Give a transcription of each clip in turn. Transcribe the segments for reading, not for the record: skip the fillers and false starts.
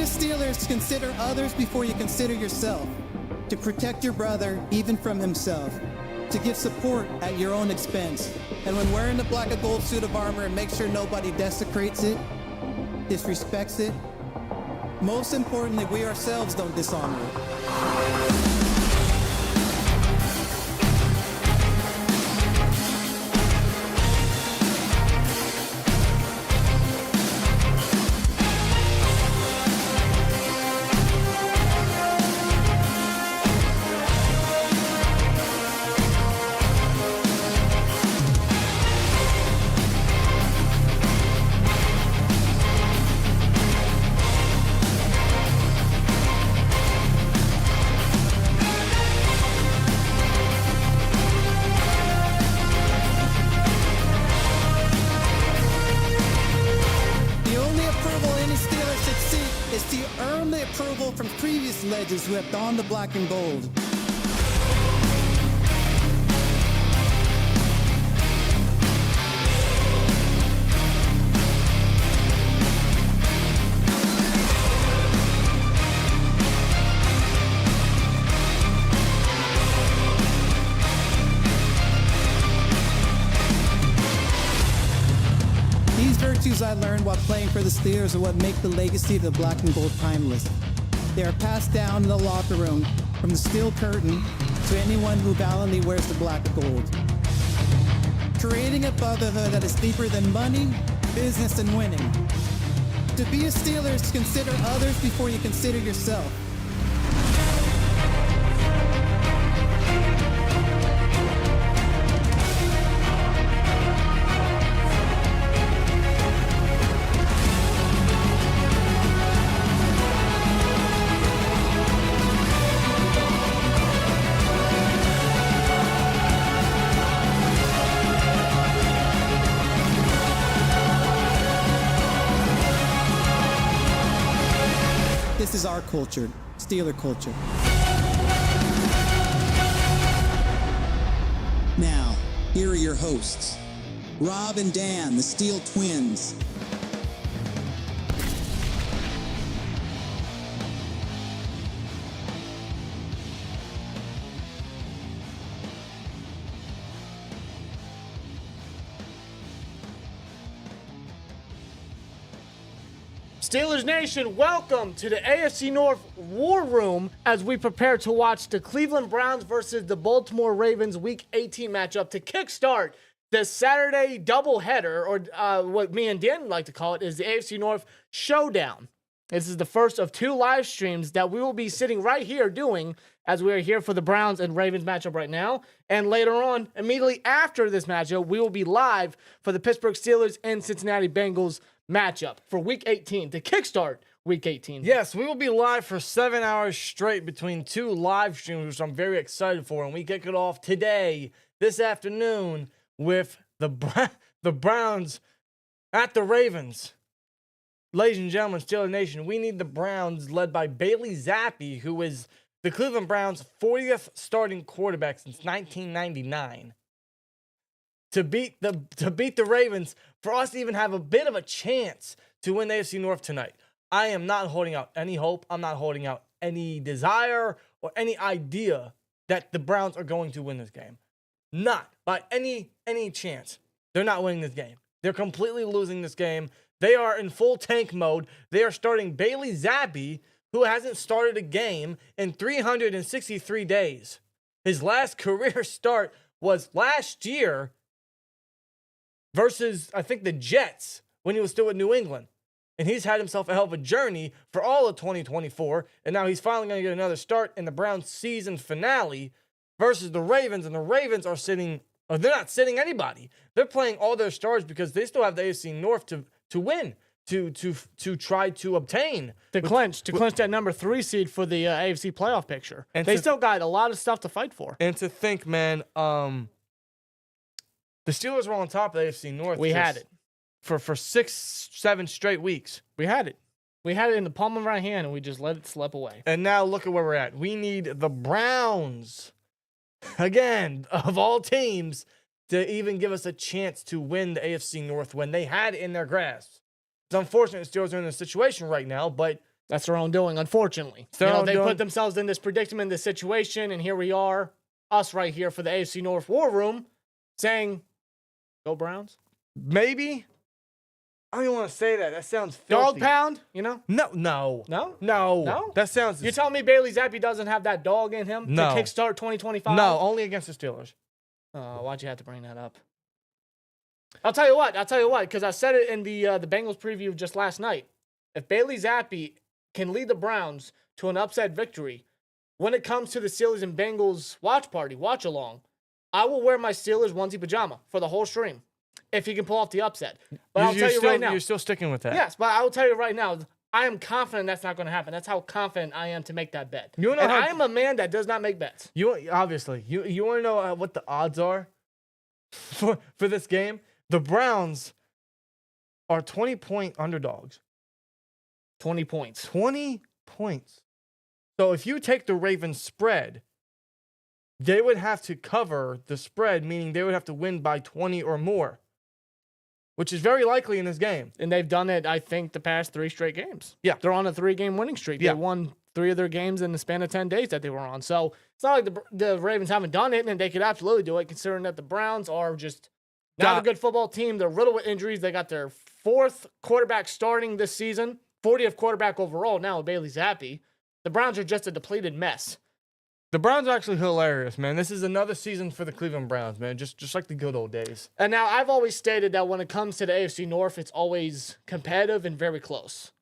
a Steelers, consider others before you consider yourself. To protect your brother, even from himself. To give support at your own expense. And when wearing the black and gold suit of armor, make sure nobody desecrates it, disrespects it. Most importantly, we ourselves don't dishonor it. From previous legends who have donned the black and gold. These virtues I learned while playing for the Steelers are what make the legacy of the black and gold timeless. They are passed down in the locker room from the steel curtain to anyone who valiantly wears the black and gold. Creating a brotherhood that is deeper than money, business, and winning. To be a Steelers, consider others before you consider yourself. This is our culture, Steeler culture. Now, here are your hosts, Rob and Dan, the SteelTwins. Steelers Nation, welcome to the AFC North War Room as we prepare to watch the Cleveland Browns versus the Baltimore Ravens Week 18 matchup to kickstart the Saturday doubleheader, or what me and Dan like to call it is the AFC North Showdown. This is the first of two live streams that we will be sitting right here doing as we are here for the Browns and Ravens matchup right now. And later on, immediately after this matchup, we will be live for the Pittsburgh Steelers and Cincinnati Bengals matchup for Week 18 to kickstart Week 18. Yes, we will be live for 7 hours straight between two live streams, which I'm very excited for. And we kick it off today, this afternoon, with the Browns at the Ravens. Ladies and gentlemen, Steelers Nation, we need the Browns led by Bailey Zappi, who is the Cleveland Browns' 40th starting quarterback since 1999. To beat the Ravens, for us to even have a bit of a chance to win the AFC North tonight. I am not holding out any hope. I'm not holding out any desire or any idea that the Browns are going to win this game. Not by any chance. They're not winning this game. They're completely losing this game. They are in full tank mode. They are starting Bailey Zappi, who hasn't started a game in 363 days. His last career start was last year versus, I think, the Jets when he was still with New England. And he's had himself a hell of a journey for all of 2024. And now he's finally going to get another start in the Browns season finale versus the Ravens. And the Ravens are sitting, or they're not sitting anybody. They're playing all their stars because they still have the AFC North to win, to try to obtain. To clinch that number 3 seed for the AFC playoff picture. And they still got a lot of stuff to fight for. And to think, man, the Steelers were on top of the AFC North. We had it. For 6-7 straight weeks. We had it. We had it in the palm of our hand, and we just let it slip away. And now look at where we're at. We need the Browns, again, of all teams, to even give us a chance to win the AFC North when they had it in their grasp. It's unfortunate the Steelers are in this situation right now, but That's their own doing, unfortunately. It's their own They doing. put themselves in this predicament, this situation, and here we are, us right here for the AFC North War Room, saying, go Browns. Maybe. I don't even want to say that. That sounds Dog filthy. pound, No. No? No. That sounds. You're telling me Bailey Zappi doesn't have that dog in him No. to kickstart 2025? No, only against the Steelers. Why'd you have to bring that up? I'll tell you what, because I said it in the Bengals preview just last night. If Bailey Zappi can lead the Browns to an upset victory, when it comes to the Steelers and Bengals watch along, I will wear my Steelers onesie pajama for the whole stream if he can pull off the upset. But I'll tell you right now. You're still sticking with that. Yes, but I will tell you right now, I am confident that's not going to happen. That's how confident I am to make that bet. You know and how- I am a man that does not make bets. You want to know what the odds are for this game? The Browns are 20-point underdogs. 20 points. 20 points. So if you take the Ravens spread, they would have to cover the spread, meaning they would have to win by 20 or more, which is very likely in this game. And they've done it, I think, the past 3 straight games. Yeah. They're on a 3-game winning streak. Yeah. They won 3 of their games in the span of 10 days that they were on. So it's not like the Ravens haven't done it, and they could absolutely do it, considering that the Browns are just not a good football team. They're riddled with injuries. They got their 4th quarterback starting this season, 40th quarterback overall now with Bailey Zappi. The Browns are just a depleted mess. The Browns are actually hilarious, man. This is another season for the Cleveland Browns, man. Just like the good old days. And now I've always stated that when it comes to the AFC North, it's always competitive and very close.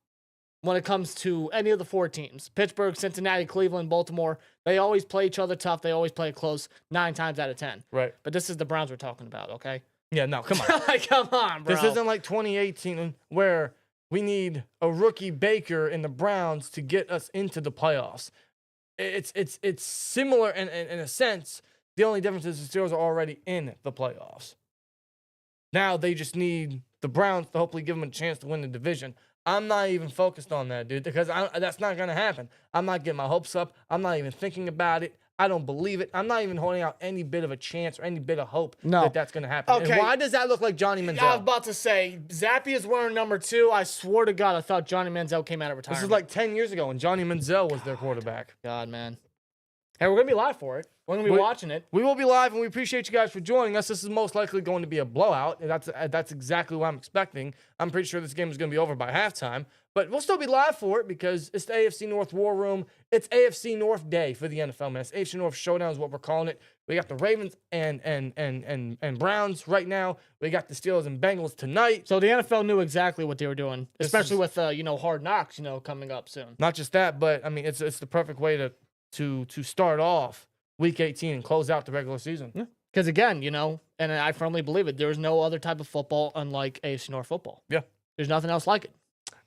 When it comes to any of the 4 teams, Pittsburgh, Cincinnati, Cleveland, Baltimore, they always play each other tough. They always play it close 9 times out of 10. Right. But this is the Browns we're talking about, okay? Yeah, no, come on. Like, come on, bro. This isn't like 2018 where we need a rookie Baker in the Browns to get us into the playoffs. It's similar in a sense. The only difference is the Steelers are already in the playoffs. Now they just need the Browns to hopefully give them a chance to win the division. I'm not even focused on that, dude, because that's not going to happen. I'm not getting my hopes up. I'm not even thinking about it. I don't believe it. I'm not even holding out any bit of a chance or any bit of hope that that's going to happen. Okay. And why does that look like Johnny Manziel? I was about to say, Zappi is wearing number 2. I swear to God, I thought Johnny Manziel came out of retirement. This is like 10 years ago when Johnny Manziel was their quarterback. God, man. Hey, we're going to be live for it. We're going to be watching it. We will be live, and we appreciate you guys for joining us. This is most likely going to be a blowout, and that's exactly what I'm expecting. I'm pretty sure this game is going to be over by halftime, but we'll still be live for it because it's the AFC North War Room. It's AFC North Day for the NFL, man. It's AFC North Showdown is what we're calling it. We got the Ravens and Browns right now. We got the Steelers and Bengals tonight. So the NFL knew exactly what they were doing, especially with Hard Knocks, coming up soon. Not just that, but I mean it's the perfect way to start off Week 18 and close out the regular season. Yeah. Because again, and I firmly believe it, there's no other type of football unlike AFC North football. Yeah. There's nothing else like it.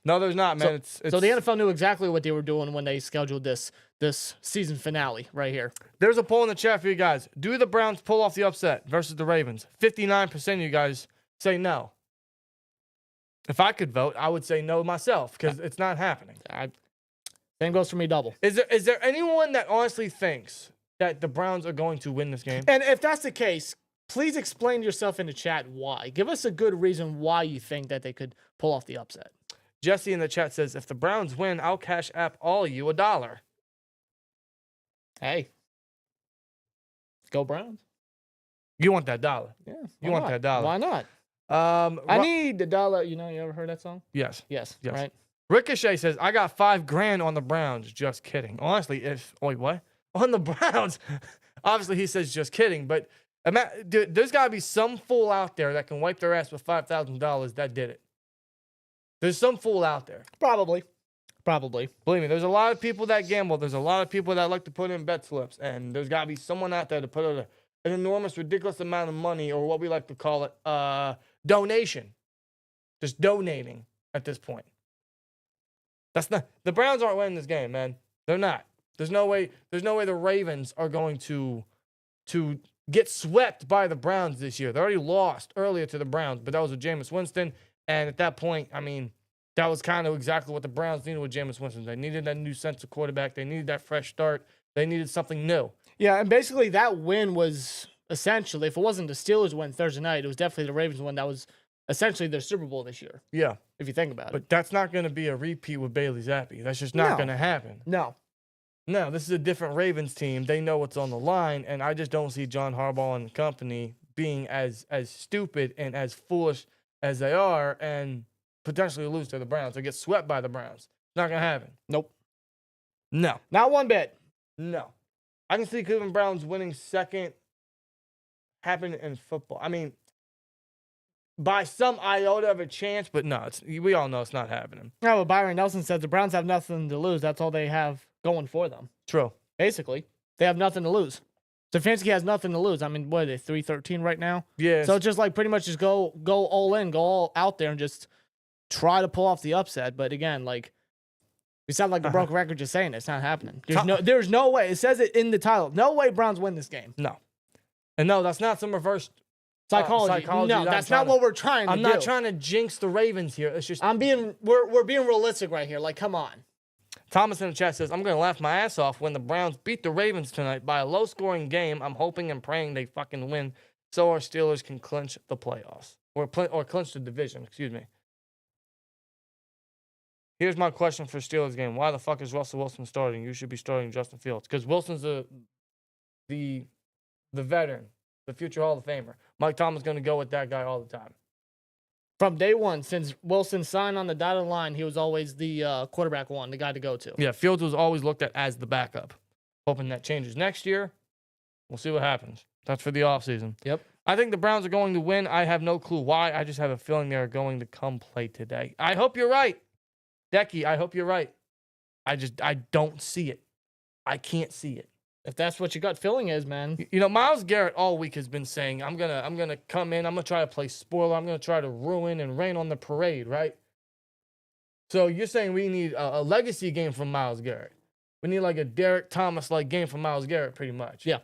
No, there's not, man. So the NFL knew exactly what they were doing when they scheduled this season finale right here. There's a poll in the chat for you guys. Do the Browns pull off the upset versus the Ravens? 59% of you guys say no. If I could vote, I would say no myself because it's not happening. Same goes for me double. Is there anyone that honestly thinks that the Browns are going to win this game? And if that's the case, please explain yourself in the chat why. Give us a good reason why you think that they could pull off the upset. Jesse in the chat says, if the Browns win, I'll cash app all of you $1. Hey. Go Browns. You want that dollar. Yeah. You want that dollar. Why not? I need the dollar. You ever heard that song? Yes. Yes. Yes. Right? Ricochet says, I got $5,000 on the Browns. Just kidding. Honestly, wait, what? On the Browns. Obviously, he says just kidding, but dude, there's got to be some fool out there that can wipe their ass with $5,000 that did it. There's some fool out there. Probably. Believe me, there's a lot of people that gamble. There's a lot of people that like to put in bet slips, and there's got to be someone out there to put an enormous, ridiculous amount of money, or what we like to call it, donation. Just donating at this point. The Browns aren't winning this game, man. They're not. There's no way the Ravens are going to get swept by the Browns this year. They already lost earlier to the Browns, but that was with Jameis Winston. And at that point, I mean, that was kind of exactly what the Browns needed with Jameis Winston. They needed that new sense of quarterback. They needed that fresh start. They needed something new. Yeah, and basically that win was essentially, if it wasn't the Steelers win Thursday night, it was definitely the Ravens win that was essentially their Super Bowl this year, Yeah. if you think about it. But that's not going to be a repeat with Bailey Zappi. That's just not No. going to happen. No. No, this is a different Ravens team. They know what's on the line, and I just don't see John Harbaugh and company being as stupid and as foolish as they are and potentially lose to the Browns or get swept by the Browns. Not going to happen. Nope. No. Not one bit. No. I can see Cleveland Browns winning second happen in football. I mean, by some iota of a chance, but no, we all know it's not happening. No, but Byron Nelson says the Browns have nothing to lose. That's all they have going for them. True. Basically, they have nothing to lose. Stefanski has nothing to lose. I mean, what are they, 3-13 right now? Yeah. So it's just like pretty much just go all in, go all out there and just try to pull off the upset. But again, like, we sound like a broken record just saying it. It's not happening. There's no way. It says it in the title. No way Browns win this game. No. And no, that's not some reverse Psychology. No, that's not what we're trying to do. I'm not trying to jinx the Ravens here. It's just we're being realistic right here. Like, come on. Thomas in the chat says, I'm going to laugh my ass off when the Browns beat the Ravens tonight by a low-scoring game. I'm hoping and praying they fucking win so our Steelers can clinch the playoffs. Or clinch the division, excuse me. Here's my question for Steelers game. Why the fuck is Russell Wilson starting? You should be starting Justin Fields. Because Wilson's the veteran, the future Hall of Famer. Mike Tomlin's going to go with that guy all the time. From day one, since Wilson signed on the dotted line, he was always the quarterback one, the guy to go to. Yeah, Fields was always looked at as the backup. Hoping that changes next year. We'll see what happens. That's for the offseason. Yep. I think the Browns are going to win. I have no clue why. I just have a feeling they're going to come play today. I hope you're right. Decky, I hope you're right. I don't see it. I can't see it. If that's what your gut feeling is, man. You know, Myles Garrett all week has been saying, I'm gonna come in, I'm gonna try to play spoiler, I'm gonna try to ruin and rain on the parade, right? So you're saying we need a legacy game from Myles Garrett. We need like a Derek Thomas-like game from Myles Garrett, pretty much. Yeah.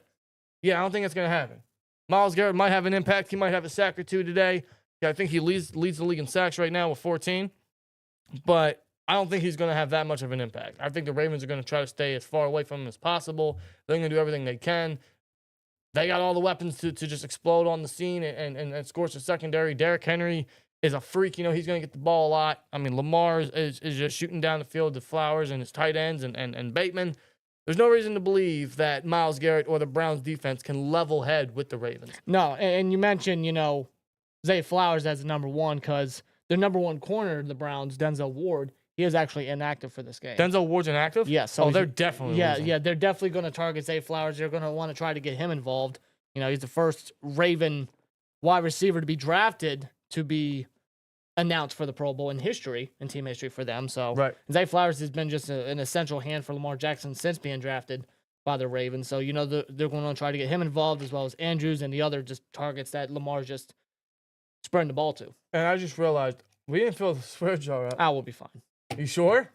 Yeah, I don't think it's gonna happen. Myles Garrett might have an impact. He might have a sack or two today. Yeah, I think he leads the league in sacks right now with 14. But I don't think he's going to have that much of an impact. I think the Ravens are going to try to stay as far away from him as possible. They're going to do everything they can. They got all the weapons to just explode on the scene and scorch the secondary. Derrick Henry is a freak. You know, he's going to get the ball a lot. I mean, Lamar is just shooting down the field to Flowers and his tight ends and Bateman. There's no reason to believe that Myles Garrett or the Browns defense can level head with the Ravens. No, and you mentioned, Zay Flowers as the number one because their number one corner, the Browns, Denzel Ward, he is actually inactive for this game. Denzel Ward's inactive? Yes. So they're definitely losing. Yeah, they're definitely going to target Zay Flowers. They're going to want to try to get him involved. He's the first Raven wide receiver to be drafted to be announced for the Pro Bowl in team history for them. So right. Zay Flowers has been just an essential hand for Lamar Jackson since being drafted by the Ravens. So, they're going to try to get him involved as well as Andrews and the other just targets that Lamar's just spreading the ball to. And I just realized we didn't fill the swear jar up. I will be fine. You sure?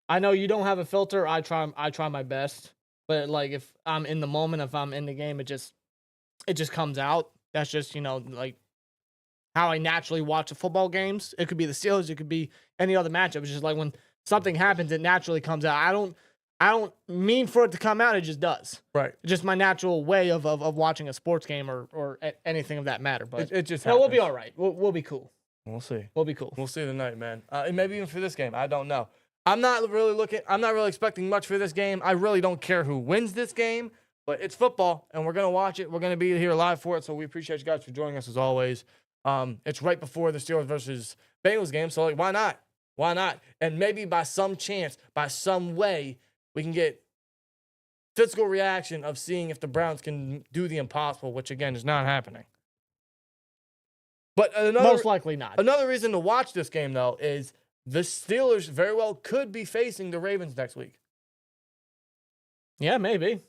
I know you don't have a filter. I try my best, but like if I'm in the moment, if I'm in the game, it just comes out. That's just like how I naturally watch the football games. It could be the Steelers, it could be any other matchup. It's just like when something happens, it naturally comes out. I don't mean for it to come out. It just does. Right. It's just my natural way of watching a sports game or anything of that matter. But it just we'll be all right. We'll be cool. We'll see. We'll be cool. We'll see tonight, man. And maybe even for this game. I don't know. I'm not really expecting much for this game. I really don't care who wins this game, but it's football, and we're going to watch it. We're going to be here live for it, so we appreciate you guys for joining us as always. It's right before the Steelers versus Bengals game, so why not? Why not? And maybe by some chance, by some way, we can get physical reaction of seeing if the Browns can do the impossible, which, again, is not happening. But most likely not. Another reason to watch this game, though, is the Steelers very well could be facing the Ravens next week. Yeah, maybe.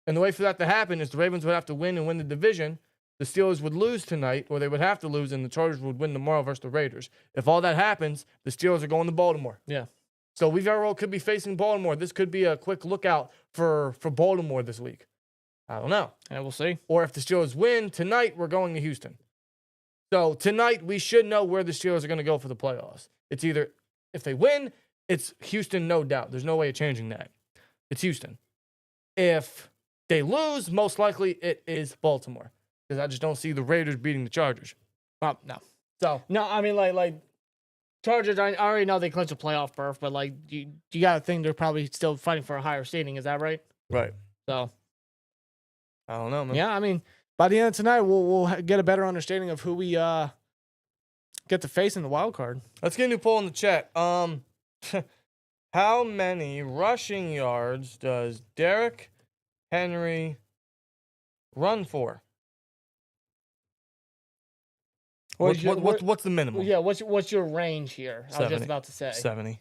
And the way for that to happen is the Ravens would have to win and win the division. The Steelers would lose tonight, or they would have to lose, and the Chargers would win tomorrow versus the Raiders. If all that happens, the Steelers are going to Baltimore. Yeah. So we very well could be facing Baltimore. This could be a quick lookout for Baltimore this week. I don't know. And we'll see. Or if the Steelers win tonight, we're going to Houston. So tonight, we should know where the Steelers are going to go for the playoffs. It's either, if they win, it's Houston, no doubt. There's no way of changing that. It's Houston. If they lose, most likely it is Baltimore. Because I just don't see the Raiders beating the Chargers. Well, no. So No, I mean, like Chargers, I already know they clinched a playoff berth, but, like, you got to think they're probably still fighting for a higher seeding. Is that right? right. So, I don't know, man. yeah, I mean, by the end of tonight, we'll get a better understanding of who we get to face in the wild card. Let's get a new poll in the chat. How many rushing yards does Derrick Henry run for? What's the minimum? Yeah, what's your range here? I was just about to say. 70.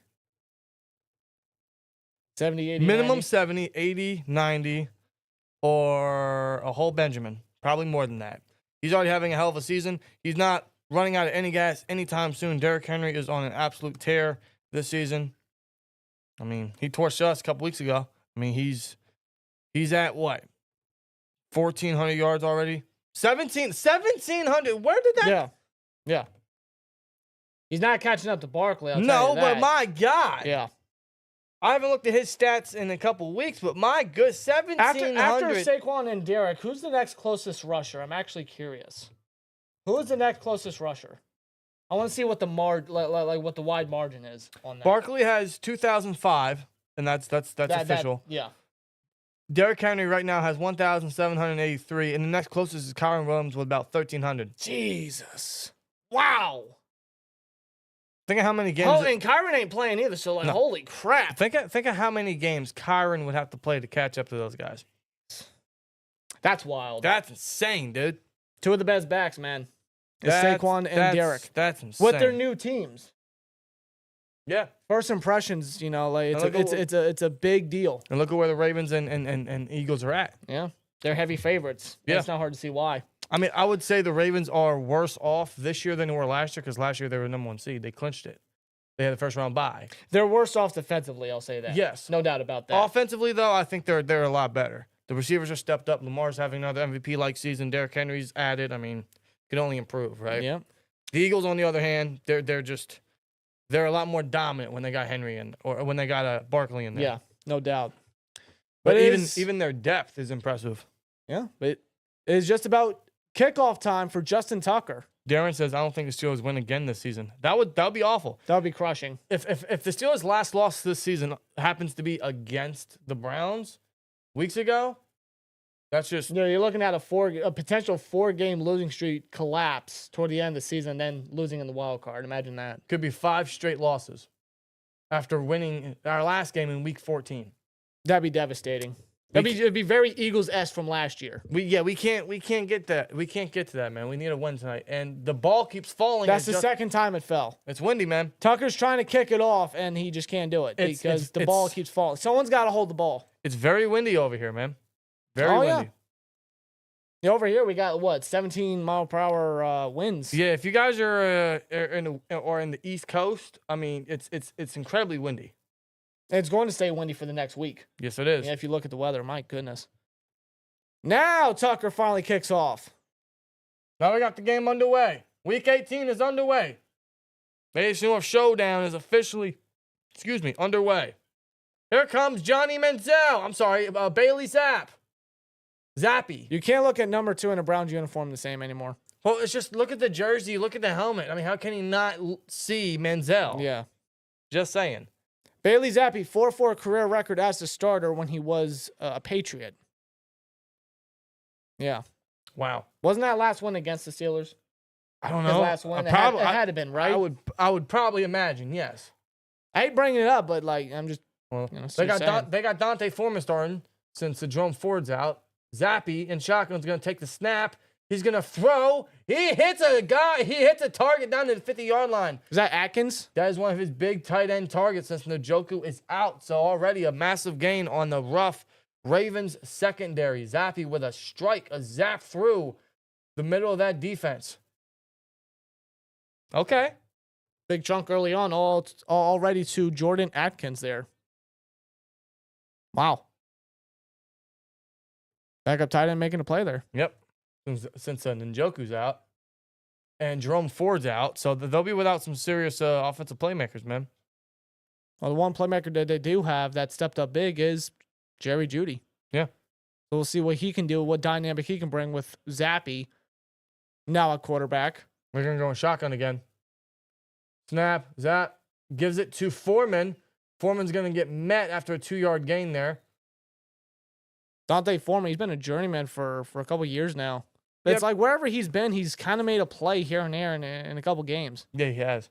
70, 80, Minimum 90? 70, 80, 90, or a whole Benjamin. Probably more than that. He's already having a hell of a season. He's not running out of any gas anytime soon. Derrick Henry is on an absolute tear this season. I mean, he torched us a couple weeks ago. I mean, he's at what? 1,400 yards already? 1,700. Where did that? Yeah. He's not catching up to Barkley. I'll tell No, you that. but my God. Yeah. I haven't looked at his stats in a couple weeks, but my good, 1,700. After Saquon and Derrick, who's the next closest rusher? I'm actually curious. Who is the next closest rusher? I want to see what the what the wide margin is on that. Barkley has 2,005, and that's official. Yeah. Derrick Henry right now has 1,783, and the next closest is Kyron Williams with about 1,300. Jesus. Wow. Think of how many games. Oh, and Kyron ain't playing either, so, like, No. holy crap. Think of how many games Kyron would have to play to catch up to those guys. That's wild. That's insane, dude. Two of the best backs, man. Is Saquon and Derrick. That's insane. With their new teams. Yeah. First impressions, like And it's a big deal. And look at where the Ravens and Eagles are at. Yeah. They're heavy favorites. Yeah. It's not hard to see why. I mean, I would say the Ravens are worse off this year than they were last year because last year they were number 1 seed. They clinched it. They had the first round bye. They're worse off defensively, I'll say that. Yes. No doubt about that. Offensively, though, I think they're a lot better. The receivers are stepped up. Lamar's having another MVP-like season. Derrick Henry's added. I mean, can only improve, right? Yeah. The Eagles, on the other hand, they're a lot more dominant when they got Henry in, or when they got Barkley in there. Yeah, no doubt. But it even their depth is impressive. Yeah, but it's just about kickoff time for Justin Tucker. Darren says, I don't think the Steelers win again this season. That would be awful. That would be crushing. If the Steelers' last loss this season happens to be against the Browns weeks ago, that's just You're looking at a potential 4-game losing streak collapse toward the end of the season, then losing in the wild card. Imagine that. could be 5 straight losses after winning our last game in week 14. That'd be devastating. It'd be very Eagles-esque from last year. We can't get that. We can't get to that, man. We need a win tonight. And the ball keeps falling. That's the second time it fell. It's windy, man. Tucker's trying to kick it off, and he just can't do it because the ball keeps falling. Someone's got to hold the ball. It's very windy over here, man. Very windy. Yeah, over here we got 17 mile per hour winds. Yeah, if you guys are in the East Coast, I mean, it's incredibly windy. It's going to stay windy for the next week. Yes, it is. Yeah, if you look at the weather, my goodness. Now Tucker finally kicks off. Now we got the game underway. Week 18 is underway. The AFC North Showdown is officially, underway. Here comes Johnny Manziel. I'm sorry, Bailey Zappy. You can't look at number 2 in a Browns uniform the same anymore. Well, it's just look at the jersey, look at the helmet. I mean, how can he not see Manziel? Yeah. Just saying. Bailey Zappi, 4-4 career record as a starter when he was a Patriot. Yeah. Wow. Wasn't that last one against the Steelers? I don't His know. last one? It had to have been, right? I would probably imagine, yes. I hate bringing it up, but I'm just. Well, they got Dante Foreman starting since Jerome Ford's out. Zappy in shotgun's going to take the snap. He's going to throw. He hits a guy. He hits a target down to the 50-yard line. Is that Atkins? That is one of his big tight end targets since Njoku is out. So already a massive gain on the rough Ravens secondary. Zappy with a strike, a zap through the middle of that defense. Okay. Big chunk early on, already to Jordan Atkins there. Wow. Backup tight end making a play there. Yep. Since Njoku's out and Jerome Ford's out, so they'll be without some serious offensive playmakers, man. Well, the one playmaker that they do have that stepped up big is Jerry Jeudy. Yeah. So we'll see what he can do, what dynamic he can bring with Zappy now at quarterback. We're going to go in shotgun again. Snap. Zap. Gives it to Foreman. Foreman's going to get met after a 2-yard gain there. Dante Foreman, he's been a journeyman for a couple years now. But it's like wherever he's been, he's kind of made a play here and there in a couple games. Yeah, he has.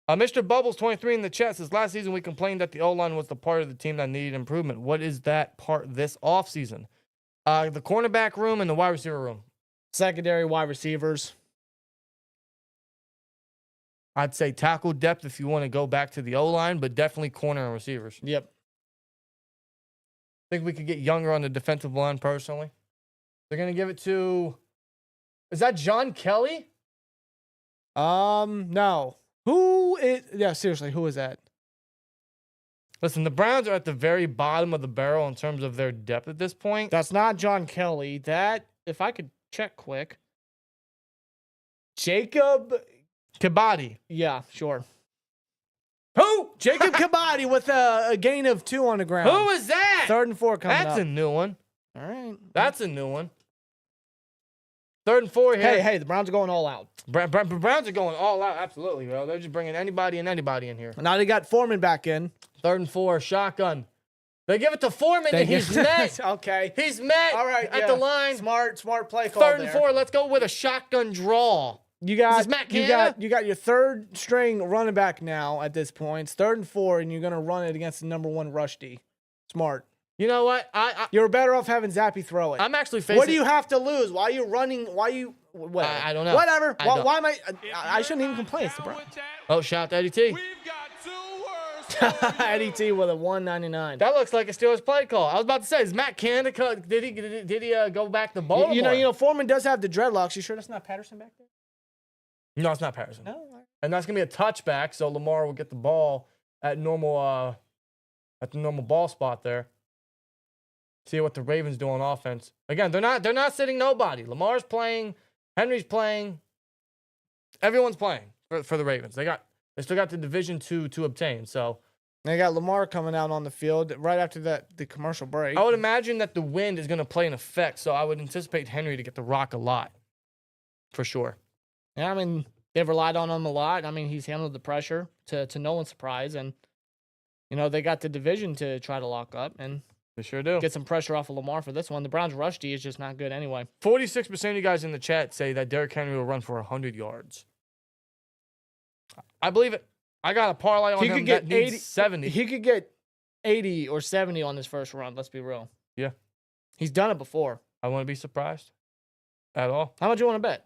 Mr. Bubbles 23 in the chat says, last season we complained that the O-line was the part of the team that needed improvement. What is that part this offseason? The cornerback room and the wide receiver room. Secondary wide receivers. I'd say tackle depth if you want to go back to the O-line, but definitely corner and receivers. Yep. I think we could get younger on the defensive line personally. They're going to give it to... Is that John Kelly? No. Who is... Yeah, seriously, who is that? Listen, the Browns are at the very bottom of the barrel in terms of their depth at this point. That's not John Kelly. That, if I could check quick. Jacob... Kabaddi. Yeah, sure. Who? Jacob Kabaddi with a gain of 2 on the ground. Who is that? 3rd and 4 coming up. That's a new one. All right. That's a new one. 3rd and 4 here. Hey, the Browns are going all out. Browns are going all out. Absolutely, bro. They're just bringing anybody in here. Now they got Foreman back in. 3rd and 4, shotgun. They give it to Foreman, and he's met. Okay. He's met All right, at the line. Smart play call 3rd there. and 4. Let's go with a shotgun draw. You got Is this Matt Canada? you got your 3rd string running back now at this point. It's 3rd and 4, and you're gonna run it against the number 1 rush D. Smart. You know what? You're better off having Zappy throw it. I'm actually facing. What do you have to lose? Why are you running? Why you? Whatever. I don't know. Whatever. I don't. Why am I? I shouldn't even complain. It's the Browns. Oh, shout to Eddie T. Eddie T with a 199. That looks like a Steelers play call. I was about to say, is Matt Canada? Did he go back to Baltimore? You know, Foreman does have the dreadlocks. You sure that's not Patterson back there? No, it's not Patterson. No. And that's gonna be a touchback, so Lamar will get the ball at the normal ball spot there. See what the Ravens do on offense. Again, they're not sitting nobody. Lamar's playing, Henry's playing, everyone's playing for the Ravens. They still got the division to obtain. So They got Lamar coming out on the field right after the commercial break. I would imagine that the wind is gonna play an effect. So I would anticipate Henry to get the rock a lot, for sure. Yeah, I mean, they've relied on him a lot. I mean, he's handled the pressure to no one's surprise. And, you know, they got the division to try to lock up and They sure do. get some pressure off of Lamar for this one. The Browns' rush D is just not good anyway. 46% of you guys in the chat say that Derrick Henry will run for 100 yards. I believe it. I got a parlay on He him could get that needs 80 70. He could get 80 or 70 on this first run, let's be real. Yeah. He's done it before. I wouldn't be surprised at all. How much you want to bet?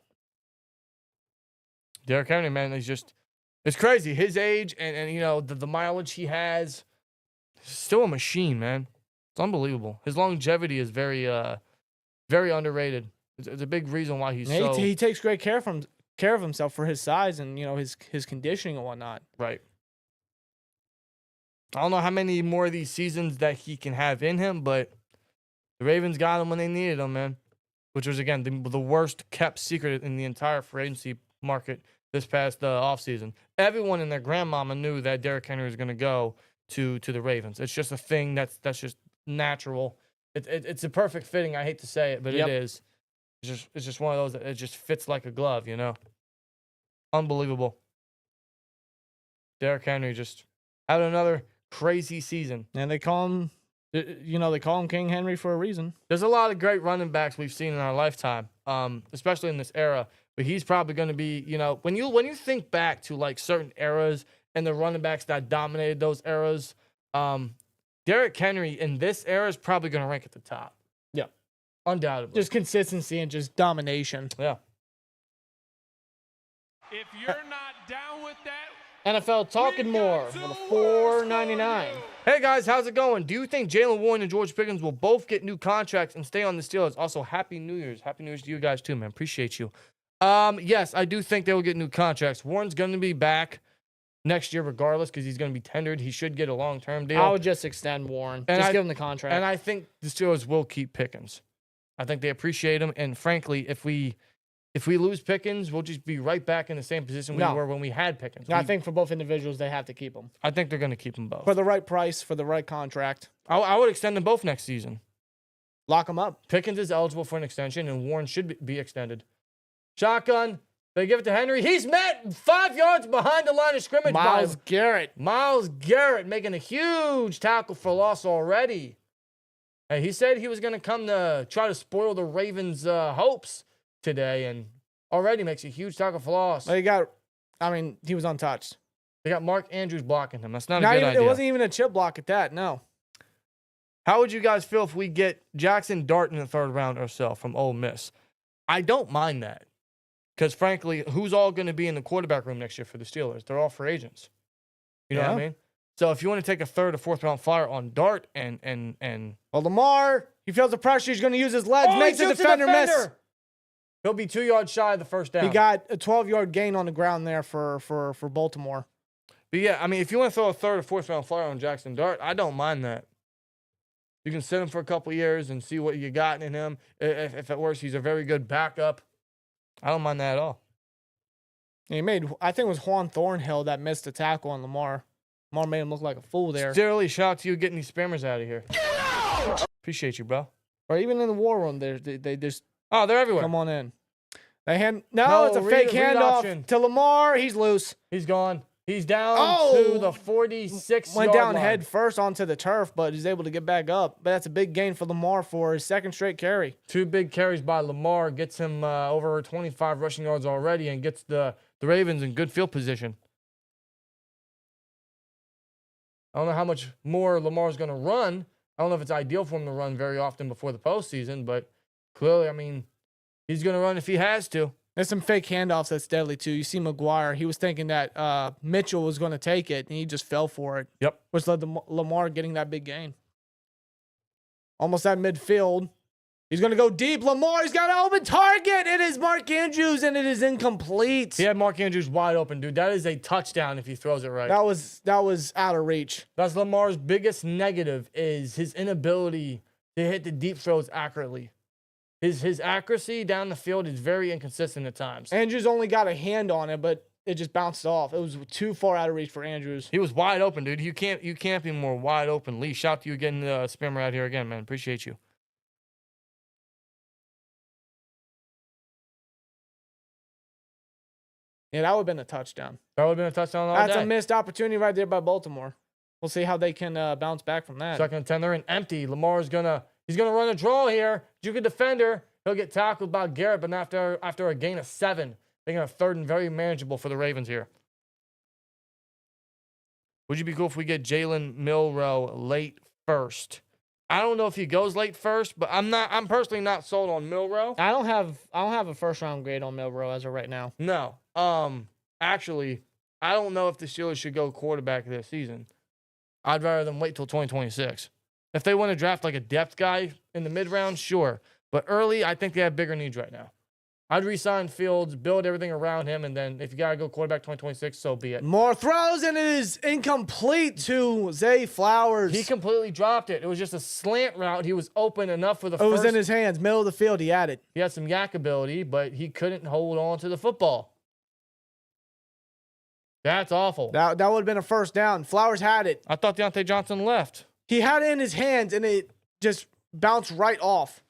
Derrick Henry, man, it's crazy. His age and you know, the mileage he has, still a machine, man. It's unbelievable. His longevity is very underrated. It's a big reason why he's so... He takes great care of himself for his size and, you know, his conditioning and whatnot. Right. I don't know how many more of these seasons that he can have in him, but the Ravens got him when they needed him, man. Which was, again, the worst kept secret in the entire free agency market this past offseason. Everyone and their grandmama knew that Derrick Henry was going to go to the Ravens. It's just a thing that's just natural. It's a perfect fitting. I hate to say it, but Yep. it is. It's just one of those that it just fits like a glove, you know? Unbelievable. Derrick Henry just having another crazy season. And they call him, you know, King Henry for a reason. There's a lot of great running backs we've seen in our lifetime, especially in this era. But he's probably going to be, you know, when you think back to like certain eras and the running backs that dominated those eras, Derrick Henry in this era is probably going to rank at the top. Yeah. Undoubtedly. Just consistency and just domination. Yeah. If you're not down with that, NFL talking more for the $4.99. Hey guys, how's it going? Do you think Jalen Warren and George Pickens will both get new contracts and stay on the Steelers? Also, Happy New Year's. Happy New Year's to you guys too, man. Appreciate you. Yes, I do think they will get new contracts. Warren's going to be back next year regardless because he's going to be tendered. He should get a long-term deal. I would just extend Warren. Just give him the contract. And I think the Steelers will keep Pickens. I think they appreciate him. And frankly, if we lose Pickens, we'll just be right back in the same position we were when we had Pickens. I think for both individuals, they have to keep him. I think they're going to keep them both. For the right price, for the right contract. I would extend them both next season. Lock them up. Pickens is eligible for an extension, and Warren should be extended. Shotgun. They give it to Henry. He's met 5 yards behind the line of scrimmage. Myles Garrett. Myles Garrett making a huge tackle for loss already. Hey, he said he was going to come to try to spoil the Ravens' hopes today, and already makes a huge tackle for loss. He was untouched. They got Mark Andrews blocking him. That's not a good idea. It wasn't even a chip block at that, no. How would you guys feel if we get Jackson Dart in the 3rd round or so from Ole Miss? I don't mind that. Because, frankly, who's all going to be in the quarterback room next year for the Steelers? They're all free agents. You know what I mean? So if you want to take a 3rd or 4th round flyer on Dart and Well, Lamar, he feels the pressure. He's going to use his legs. Makes the defender miss. He'll be 2 yards shy of the first down. He got a 12-yard gain on the ground there for Baltimore. But, yeah, I mean, if you want to throw a 3rd or 4th round flyer on Jackson Dart, I don't mind that. You can sit him for a couple years and see what you got in him. If it works, he's a very good backup. I don't mind that at all. I think it was Juan Thornhill that missed the tackle on Lamar. Lamar made him look like a fool there. Sincerely, shout out to you getting these spammers out of here. Get out! Appreciate you, bro. Or even in the war room, they just they're everywhere. come on in. It's a fake handoff to Lamar. He's loose. He's gone. He's down to the 46 Went yard down line. head first onto the turf, but he's able to get back up. But that's a big gain for Lamar for his 2nd straight carry. 2 big carries by Lamar gets him over 25 rushing yards already and gets the Ravens in good field position. I don't know how much more Lamar's going to run. I don't know if it's ideal for him to run very often before the postseason, but clearly, I mean, he's going to run if he has to. There's some fake handoffs that's deadly, too. You see McGuire. He was thinking that Mitchell was going to take it, and he just fell for it. Yep. Which led to Lamar getting that big gain. Almost at midfield. He's going to go deep. Lamar, he's got an open target. It is Mark Andrews, and it is incomplete. He had Mark Andrews wide open, dude. That is a touchdown if he throws it right. That was out of reach. That's Lamar's biggest negative is his inability to hit the deep throws accurately. His accuracy down the field is very inconsistent at times. Andrews only got a hand on it, but it just bounced off. It was too far out of reach for Andrews. He was wide open, dude. You can't be more wide open. Lee, shout out to you getting the spammer out here again, man. Appreciate you. Yeah, that would have been a touchdown. That would have been a touchdown all That's day. a missed opportunity right there by Baltimore. We'll see how they can bounce back from that. 2nd and 10, they're in empty. Lamar's he's gonna run a draw here. Juke defender. He'll get tackled by Garrett, but after a gain of 7, they're gonna 3rd and very manageable for the Ravens here. Would you be cool if we get Jalen Milroe late 1st? I don't know if he goes late 1st, but I'm personally not sold on Milroe. I don't have a 1st round grade on Milroe as of right now. No. Actually, I don't know if the Steelers should go quarterback this season. I'd rather them wait till 2026. If they want to draft like a depth guy in the mid-round, sure. But early, I think they have bigger needs right now. I'd re-sign Fields, build everything around him, and then if you got to go quarterback 2026, so be it. More throws, and it is incomplete to Zay Flowers. He completely dropped it. It was just a slant route. He was open enough for the It first. was in his hands, middle of the field. He had it. He had some yak ability, but he couldn't hold on to the football. That's awful. That would have been a 1st down. Flowers had it. I thought Deontay Johnson left. He had it in his hands, and it just bounced right off.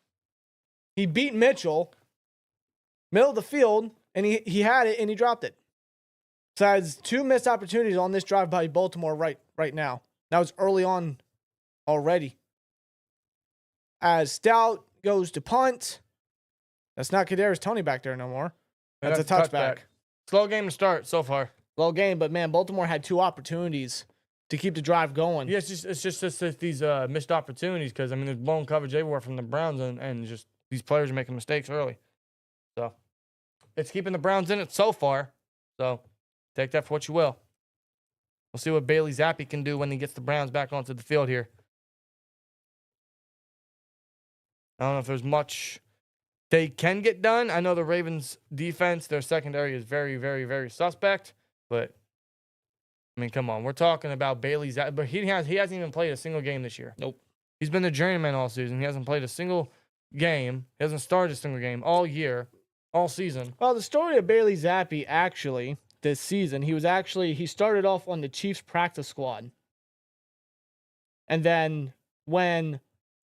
He beat Mitchell, middle of the field, and he had it, and he dropped it. So has 2 missed opportunities on this drive by Baltimore right now. That was early on already. As Stout goes to punt. That's not Kadarius Toney back there no more. That's a touchback. Slow game to start so far. Low game, but man, Baltimore had 2 opportunities to keep the drive going. Yeah, it's just these missed opportunities because, I mean, there's blown coverage everywhere from the Browns and just these players are making mistakes early. So it's keeping the Browns in it so far. So take that for what you will. We'll see what Bailey Zappi can do when he gets the Browns back onto the field here. I don't know if there's much they can get done. I know the Ravens' defense, their secondary is very, very, very suspect. But, I mean, come on. We're talking about Bailey Zappi. But he hasn't even played a single game this year. Nope. He's been the journeyman all season. He hasn't played a single game. He hasn't started a single game all year, all season. Well, the story of Bailey Zappi, actually, this season, he started off on the Chiefs practice squad. And then when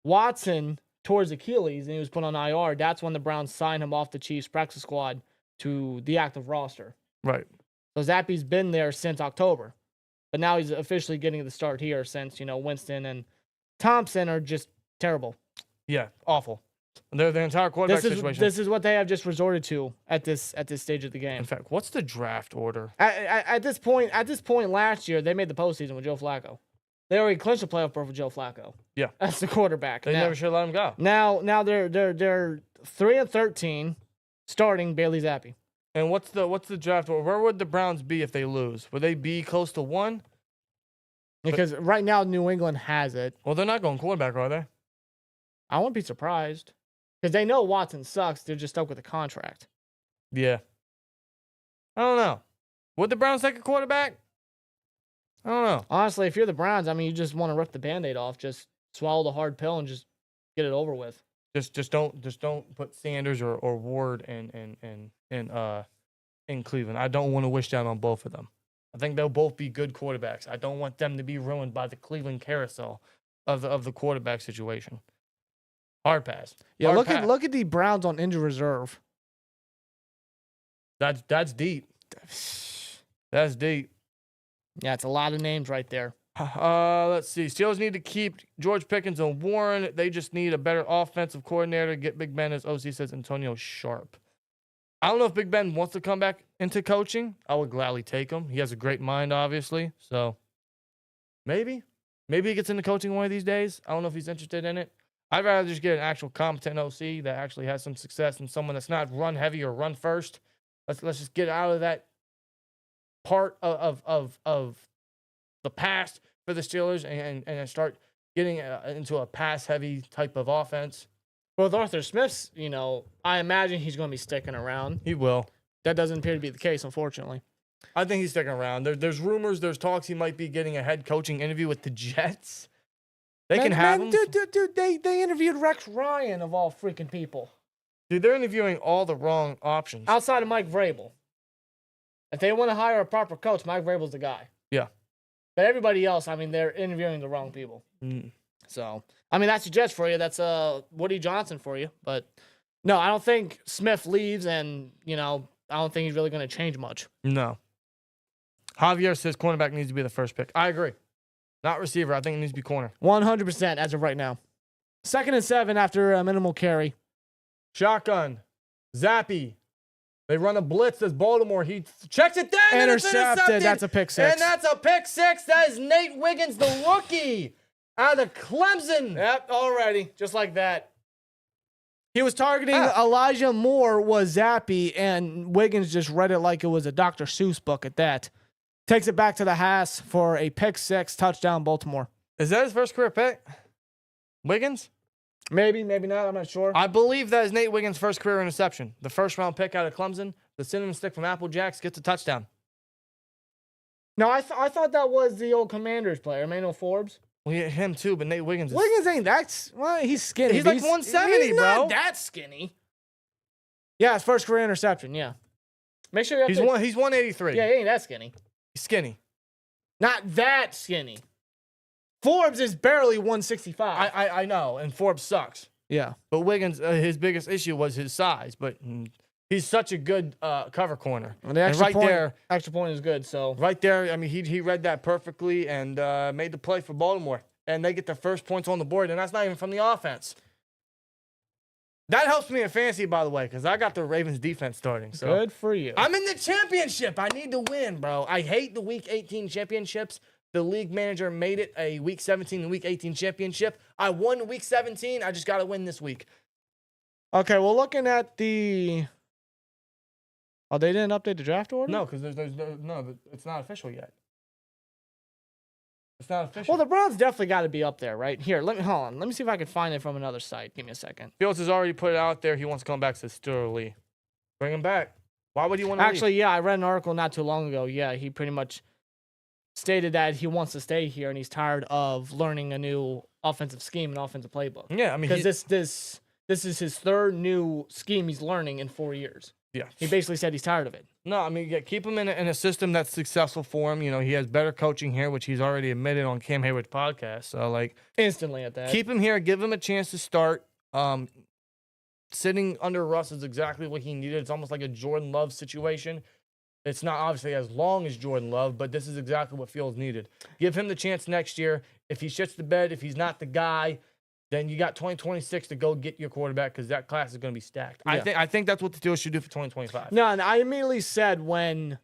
Watson tore his Achilles and he was put on IR, that's when the Browns signed him off the Chiefs practice squad to the active roster. Right. So Zappe's been there since October, but now he's officially getting the start here since, Winston and Thompson are just terrible. Yeah, awful. They're the entire quarterback situation. This is what they have just resorted to at this stage of the game. In fact, what's the draft order? At this point last year, they made the postseason with Joe Flacco. They already clinched the playoff berth with Joe Flacco. Yeah, that's the quarterback. They never should let him go. Now they're 3-13, starting Bailey Zappi. And what's the draft order? Where would the Browns be if they lose? Would they be close to 1? Because right now New England has it. Well, they're not going quarterback, are they? I won't be surprised. Because they know Watson sucks. They're just stuck with a contract. Yeah. I don't know. Would the Browns take a quarterback? I don't know. Honestly, if you're the Browns, I mean, you just want to rip the Band-Aid off. Just swallow the hard pill and just get it over with. Just don't put Sanders or Ward in Cleveland. I don't want to wish that on both of them. I think they'll both be good quarterbacks. I don't want them to be ruined by the Cleveland carousel of the quarterback situation. Hard pass. Yeah, Hard look at the Browns on injured reserve. That's deep. That's deep. Yeah, it's a lot of names right there. Let's see. Steelers need to keep George Pickens and Warren. They just need a better offensive coordinator. Get Big Ben, as OC says, Antonio Sharp. I don't know if Big Ben wants to come back into coaching. I would gladly take him. He has a great mind, obviously. So maybe he gets into coaching one of these days. I don't know if he's interested in it. I'd rather just get an actual competent OC that actually has some success and someone that's not run heavy or run first. Let's just get out of that part of the past for the Steelers and start getting into a pass-heavy type of offense. Well, with Arthur Smith's, I imagine he's going to be sticking around. He will. That doesn't appear to be the case, unfortunately. I think he's sticking around. There's rumors, there's talks he might be getting a head coaching interview with the Jets. They can have him. Dude, they interviewed Rex Ryan, of all freaking people. Dude, they're interviewing all the wrong options. Outside of Mike Vrabel. If they want to hire a proper coach, Mike Vrabel's the guy. Yeah. But everybody else, I mean, they're interviewing the wrong people. So, I mean, that's the Jets for you. That's Woody Johnson for you. But, no, I don't think Smith leaves, and, I don't think he's really going to change much. No. Javier says cornerback needs to be the first pick. I agree. Not receiver. I think it needs to be corner. 100% as of right now. 2nd and 7 after a minimal carry. Shotgun. Zappy. They run a blitz as Baltimore. He checks it down. Intercepted. That's a pick six. And that's a pick six. That is Nate Wiggins, the rookie out of Clemson. Yep, already. Just like that. He was targeting Elijah Moore was Zappy, and Wiggins just read it like it was a Dr. Seuss book at that. Takes it back to the Haas for a pick six, touchdown, Baltimore. Is that his first career pick? Wiggins? Maybe, maybe not. I'm not sure. I believe that is Nate Wiggins' first career interception. The first round pick out of Clemson. The cinnamon stick from Apple Jacks gets a touchdown. No, I thought that was the old Commanders player, Emmanuel Forbes. Well, yeah, him too, but Nate Wiggins is... Wiggins ain't that... Well, he's skinny. He's like 170, he's bro. Not that skinny. Yeah, his first career interception, yeah. Make sure you have He's 183. Yeah, he ain't that skinny. He's skinny. Not that skinny. Forbes is barely 165. I know, and Forbes sucks. Yeah. But Wiggins, his biggest issue was his size, but he's such a good cover corner. And the extra point is good, so. Right there, I mean, he read that perfectly and made the play for Baltimore. And they get their first points on the board, and that's not even from the offense. That helps me in fantasy, by the way, because I got the Ravens defense starting. So. Good for you. I'm in the championship. I need to win, bro. I hate the Week 18 championships. The league manager made it a Week 17 and Week 18 championship. I won Week 17. I just got to win this week. Okay, well, looking at the... Oh, they didn't update the draft order? No, because it's not official yet. It's not official. Well, the Browns definitely got to be up there, right? Here, hold on. Let me see if I can find it from another site. Give me a second. Fields has already put it out there. He wants to come back, says Stuart Lee. Bring him back. Why would he want to Actually, leave? yeah, I read an article not too long ago. Yeah, he pretty much stated that he wants to stay here and he's tired of learning a new offensive scheme and offensive playbook. Yeah, I mean, because this is his third new scheme he's learning in 4 years. Yeah, he basically said he's tired of it. No, I mean, yeah, keep him in a system that's successful for him. You know, he has better coaching here, which he's already admitted on Cam Hayward's podcast. So, like, instantly at that. Keep him here, give him a chance to start. sitting under Russ is exactly what he needed. It's almost like a Jordan Love situation. It's not obviously as long as Jordan Love, but this is exactly what Fields needed. Give him the chance next year. If he shits the bed, if he's not the guy, then you got 2026 to go get your quarterback because that class is going to be stacked. Yeah. I think that's what the Steelers should do for 2025. No, and I immediately said when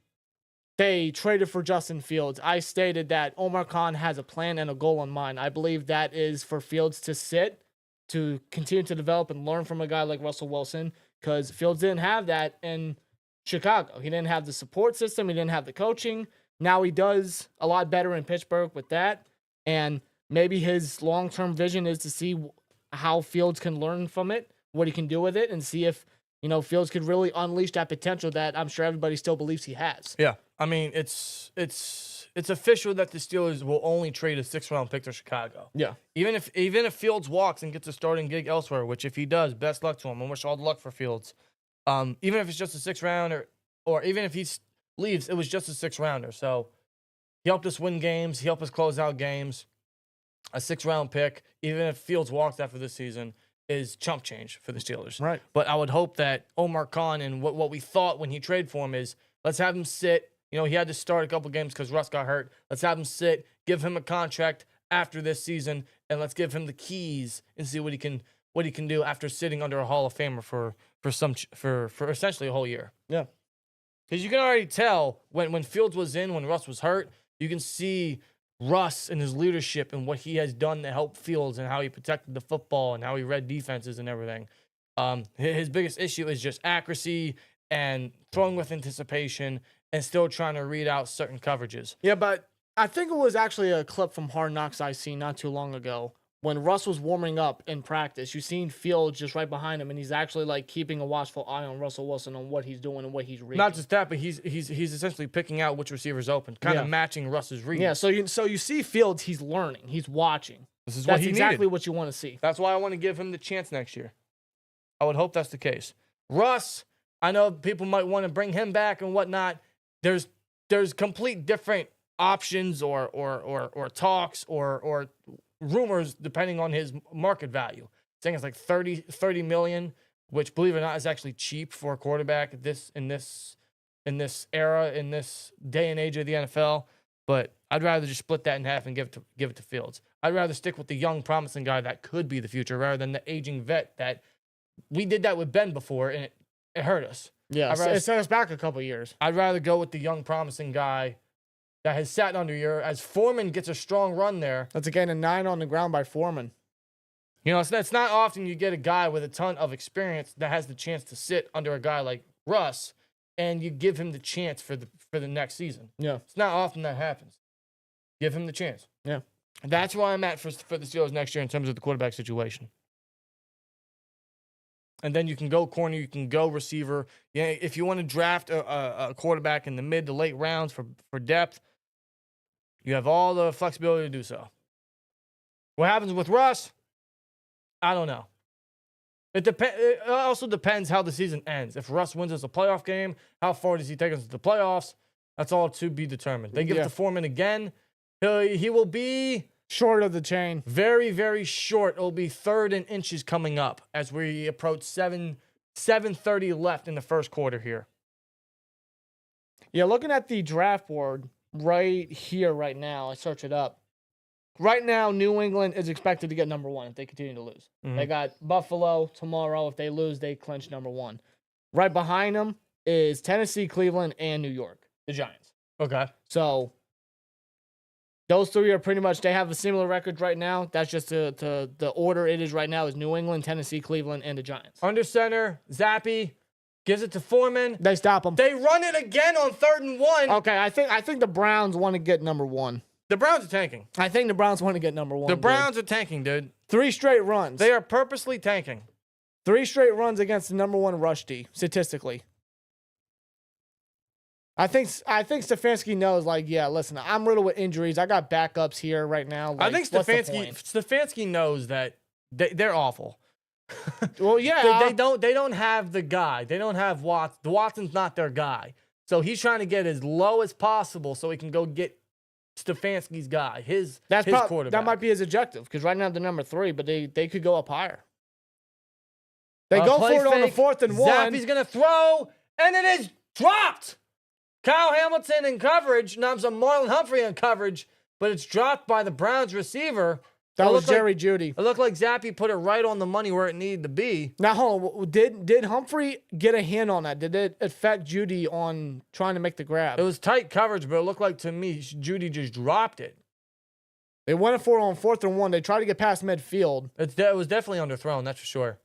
they traded for Justin Fields, I stated that Omar Khan has a plan and a goal in mind. I believe that is for Fields to sit, to continue to develop and learn from a guy like Russell Wilson, because Fields didn't have that in Chicago. He didn't have the support system. He didn't have the coaching. Now he does a lot better in Pittsburgh with that. And maybe his long-term vision is to see how Fields can learn from it, what he can do with it, and see if, Fields could really unleash that potential that I'm sure everybody still believes he has. Yeah. I mean, it's official that the Steelers will only trade a 6th-round pick to Chicago. Yeah. Even if Fields walks and gets a starting gig elsewhere, which if he does, best luck to him. I wish all the luck for Fields. Even if it's just a 6th rounder, or even if he leaves, it was just a 6th rounder. So he helped us win games. He helped us close out games. A 6th-round pick, even if Fields walks after this season, is chump change for the Steelers. Right. But I would hope that Omar Khan and what we thought when he traded for him is let's have him sit. He had to start a couple games because Russ got hurt. Let's have him sit, give him a contract after this season, and let's give him the keys and see what he can do after sitting under a Hall of Famer for essentially a whole year. Yeah. Because you can already tell when Fields was in, when Russ was hurt, you can see Russ and his leadership and what he has done to help Fields and how he protected the football and how he read defenses and everything. His biggest issue is just accuracy and throwing with anticipation and still trying to read out certain coverages. Yeah, but I think it was actually a clip from Hard Knocks I seen not too long ago. When Russ was warming up in practice, you seen Fields just right behind him, and he's actually like keeping a watchful eye on Russell Wilson on what he's doing and what he's reading. Not just that, but he's essentially picking out which receiver's open, kind of matching Russ's read. Yeah, so you see Fields, he's learning, he's watching. This is what he exactly needed. what you want to see. That's why I want to give him the chance next year. I would hope that's the case. Russ, I know people might want to bring him back and whatnot. There's complete different options or talks or rumors depending on his market value. Saying it's like 30 million, which believe it or not is actually cheap for a quarterback in this era, in this day and age of the NFL. But I'd rather just split that in half and give it to Fields. I'd rather stick with the young, promising guy that could be the future rather than the aging vet that we did that with Ben before and it hurt us. Yeah, it set us back a couple years. I'd rather go with the young, promising guy that has sat under your, as Foreman gets a strong run there. That's a gain of 9 on the ground by Foreman. It's not often you get a guy with a ton of experience that has the chance to sit under a guy like Russ and you give him the chance for the next season. Yeah. It's not often that happens. Give him the chance. Yeah. That's where I'm at for the Steelers next year in terms of the quarterback situation. And then you can go corner, you can go receiver. Yeah, if you want to draft a quarterback in the mid to late rounds for depth, you have all the flexibility to do so. What happens with Russ? I don't know. It also depends how the season ends. If Russ wins us a playoff game, how far does he take us to the playoffs? That's all to be determined. They give it to Foreman again. He will be short of the chain. Very, very short. It'll be 3rd and inches coming up as we approach 7:30 left in the first quarter here. Yeah, looking at the draft board right here, right now, I search it up. Right now, New England is expected to get number 1 if they continue to lose. Mm-hmm. They got Buffalo tomorrow. If they lose, they clinch number 1. Right behind them is Tennessee, Cleveland, and New York, the Giants. Okay. So those 3 are pretty much, they have a similar record right now. That's just the order it is right now is New England, Tennessee, Cleveland, and the Giants. Under center, Zappy gives it to Foreman. They stop them. They run it again on 3rd and 1. Okay, I think the Browns want to get number 1. The Browns are tanking. I think the Browns want to get number 1. The Browns are tanking, dude. 3 straight runs. They are purposely tanking. 3 straight runs against the number 1 rush D, statistically. I think Stefanski knows, like, yeah, listen, I'm riddled with injuries. I got backups here right now. Like, I think what's the point? Stefanski knows that they're awful. Well, yeah. They don't have the guy. They don't have Watson. Watson's not their guy. So he's trying to get as low as possible so he can go get Stefanski's guy, his quarterback. That might be his objective because right now they're number 3, but they could go up higher. They go Play for it on the fake. 4th and 1. Zappy's going to throw, and it is dropped. Kyle Hamilton in coverage. No, I'm sorry, Marlon Humphrey in coverage, but it's dropped by the Browns receiver. That It was looked like- Jerry Judy. It looked like Zappy put it right on the money where it needed to be. Now, hold on. Did Humphrey get a hand on that? Did it affect Judy on trying to make the grab? It was tight coverage, but it looked like to me Judy just dropped it. They went for it on 4th and 1. They tried to get past midfield. It was definitely underthrown, that's for sure.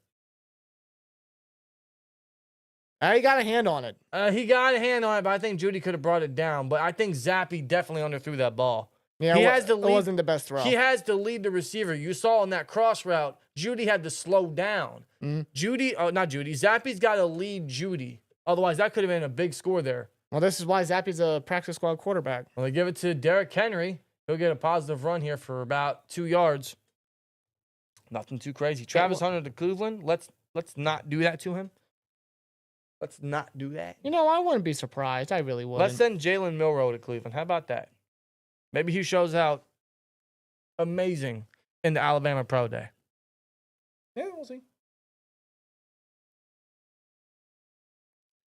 He got a hand on it. He got a hand on it, but I think Judy could have brought it down. But I think Zappy definitely underthrew that ball. Yeah, it wasn't the best throw. He has to lead the receiver. You saw on that cross route, Judy had to slow down. Zappy's got to lead Judy. Otherwise, that could have been a big score there. Well, this is why Zappy's a practice squad quarterback. Well, they give it to Derrick Henry. He'll get a positive run here for about 2 yards. Nothing too crazy. Travis Hunter to Cleveland. Let's not do that to him. Let's not do that. You know, I wouldn't be surprised. I really wouldn't. Let's send Jalen Milroe to Cleveland. How about that? Maybe he shows out amazing in the Alabama Pro Day. Yeah, we'll see.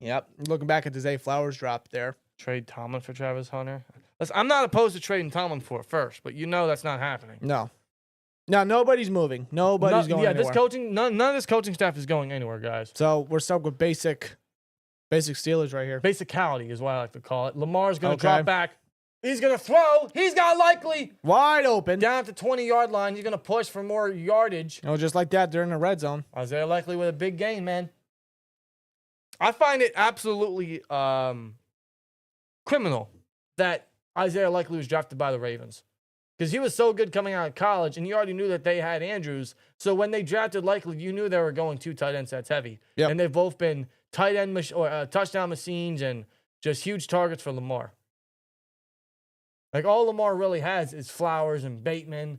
Yep. Looking back at the Zay Flowers drop there. Trade Tomlin for Travis Hunter. Listen, I'm not opposed to trading Tomlin for it first, but you know that's not happening. No, nobody's moving. Nobody's going anywhere. This coaching, none of this coaching staff is going anywhere, guys. So we're stuck with basic Steelers right here. Basicality is what I like to call it. Lamar's going to drop back. He's going to throw. He's got likely Wide open. down at the 20-yard line. He's going to push for more yardage. Just like that, they're in the red zone. Isaiah Likely with a big gain, man. I find it absolutely criminal that Isaiah Likely was drafted by the Ravens. Because he was so good coming out of college, and you already knew that they had Andrews. So when they drafted Likely, you knew they were going 2 tight end sets heavy. Yep. And they've both been tight end touchdown machines and just huge targets for Lamar. Like, all Lamar really has is Flowers and Bateman.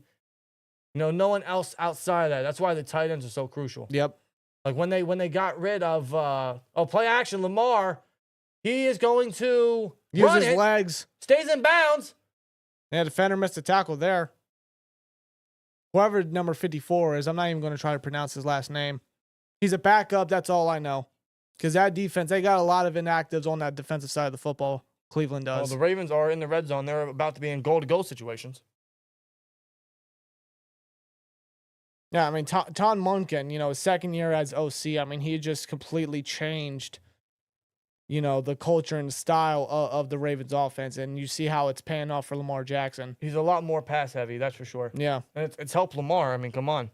No one else outside of that. That's why the tight ends are so crucial. Yep. Like, when they got rid of play action, Lamar, he is going to Use run his it, legs. stays in bounds. Yeah, defender missed a tackle there. Whoever number 54 is, I'm not even going to try to pronounce his last name. He's a backup. That's all I know. Because that defense, they got a lot of inactives on that defensive side of the football. Cleveland does. Well, the Ravens are in the red zone. They're about to be in goal-to-goal situations. Yeah, I mean, Tom Munkin, his second year as OC, I mean, he just completely changed, the culture and style of the Ravens offense. And you see how it's paying off for Lamar Jackson. He's a lot more pass-heavy, that's for sure. Yeah. And it's helped Lamar. I mean, come on.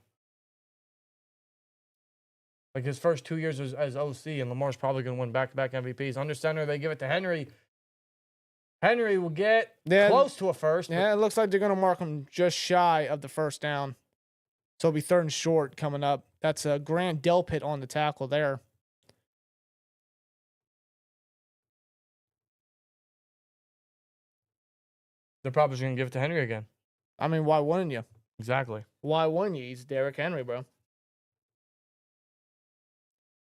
Like, his first 2 years as OC, and Lamar's probably going to win back-to-back MVPs. Under center, they give it to Henry. Henry will get close to a first. Yeah, it looks like they're going to mark him just shy of the first down. So it'll be 3rd and short coming up. That's a Grant Delpit on the tackle there. They're probably just going to give it to Henry again. I mean, why wouldn't you? Exactly. Why wouldn't you? He's Derrick Henry, bro.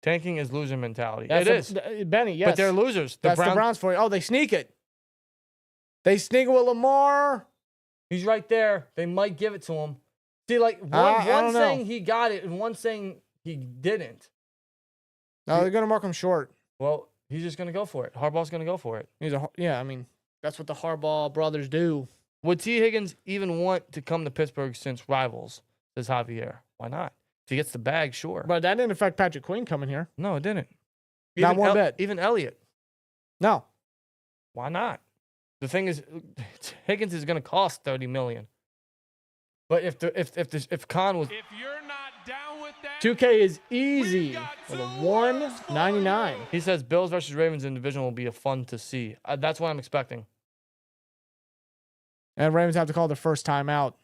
Tanking is loser mentality. It is. Benny, yes. But they're losers. That's the Browns for you. Oh, they sneak it. They sneak it with Lamar. He's right there. They might give it to him. See, like, one saying he got it and one saying he didn't. No, they're going to mark him short. Well, he's just going to go for it. Harbaugh's going to go for it. I mean, that's what the Harbaugh brothers do. Would T. Higgins even want to come to Pittsburgh since rivals, says Javier? Why not? If he gets the bag, sure. But that didn't affect Patrick Queen coming here. No, it didn't. Not one bit. Even Elliott. No. Why not? The thing is, Higgins is going to cost $30 million. But if Khan was, If you're not down with that, 2K is easy with a 199. he says Bills versus Ravens in division will be a fun to see. That's what I'm expecting. And Ravens have to call their first timeout.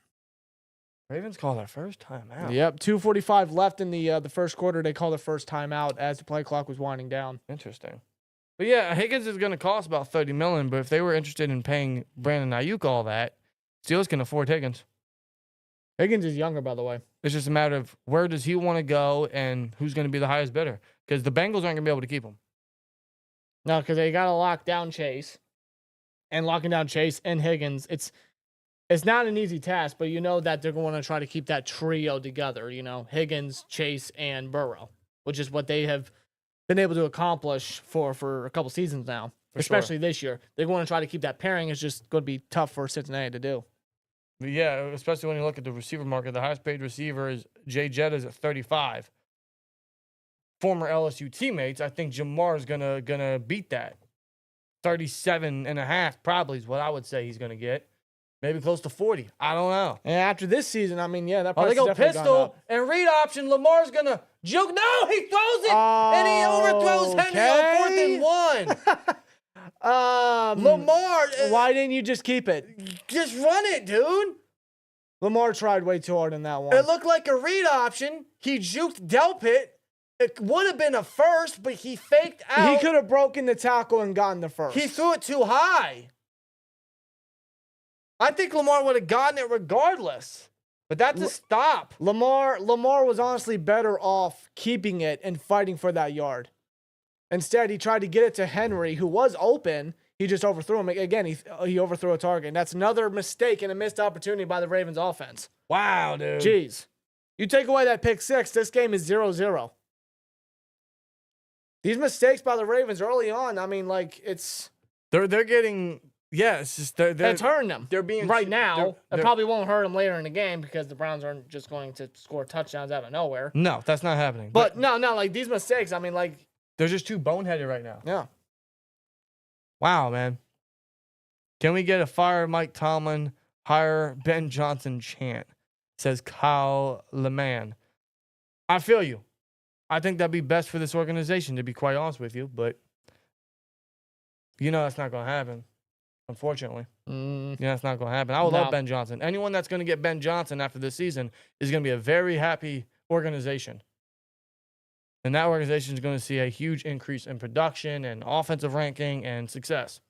Ravens call their first time out. Yep, 2:45 left in the first quarter. They call their first timeout as the play clock was winding down. Interesting. But yeah, Higgins is going to cost about $30 million. But if they were interested in paying Brandon Ayuk all that, Steelers can afford Higgins. Higgins is younger, by the way. It's just a matter of where does he want to go and who's going to be the highest bidder. Because the Bengals aren't going to be able to keep him. No, because they got to lock down Chase. And locking down Chase and Higgins, it's not an easy task, but you know that they're going to try to keep that trio together, Higgins, Chase, and Burrow. which is what they have been able to accomplish for a couple seasons now, especially this year. They're going to try to keep that pairing. It's just going to be tough for Cincinnati to do. Yeah, especially when you look at the receiver market. The highest paid receiver is Jay Jettas at 35. Former LSU teammates, I think Jamar's gonna beat that. 37.5 probably is what I would say he's gonna get. Maybe close to 40. I don't know. And after this season, I mean, yeah, that Oh, price they go has definitely gone pistol up. and read option. Lamar's gonna juke. No, he throws it and he overthrows Henry on 4th and 1. Lamar, Why didn't you just keep it? just run it, dude. Lamar tried way too hard in that one. It looked like a read option. He juked Delpit. It would have been a first, but he faked out. He could have broken the tackle and gotten the first. He threw it too high. I think Lamar would have gotten it regardless. But that's a stop. Lamar was honestly better off keeping it and fighting for that yard. Instead, he tried to get it to Henry, who was open. He just overthrew him. Again, he overthrew a target. And that's another mistake and a missed opportunity by the Ravens offense. Wow, dude. Jeez. You take away that pick six, this game is 0-0. These mistakes by the Ravens early on, I mean, like, They're getting, yeah, it's just it's hurting them. They're being right now. they're- It probably won't hurt them later in the game because the Browns aren't just going to score touchdowns out of nowhere. No, that's not happening. But no, like these mistakes, I mean, like, they're just too boneheaded right now. yeah. Wow, man. Can we get a fire Mike Tomlin, hire Ben Johnson chant? Says Kyle LeMan. I feel you. I think that'd be best for this organization, to be quite honest with you. But you know that's not going to happen, unfortunately. That's not going to happen. I would love Ben Johnson. Anyone that's going to get Ben Johnson after this season is going to be a very happy organization. And that organization is going to see a huge increase in production and offensive ranking and success.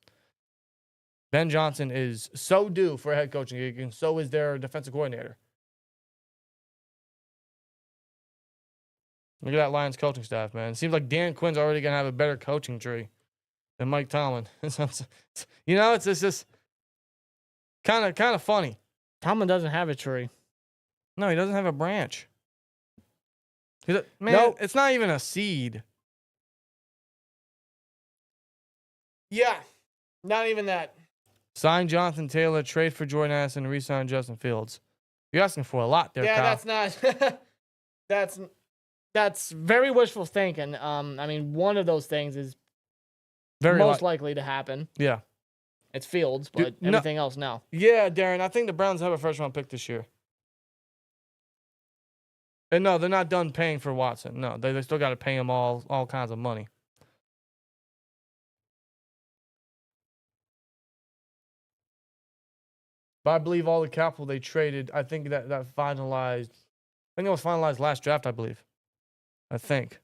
Ben Johnson is so due for a head coaching gig, and so is their defensive coordinator. Look at that Lions coaching staff, man. It seems like Dan Quinn's already going to have a better coaching tree than Mike Tomlin. You know, it's just kind of funny. Tomlin doesn't have a tree. No, he doesn't have a branch. Man, Nope. It's not even a seed. Yeah. Not even that. Sign Jonathan Taylor, trade for Jordan Addison, re-sign Justin Fields. You're asking for a lot there, Yeah, Kyle. that's not. That's very wishful thinking. I mean, one of those things is very most likely to happen. Yeah. It's Fields, but Dude, everything else, no. Yeah, Darren, I think the Browns have a first-round pick this year. And no, they're not done paying for Watson. No, they still got to pay him all kinds of money. But I believe all the capital they traded, I think that finalized. I think it was finalized last draft, I believe. I think.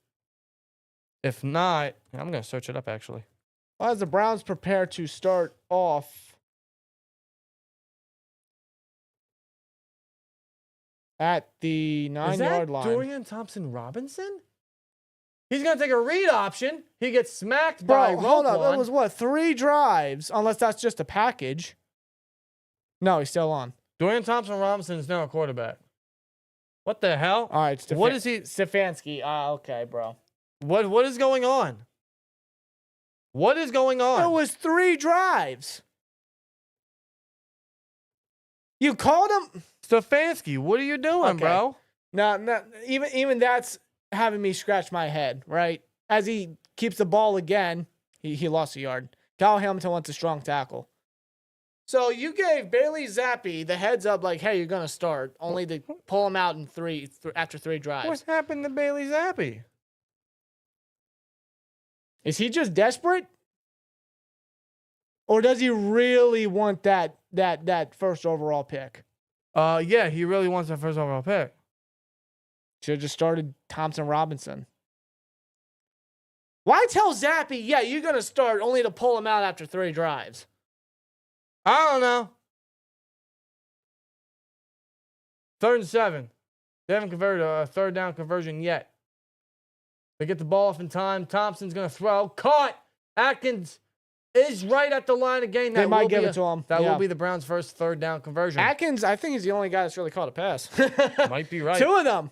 If not, I'm going to search it up, actually. As the Browns prepare to start off at the 9-yard line. Dorian Thompson-Robinson? He's going to take a read option. He gets smacked by Bro, hold up. Roquan. That was what? 3 drives, unless that's just a package. No, he's still on. Dorian Thompson-Robinson is now a quarterback. What the hell? All right, What is he? Stefanski. Okay, bro. What is going on? What is going on? It was 3 drives. You called him? Stefanski, what are you doing, Okay. bro? No, even that's having me scratch my head, right? As he keeps the ball again, he lost a yard. Kyle Hamilton wants a strong tackle. So you gave Bailey Zappi the heads up, like, hey, you're going to start, only to pull him out in after 3 drives. What happened to Bailey Zappi? Is he just desperate? Or does he really want that first overall pick? Yeah, he really wants that first overall pick. Should have just started Thompson Robinson. Why tell Zappi, yeah, you're going to start, only to pull him out after 3 drives? I don't know. 3rd and 7. They haven't converted a third down conversion yet. They get the ball off in time. Thompson's going to throw. Caught. Atkins is right at the line again. They might give it to him. That Yeah. will be the Browns' first third down conversion. Atkins, I think he's the only guy that's really caught a pass. Might be right. 2 of them.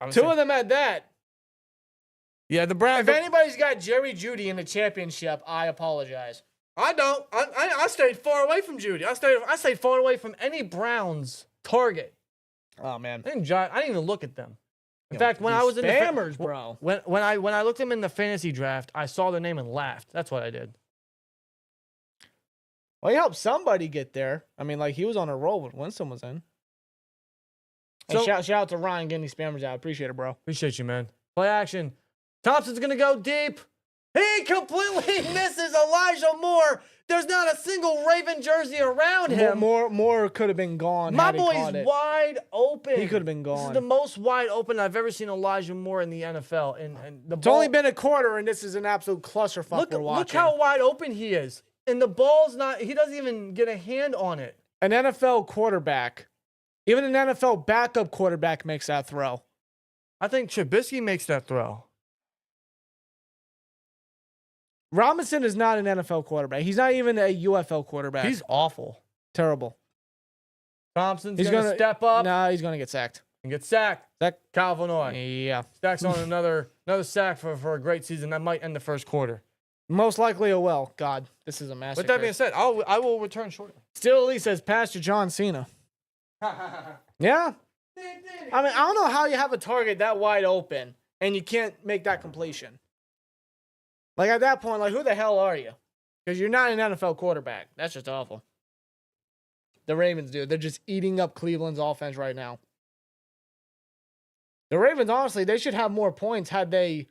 I'm 2 saying- of them at that. Yeah, the Browns. If anybody's got Jerry Jeudy in the championship, I apologize. I don't. I stayed far away from Judy. I stayed far away from any Browns target. Oh man, I didn't even look at them. In fact, when I was in spammers, the bro. when I looked them in the fantasy draft, I saw the name and laughed. That's what I did. Well, he helped somebody get there. I mean, like he was on a roll when Winston was in. So, And shout out to Ryan getting these spammers out. Appreciate it, bro. Appreciate you, man. Play action. Thompson's gonna go deep. He completely misses Elijah Moore. There's not a single Raven jersey around him. More could have been gone. My had he boy's caught it. wide open. He could have been This is gone. the most wide open I've ever seen Elijah Moore in the NFL. And the It's ball, only been a quarter, and this is an absolute clusterfuck we're watching. look how wide open he is. And the ball's not, he doesn't even get a hand on it. An NFL quarterback, even an NFL backup quarterback, makes that throw. I think Trubisky makes that throw. Robinson is not an NFL quarterback. He's not even a UFL quarterback. He's awful. terrible. Thompson's gonna step up Nah, he's gonna get sacked. and get sacked. Sack. Kyle Vanoy. Yeah. Stacks on another sack for a great season. That might end the first quarter. Most likely it will. God, this is a massacre. With that being said, I will return shortly. Still Elite says Pastor John Cena. Yeah. I mean, I don't know how you have a target that wide open and you can't make that completion. Like at that point, like who the hell are you? Because you're not an NFL quarterback. That's just awful. The Ravens, dude, they're just eating up Cleveland's offense right now. The Ravens, honestly, they should have more points had they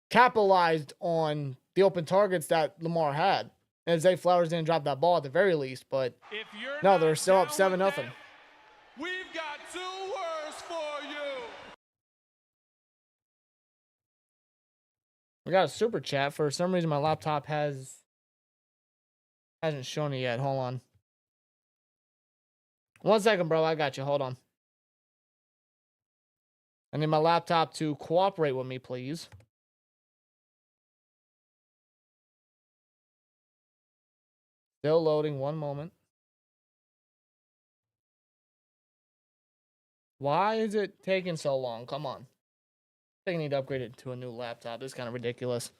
capitalized on the open targets that Lamar had. And Zay Flowers didn't drop that ball at the very least, but If you're no, not they're still up down with 7-0. that, we've got 2 words for you. We got a super chat. For some reason, my laptop hasn't shown it yet. Hold on. 1 second, bro. I got you. Hold on. I need my laptop to cooperate with me, please. Still loading. 1 moment. Why is it taking so long? Come on. I think I need to upgrade it to a new laptop. This is kind of ridiculous.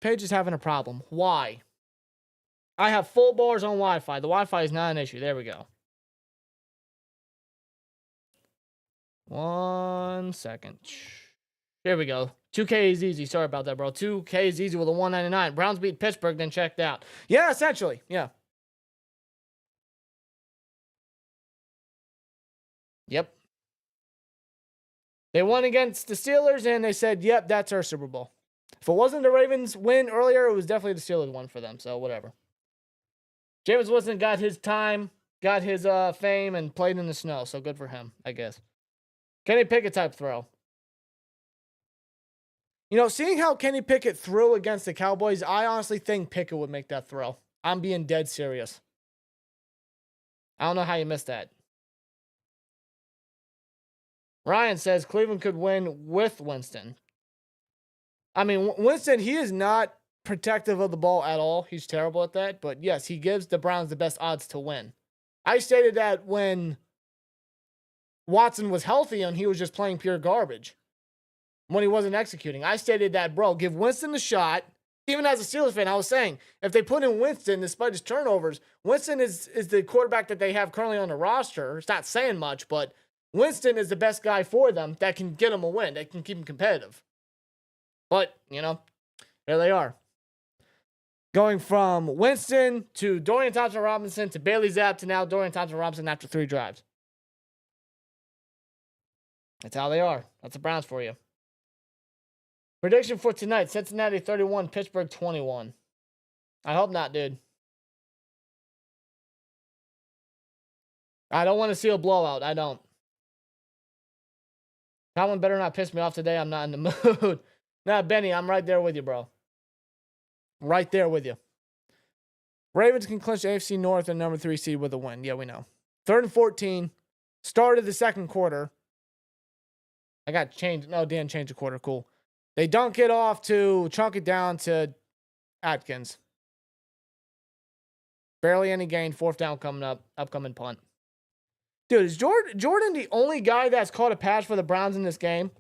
Page is having a problem. Why? I have full bars on Wi-Fi. The Wi-Fi is not an issue. There we go. 1 second. There we go. 2K is easy. Sorry about that, bro. 2K is easy with a 199. Browns beat Pittsburgh, then checked out. Yeah, essentially. Yeah. Yep. They won against the Steelers, and they said, yep, that's our Super Bowl. If it wasn't the Ravens win earlier, it was definitely the Steelers win for them, so whatever. Jameis Winston got his time, got his fame, and played in the snow, so good for him, I guess. Kenny Pickett type throw. You know, seeing how Kenny Pickett threw against the Cowboys, I honestly think Pickett would make that throw. I'm being dead serious. I don't know how you missed that. Ryan says Cleveland could win with Winston. I mean, Winston, he is not protective of the ball at all. He's terrible at that. But yes, he gives the Browns the best odds to win. I stated that when Watson was healthy and he was just playing pure garbage. When he wasn't executing. I stated that, bro, give Winston the shot. Even as a Steelers fan, I was saying, if they put in Winston, despite his turnovers, Winston is the quarterback that they have currently on the roster. It's not saying much, but Winston is the best guy for them that can get them a win, that can keep them competitive. But, you know, there they are. Going from Winston to Dorian Thompson-Robinson to Bailey Zapp to now Dorian Thompson-Robinson after 3 drives. That's how they are. That's the Browns for you. Prediction for tonight, Cincinnati 31, Pittsburgh 21. I hope not, dude. I don't want to see a blowout. I don't. Tomlin better not piss me off today. I'm not in the mood. Nah, Benny, I'm right there with you, bro. Right there with you. Ravens can clinch AFC North and number 3 seed with a win. Yeah, we know. 3rd and 14. Started the second quarter. I got changed. No, Dan changed the quarter. Cool. They dunk it off to chunk it down to Atkins. Barely any gain. 4th down coming up. Upcoming punt. Dude, is Jordan the only guy that's caught a pass for the Browns in this game?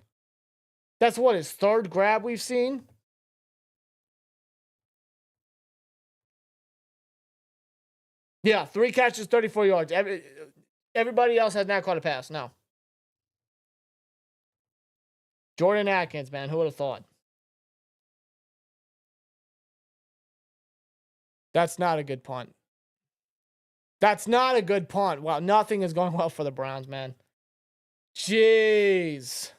That's what, his third grab we've seen? Yeah, 3 catches, 34 yards. Everybody else has not caught a pass. No. Jordan Atkins, man. Who would have thought? That's not a good punt. That's not a good punt. Wow, nothing is going well for the Browns, man. Jeez.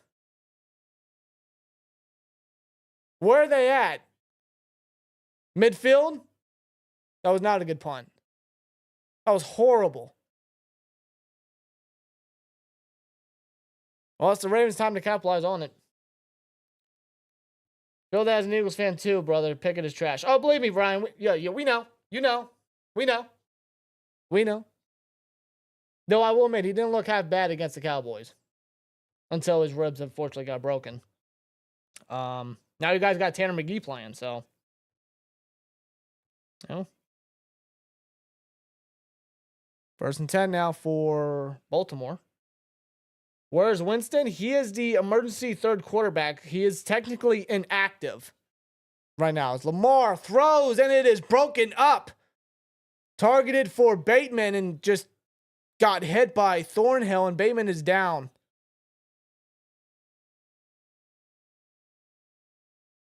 Where are they at? Midfield? That was not a good punt. That was horrible. Well, it's the Ravens' time to capitalize on it. Bill as an Eagles fan too, brother. Pickett is trash. Oh, believe me, Brian. Yeah, we know. You know. We know. We know. Though I will admit, he didn't look half bad against the Cowboys. Until his ribs unfortunately got broken. Now you guys got Tanner McGee playing, so. You know. 1st and 10 now for Baltimore. Where's Winston? He is the emergency third quarterback. He is technically inactive right now. As Lamar throws, and it is broken up. Targeted for Bateman and just got hit by Thornhill, and Bateman is down.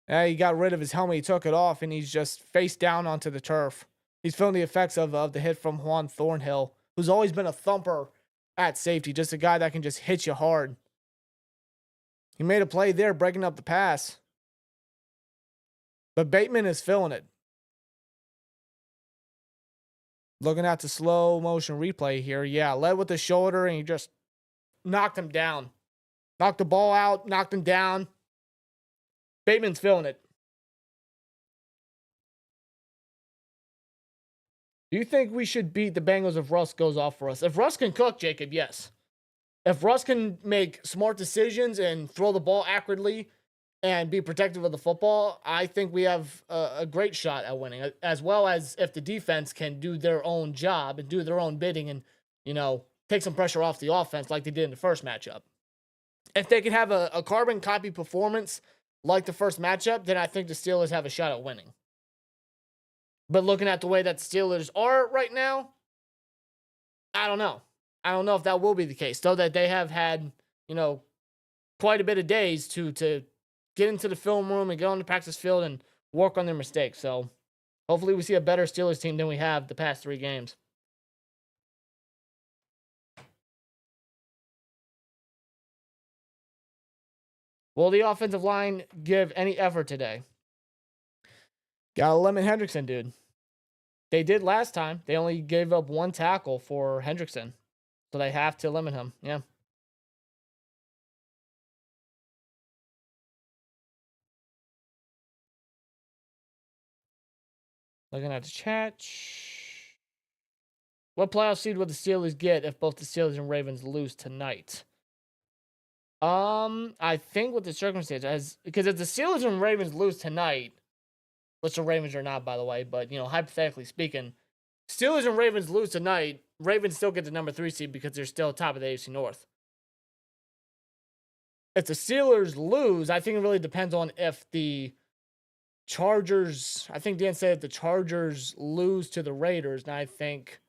He got rid of his helmet. He took it off, and he's just face down onto the turf. He's feeling the effects of the hit from Juan Thornhill, who's always been a thumper at safety, just a guy that can just hit you hard. He made a play there, breaking up the pass. But Bateman is feeling it. Looking at the slow motion replay here. Yeah, led with the shoulder, and he just knocked him down. Knocked the ball out, knocked him down. Bateman's feeling it. Do you think we should beat the Bengals if Russ goes off for us? If Russ can cook, Jacob, yes. If Russ can make smart decisions and throw the ball accurately and be protective of the football, I think we have a great shot at winning. As well as if the defense can do their own job and do their own bidding and, take some pressure off the offense like they did in the first matchup. If they can have a carbon copy performance like the first matchup, then I think the Steelers have a shot at winning. But looking at the way that the Steelers are right now, I don't know. I don't know if that will be the case. Though that they have had, quite a bit of days to get into the film room and get on the practice field and work on their mistakes. So hopefully we see a better Steelers team than we have the past 3 games. Will the offensive line give any effort today? Gotta limit Hendrickson, dude. They did last time. They only gave up 1 tackle for Hendrickson. So they have to limit him. Yeah. Looking at the chat. What playoff seed will the Steelers get if both the Steelers and Ravens lose tonight? I think with the circumstances, because if the Steelers and Ravens lose tonight, which the Ravens are not, by the way, but, hypothetically speaking, Steelers and Ravens lose tonight, Ravens still get the number 3 seed because they're still top of the AFC North. If the Steelers lose, I think it really depends on if the Chargers, I think Dan said if the Chargers lose to the Raiders, and I think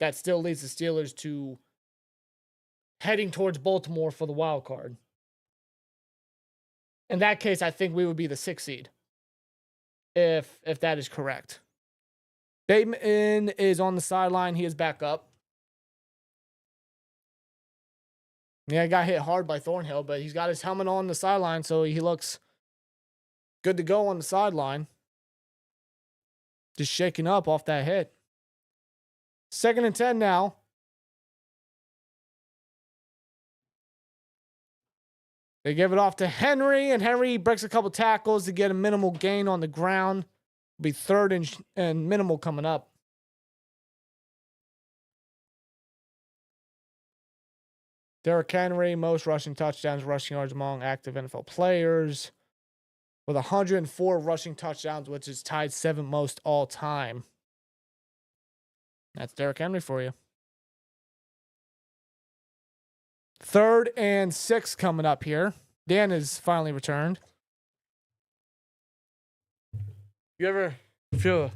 that still leads the Steelers to heading towards Baltimore for the wild card. In that case, I think we would be the 6th seed. If that is correct. Bateman is on the sideline. He is back up. Yeah, he got hit hard by Thornhill, but he's got his helmet on the sideline, so he looks good to go on the sideline. Just shaking up off that hit. 2nd and 10 now. They give it off to Henry, and Henry breaks a couple tackles to get a minimal gain on the ground. It'll be 3rd and minimal coming up. Derrick Henry, most rushing touchdowns, rushing yards among active NFL players, with 104 rushing touchdowns, which is tied 7th most all time. That's Derrick Henry for you. 3rd and 6 coming up here. Dan has finally returned. You ever feel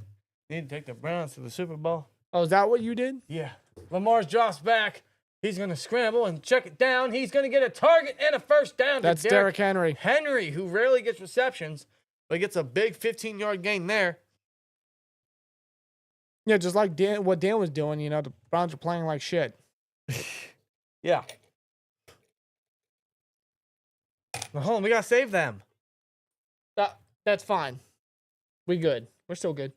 you need to take the Browns to the Super Bowl? Oh, is that what you did? Yeah. Lamar's drops back. He's going to scramble and check it down. He's going to get a target and a first down. That's Derrick Henry. Henry, who rarely gets receptions, but gets a big 15-yard gain there. Yeah, just like what Dan was doing, you know, the Browns are playing like shit. Yeah. Now, hold on, we got to save them. That's fine. We good. We're still good.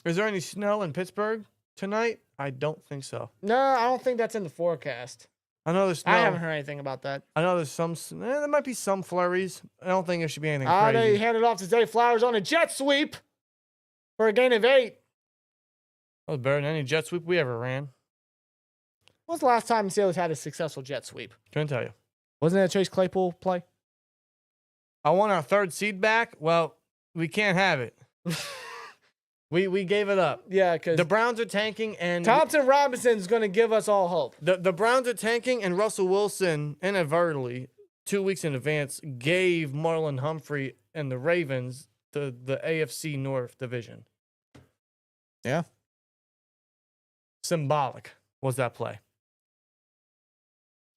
Is there any snow in Pittsburgh tonight? I don't think so. No, I don't think that's in the forecast. I know there's snow. I haven't heard anything about that. I know there's there might be some flurries. I don't think there should be anything They crazy. handed off to Zay Flowers on a jet sweep for a gain of 8. That was better than any jet sweep we ever ran. When's the last time the Steelers had a successful jet sweep? Couldn't tell you. Wasn't that a Chase Claypool play? I want our 3rd seed back. Well, we can't have it. We gave it up. Yeah, because The Browns are tanking, and Thompson Robinson's going to give us all hope. the Browns are tanking, and Russell Wilson inadvertently 2 weeks in advance gave Marlon Humphrey and the Ravens the AFC North division. Yeah. Symbolic was that play.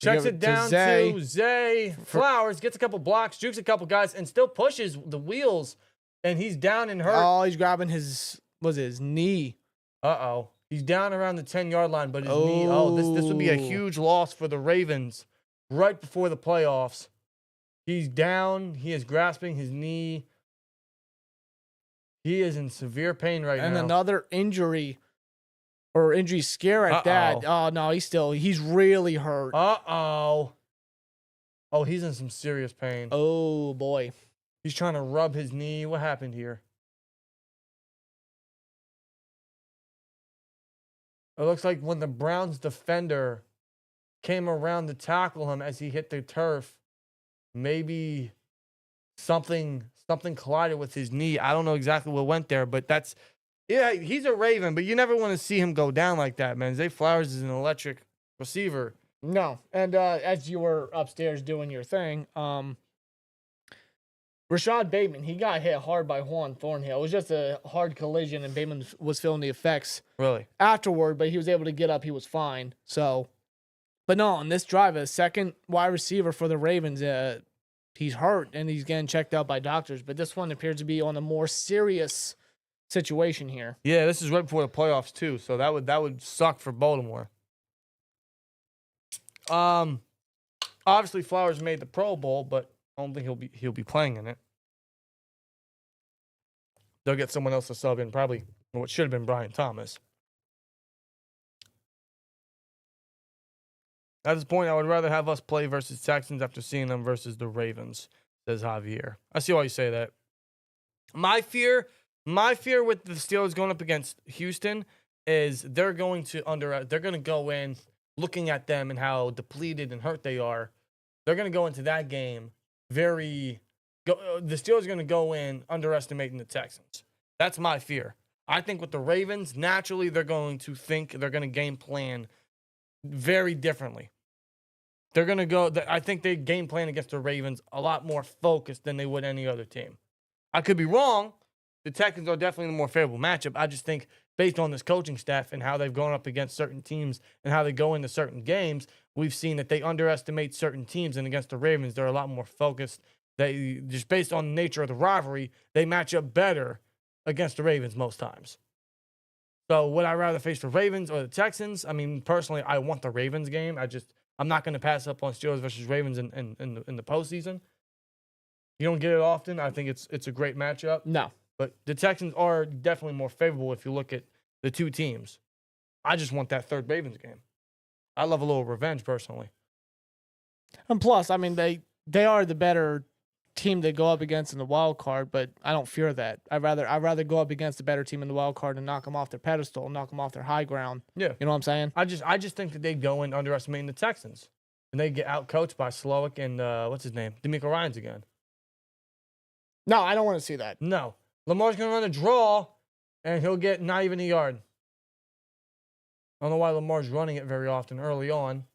They Checks give it to down Zay. to Zay Flowers, gets a couple blocks, jukes a couple guys, and still pushes the wheels, and he's down and hurt. Oh, he's grabbing his knee. Uh-oh. He's down around the 10-yard line, but his knee, this would be a huge loss for the Ravens right before the playoffs. He's down. He is grasping his knee. He is in severe pain right And now. another injury scare at that. Oh, no, he's really hurt. Uh-oh. Oh, he's in some serious pain. Oh, boy. He's trying to rub his knee. What happened here? It looks like when the Browns defender came around to tackle him as he hit the turf, maybe something collided with his knee. I don't know exactly what went there, but yeah, he's a Raven, but you never want to see him go down like that, man. Zay Flowers is an electric receiver. No. And as you were upstairs doing your thing, Rashad Bateman, he got hit hard by Juan Thornhill. It was just a hard collision, and Bateman was feeling the effects Really? afterward, but he was able to get up. He was fine. So, but no, on this drive, a second wide receiver for the Ravens, he's hurt, and he's getting checked out by doctors. But this one appears to be on a more serious situation here. Yeah, this is right before the playoffs too, so that would suck for Baltimore. Obviously Flowers made the Pro Bowl, but I don't think he'll be playing in it. They'll get someone else to sub in, probably what should have been Brian Thomas. At this point, I would rather have us play versus Texans after seeing them versus the Ravens, says Javier. I see why you say that. My fear with the Steelers going up against Houston is they're going to go in looking at them and how depleted and hurt they are. They're going to go into that game the Steelers are going to go in underestimating the Texans. That's my fear. I think with the Ravens, naturally they're going to game plan very differently. They're going to go, I think they game plan against the Ravens a lot more focused than they would any other team. I could be wrong. The Texans are definitely the more favorable matchup. I just think based on this coaching staff and how they've gone up against certain teams and how they go into certain games, we've seen that they underestimate certain teams, and against the Ravens, they're a lot more focused. They just based on the nature of the rivalry, they match up better against the Ravens most times. So would I rather face the Ravens or the Texans? I mean, personally, I want the Ravens game. I'm not going to pass up on Steelers versus Ravens in the postseason. You don't get it often. I think it's a great matchup. No. But the Texans are definitely more favorable if you look at the two teams. I just want that third Ravens game. I love a little revenge personally. And plus, I mean, they are the better team to go up against in the wild card, but I don't fear that. I'd rather go up against a better team in the wild card and knock them off their pedestal, knock them off their high ground. Yeah. You know what I'm saying? I just think that they go in underestimating the Texans. And they get out-coached by Slowick and, what's his name? D'Amico Ryans again. No, I don't want to see that. No. Lamar's going to run a draw, and he'll get not even a yard. I don't know why Lamar's running it very often early on.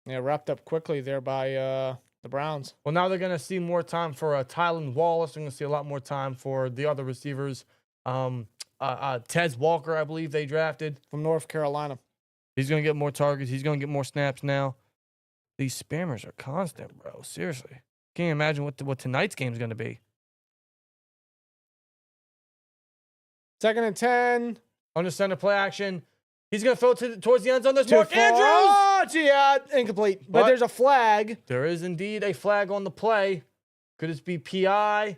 Yeah, wrapped up quickly there by the Browns. Well, now they're going to see more time for Tylan Wallace. They're going to see a lot more time for the other receivers. Tez Walker, I believe they drafted. From North Carolina. He's going to get more targets. He's going to get more snaps now. These spammers are constant, bro. Seriously. Can't imagine what tonight's game is going to be. 2nd and 10. Under center play action. He's going to throw towards the end zone. There's Too Mark far. Andrews. Oh, gee, incomplete. But What? there's a flag. There is indeed a flag on the play. Could this be PI?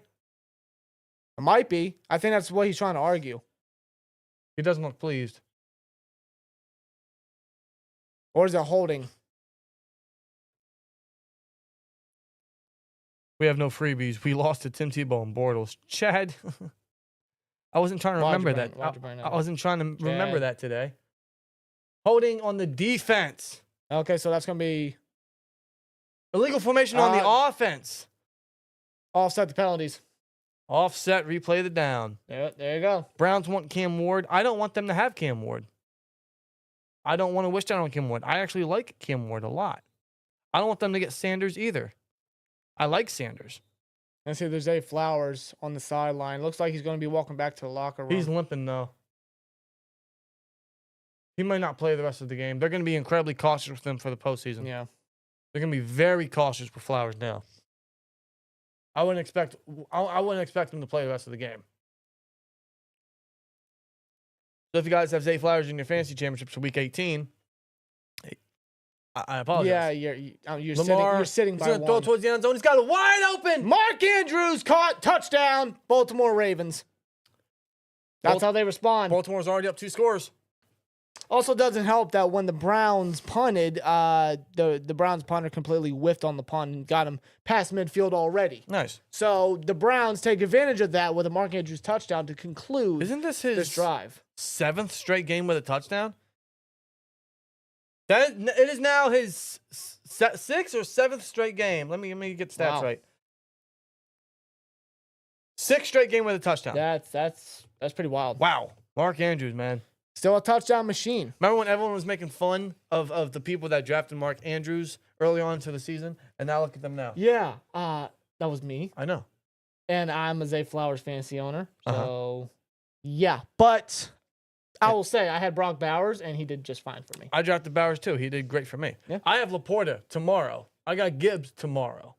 It might be. I think that's what he's trying to argue. He doesn't look pleased. Or is it holding? We have no freebies. We lost to Tim Tebow and Bortles. Chad. I wasn't trying to Why'd you remember bring- that. why'd you bring that I up? wasn't trying to remember Chad. that today. Holding on the defense. Okay, so that's going to be Illegal formation on the offense. offset the penalties. Offset, replay the down. There you go. Browns want Cam Ward. I don't want them to have Cam Ward. I don't want to wish down on Cam Ward. I actually like Cam Ward a lot. I don't want them to get Sanders either. I like Sanders. And see, there's Zay Flowers on the sideline. Looks like he's going to be walking back to the locker room. He's limping, though. He might not play the rest of the game. They're going to be incredibly cautious with him for the postseason. Yeah. They're going to be very cautious for Flowers now. I wouldn't expect him to play the rest of the game. So if you guys have Zay Flowers in your fantasy championships for Week 18, I apologize. Yeah, you're Lamar, sitting he's by going to throw one. towards the end zone. He's got it wide open. Mark Andrews caught, touchdown, Baltimore Ravens. That's how they respond. Baltimore's already up 2 scores. Also doesn't help that when the Browns punted, the Browns punter completely whiffed on the punt and got him past midfield already. Nice. So the Browns take advantage of that with a Mark Andrews touchdown to conclude Isn't this his this drive. 7th straight game with a touchdown? It is now his 6th or 7th straight game. Let me get stats Wow. right. 6th straight game with a touchdown. That's pretty wild. Wow. Mark Andrews, man. Still a touchdown machine. Remember when everyone was making fun of the people that drafted Mark Andrews early on into the season? And now look at them now. Yeah, that was me. I know. And I'm a Zay Flowers fantasy owner. So, Uh-huh. yeah. But I will say I had Brock Bowers, and he did just fine for me. I drafted Bowers too. He did great for me. Yeah. I have Laporta tomorrow. I got Gibbs tomorrow.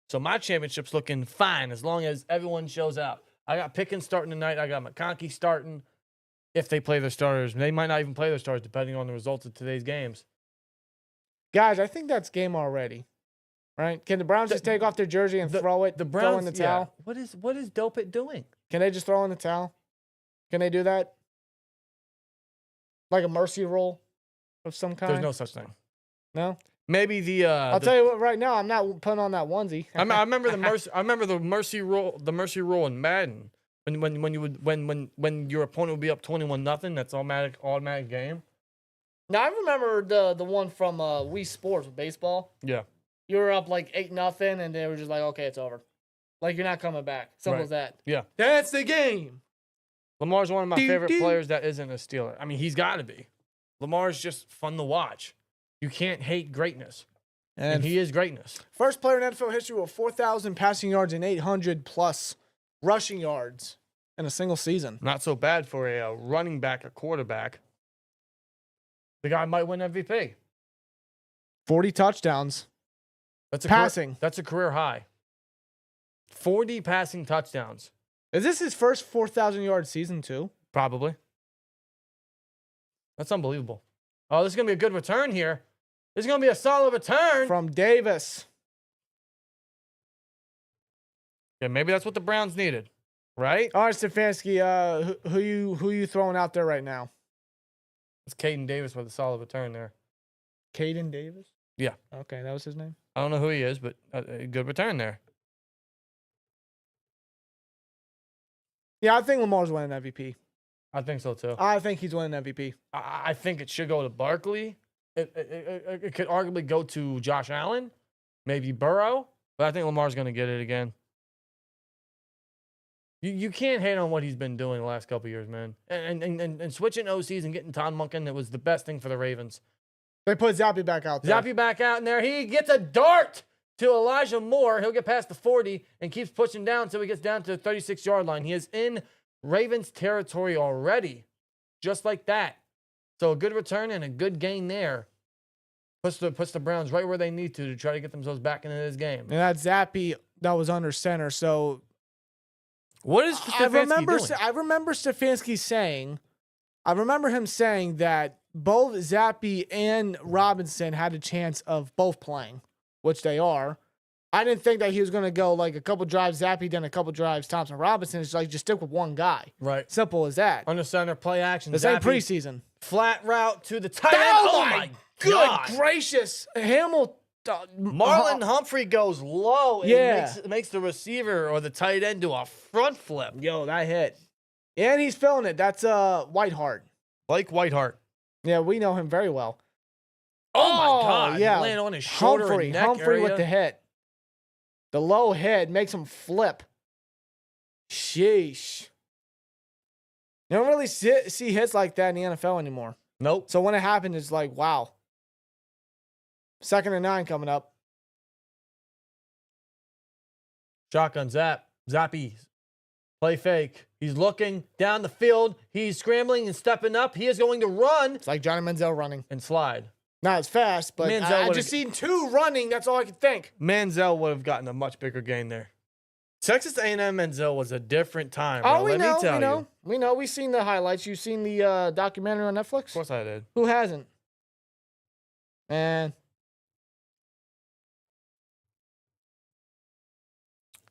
So my championship's looking fine as long as everyone shows up. I got Pickens starting tonight. I got McConkey starting. If they play their starters, they might not even play their starters depending on the results of today's games. Guys, I think that's game already. Right? Can the Browns just take off their jersey and throw it? The throw Browns, in the towel? Yeah. What is Dopit doing? Can they just throw in the towel? Can they do that? Like a mercy roll of some kind? There's no such thing. No? Maybe the I'll tell you what. Right now, I'm not putting on that onesie. I remember the mercy. I remember the mercy roll. The mercy roll in Madden. When your opponent would be up 21-0, that's automatic game. Now I remember the one from Wii Sports with baseball. Yeah. You were up like 8-0, and they were just like, "Okay, it's over. Like you're not coming back." Simple Right. as that. Yeah. That's the game. Lamar's one of my favorite players that isn't a Steeler. I mean, he's got to be. Lamar's just fun to watch. You can't hate greatness. And he is greatness. First player in NFL history with 4,000 passing yards and 800 plus rushing yards in a single season. Not so bad for a running back, a quarterback. The guy might win MVP. 40 touchdowns. That's Passing. That's a career high. 40 passing touchdowns. Is this his first 4,000 yard season too? Probably. That's unbelievable. Oh, this is going to be a good return here. This is going to be a solid return. From Davis. Yeah, maybe that's what the Browns needed, right? All right, Stefanski, who you throwing out there right now? It's Caden Davis with a solid return there. Caden Davis? Yeah. Okay, that was his name. I don't know who he is, but a good return there. Yeah, I think Lamar's winning MVP. I think so too. I think he's winning MVP. I think it should go to Barkley. It could arguably go to Josh Allen, maybe Burrow, but I think Lamar's going to get it again. You can't hate on what he's been doing the last couple of years, man. And switching OCs and getting Todd Monken, it was the best thing for the Ravens. They put Zappy back out there. Zappy back out in there. He gets a dart to Elijah Moore. He'll get past the 40 and keeps pushing down until he gets down to the 36-yard line. He is in Ravens territory already, just like that. So a good return and a good gain there. Puts the Browns right where they need to try to get themselves back into this game. And that's Zappy that was under center. So what is Stefanski doing? I remember Stefanski saying, I remember him saying that both Zappy and Robinson had a chance of both playing, which they are. I didn't think that he was going to go like a couple drives Zappy, then a couple drives Thompson Robinson. It's like just stick with one guy. Right. Simple as that. Under center, play action. This ain't preseason. Flat route to the tight end. Oh my God. Good gracious. Hamilton. Marlon Humphrey goes low and Yeah. makes the receiver or the tight end do a front flip. Yo, that hit. And he's feeling it. That's Whiteheart. Blake Whiteheart. Yeah, we know him very well. Oh my God. Yeah. Landing on his shoulder and neck Humphrey area. with the hit. The low head makes him flip. Sheesh. You don't really see hits like that in the NFL anymore. Nope. So when it happened, it's like, wow. 2nd and 9 coming up. Shotgun zap. Zappy. Play fake. He's looking down the field. He's scrambling and stepping up. He is going to run. It's like Johnny Manziel running. And slide. Not as fast, but I just seen 2 running. That's all I could think. Manziel would have gotten a much bigger gain there. Texas A&M Manziel was a different time. Oh, bro. we Let know, me tell we know. you. We know. We've seen the highlights. You've seen the documentary on Netflix? Of course I did. Who hasn't? Man.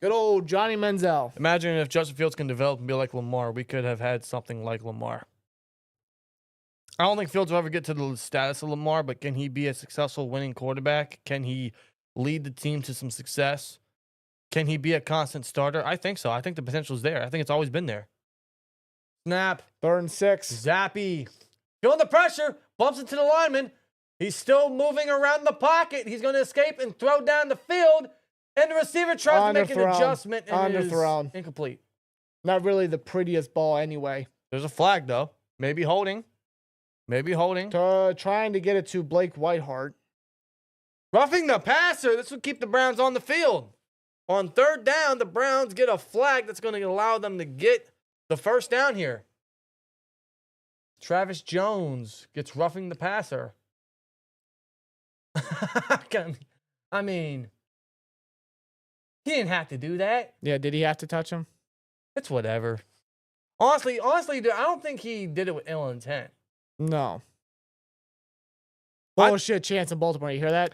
Good old Johnny Manziel. Imagine if Justin Fields can develop and be like Lamar. We could have had something like Lamar. I don't think Fields will ever get to the status of Lamar, but can he be a successful winning quarterback? Can he lead the team to some success? Can he be a constant starter? I think so. I think the potential is there. I think it's always been there. Snap. 3rd and 6. Zappy. Feeling the pressure. Bumps into the lineman. He's still moving around the pocket. He's going to escape and throw down the field. And the receiver tries to make an adjustment and it is incomplete. Not really the prettiest ball anyway. There's a flag, though. Maybe holding. Maybe holding. Trying to get it to Blake Whiteheart. Roughing the passer. This will keep the Browns on the field. On 3rd down, the Browns get a flag that's going to allow them to get the 1st down here. Travis Jones gets roughing the passer. I mean, he didn't have to do that. Yeah, did he have to touch him? It's whatever. Honestly, dude, I don't think he did it with ill intent. No. Bullshit chance in Baltimore. You hear that?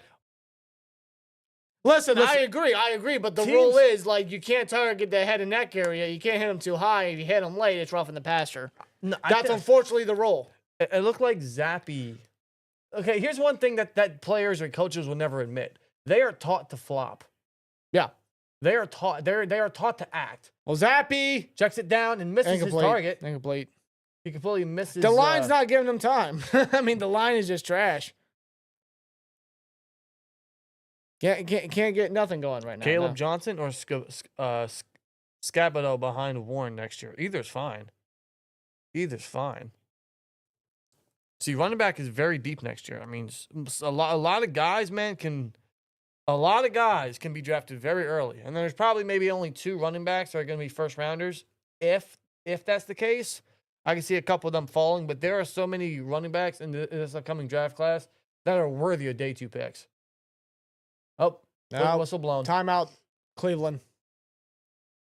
Listen, I agree, but the rule is, like, you can't target the head and neck area. You can't hit him too high. If you hit him late, it's roughing the passer. No, that's unfortunately the rule. It looked like Zappy. Okay, here's one thing that players or coaches will never admit. They are taught to flop. Yeah. They are taught to act. Well, Zappy checks it down and misses his target. Incomplete. He completely misses. The line's not giving him time. I mean, the line is just trash. Can't get nothing going right now. Caleb Johnson or Scabato behind Warren next year. Either's fine. See, running back is very deep next year. I mean, a lot of guys, man, can be drafted very early. And there's probably maybe only 2 running backs that are going to be first rounders. If that's the case, I can see a couple of them falling. But there are so many running backs in this upcoming draft class that are worthy of day 2 picks. Oh, now, whistle blown. Timeout, Cleveland.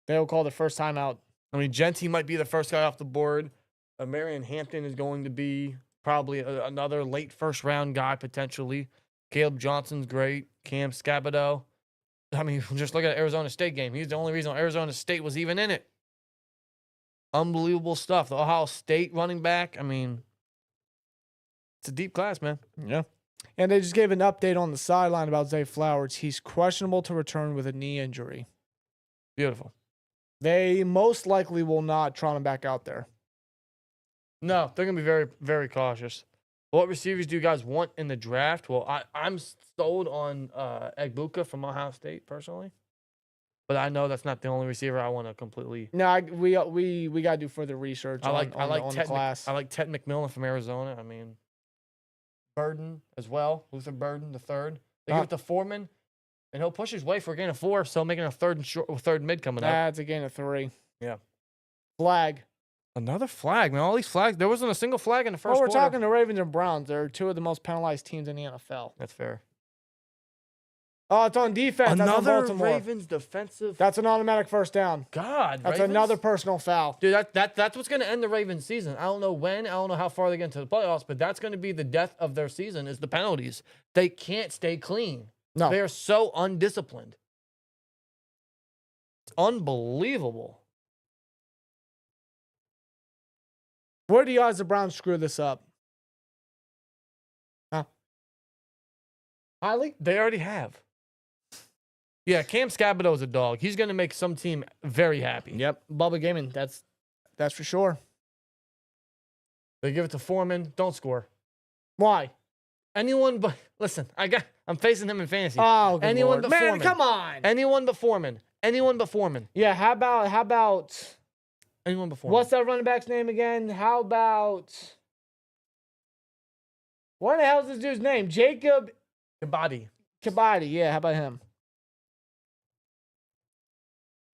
They'll call the first timeout. I mean, Genty might be the first guy off the board. Marion Hampton is going to be probably another late first round guy potentially. Caleb Johnson's great. Cam Scabato. I mean, just look at the Arizona State game. He's the only reason Arizona State was even in it. Unbelievable stuff. The Ohio State running back. I mean, it's a deep class, man. Yeah. And they just gave an update on the sideline about Zay Flowers. He's questionable to return with a knee injury. Beautiful. They most likely will not trot him back out there. No, they're going to be very, very cautious. What receivers do you guys want in the draft? Well, I'm sold on Egbuka from Ohio State, personally. But I know that's not the only receiver I want to completely. No, we got to do further research on the class. I like Ted McMillan from Arizona. I mean, Burden as well. Luther Burden, the third. They give it to Foreman, and he'll push his way for a gain of 4, so making a third mid coming up. That's a gain of 3. Yeah. Flag. Another flag, man. All these flags. There wasn't a single flag in the first We're quarter. talking the Ravens and Browns. They're 2 of the most penalized teams in the NFL. That's fair. Oh, it's on defense. That's on Another Baltimore. Ravens defensive. That's an automatic first down. God, That's Ravens? another personal foul. Dude, that's what's going to end the Ravens season. I don't know when. I don't know how far they get into the playoffs, but that's going to be the death of their season is the penalties. They can't stay clean. No. They are so undisciplined. It's unbelievable. What are the odds the Browns screw this up? Huh? Highly? They already have. Yeah, Cam Scabado's a dog. He's going to make some team very happy. Yep. Bubba Gaming. That's for sure. They give it to Foreman. Don't score. Why? Anyone but listen, I'm facing him in fantasy. Oh, good Anyone Lord. but Man, Foreman. come on. Anyone but Foreman. Anyone but Foreman. Yeah, how about Anyone but Foreman. what's that running back's name again? How about what the hell is this dude's name? Jacob Kabadi? Kabadi. Yeah, how about him?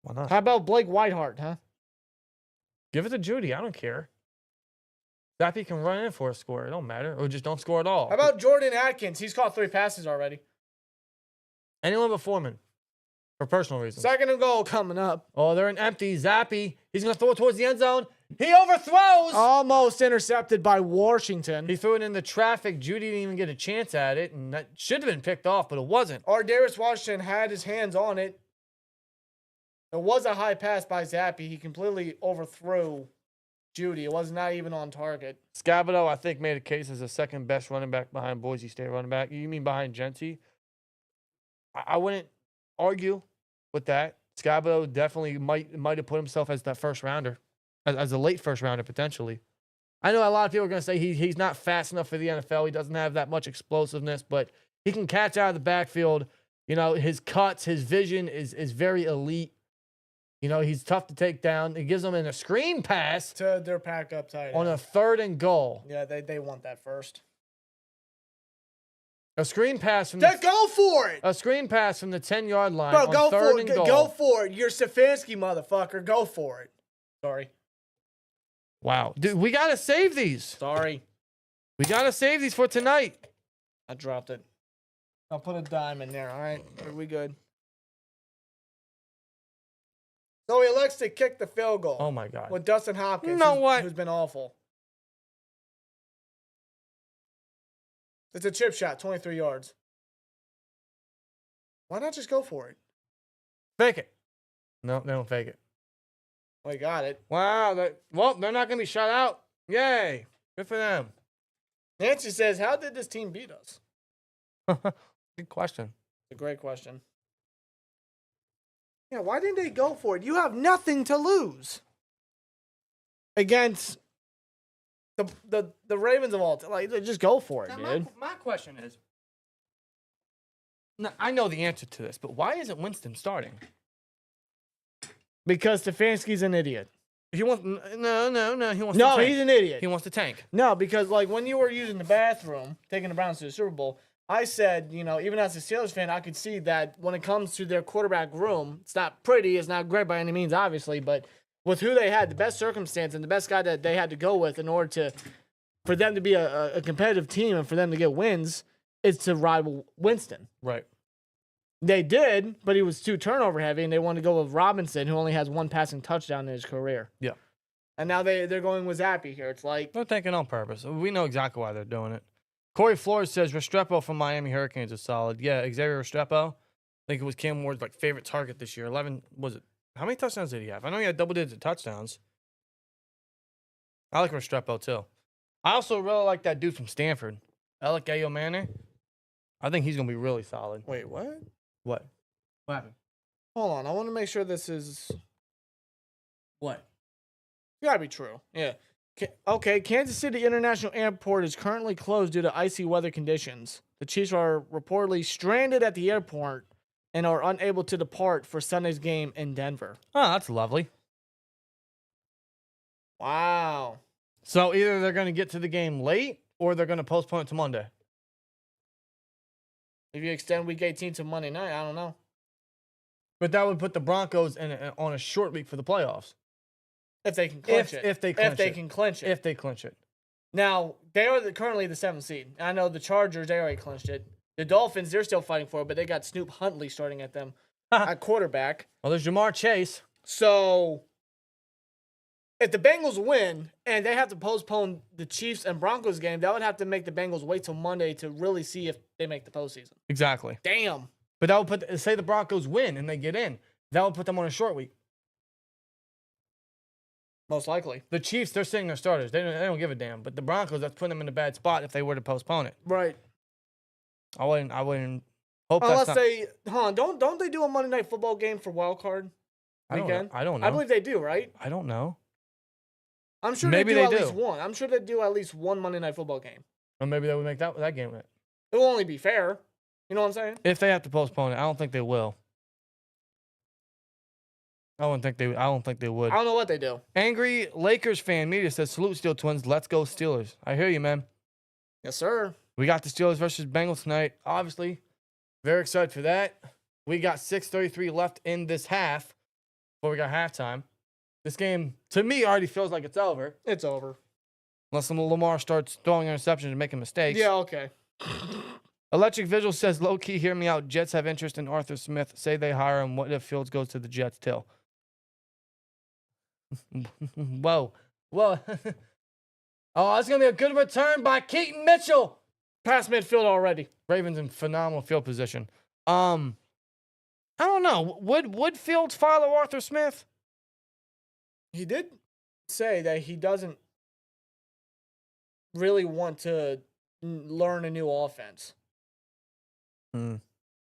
Why not? How about Blake Whiteheart, huh? Give it to Judy. I don't care. Zappy can run in for a score. It don't matter. Or just don't score at all. How about Jordan Atkins? He's caught 3 passes already. anyone but Foreman? For personal reasons. Second and goal coming up. Oh, they're an empty. Zappy. He's going to throw it towards the end zone. He overthrows. Almost intercepted by Washington. He threw it into traffic. Judy didn't even get a chance at it, and that should have been picked off, but it wasn't. Darius Washington had his hands on it. It was a high pass by Zappy. He completely overthrew Judy. It was not even on target. Scabado, I think, made a case as the second best running back behind Boise State running back. You mean behind Genty? I wouldn't argue with that. Scabado definitely might have put himself as that first rounder, as a late first rounder potentially. I know a lot of people are going to say he's not fast enough for the NFL. He doesn't have that much explosiveness, but he can catch out of the backfield. You know, his cuts, his vision is very elite. You know, he's tough to take down. It gives them a screen pass To their pack up tight on end. a 3rd and goal. Yeah, they want that first. A screen pass from Go for it! a screen pass from the 10-yard line Bro, on go 3rd for and it. goal. Go for it. You're Stefanski, motherfucker. Go for it. Sorry. Wow. Dude, we got to save these. Sorry. We got to save these for tonight. I dropped it. I'll put a dime in there, all right? Are we good? So he elects to kick the field goal. Oh, my God. With Dustin Hopkins, You know what? who's been awful. It's a chip shot, 23 yards. Why not just go for it? Fake it. No, they don't fake it. We got it. Wow. Well, they're not going to be shut out. Yay. Good for them. Nancy says, how did this team beat us? Good question. It's a great question. Yeah, why didn't they go for it? You have nothing to lose against the Ravens of all time. Like, just go for it, Now, dude. my question is, now, I know the answer to this, but why isn't Winston starting? Because Stefanski's an idiot. He wants no. He wants No, to tank. he's an idiot. He wants to tank. No, because like when you were using the bathroom, taking the Browns to the Super Bowl, I said, you know, even as a Steelers fan, I could see that when it comes to their quarterback room, it's not pretty, it's not great by any means, obviously, but with who they had, the best circumstance and the best guy that they had to go with in order for them to be a competitive team and for them to get wins, is to rival Winston. Right. They did, but he was too turnover heavy, and they wanted to go with Robinson, who only has 1 passing touchdown in his career. Yeah. And now they're going with Zappy here. It's like, They're tanking on purpose. We know exactly why they're doing it. Corey Flores says Restrepo from Miami Hurricanes is solid. Yeah, Xavier Restrepo. I think it was Cam Ward's favorite target this year. 11 was it? How many touchdowns did he have? I know he had double-digit touchdowns. I like Restrepo too. I also really like that dude from Stanford, Alec Manor. I think he's gonna be really solid. wait, what? What? What happened? Hold on, I want to make sure this is What? gotta be true. Yeah. Okay, Kansas City International Airport is currently closed due to icy weather conditions. The Chiefs are reportedly stranded at the airport and are unable to depart for Sunday's game in Denver. Oh, that's lovely. Wow. So either they're gonna get to the game late or they're gonna postpone it to Monday. If you extend Week 18 to Monday night, I don't know. But that would put the Broncos on a short week for the playoffs. If they can clinch it. If they clinch it. can clinch it. If they clinch it. Now, they are currently the 7th seed. I know the Chargers, they already clinched it. The Dolphins, they're still fighting for it, but they got Snoop Huntley starting at them at quarterback. Well, there's Jamar Chase. So, if the Bengals win and they have to postpone the Chiefs and Broncos game, that would have to make the Bengals wait till Monday to really see if they make the postseason. Exactly. Damn. But that would say the Broncos win and they get in. That would put them on a short week. Most likely. The Chiefs, they're sitting their starters. They don't give a damn. But the Broncos, that's putting them in a bad spot if they were to postpone it. Right. I wouldn't hope Unless that's not. don't they do a Monday Night Football game for wild card weekend? I don't know. I believe they do, right? I don't know. I'm sure Maybe they do they at do. least one. I'm sure they do at least one Monday Night Football game. Or maybe they would make that game it. It will only be fair. You know what I'm saying? If they have to postpone it, I don't think they will. I don't think they would. I don't know what they do. Angry Lakers fan media says, salute Steel Twins. Let's go Steelers. I hear you, man. Yes, sir. We got the Steelers versus Bengals tonight. Obviously, very excited for that. We got 6:33 left in this half before we got halftime. This game, to me, already feels like it's over. It's over. Unless Lamar starts throwing interceptions and making mistakes. Yeah, okay. Electric Visual says, low-key, hear me out. Jets have interest in Arthur Smith. Say they hire him. What if Fields goes to the Jets till? Whoa. Oh, that's going to be a good return by Keaton Mitchell. Past midfield already. Ravens in phenomenal field position. I don't know. Would Fields follow Arthur Smith? He did say that he doesn't really want to learn a new offense. I don't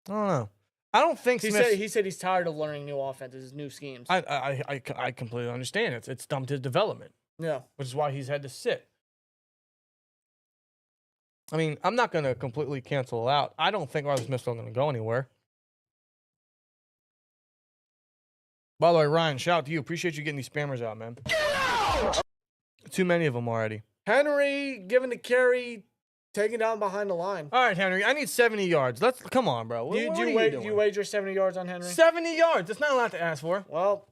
know. I don't think He said he's tired of learning new offenses, new schemes. I completely understand. It's stumped his development, Yeah. which is why he's had to sit. I mean, I'm not going to completely cancel it out. I don't think Arthur Smith's still going to go anywhere. By the way, Ryan, shout out to you. Appreciate you getting these spammers out, man. Get out! Too many of them already. Henry giving the carry, taking down behind the line. All right, Henry. I need 70 yards. Come on, bro. Do you wager 70 yards on Henry? 70 yards. That's not a lot to ask for. Well,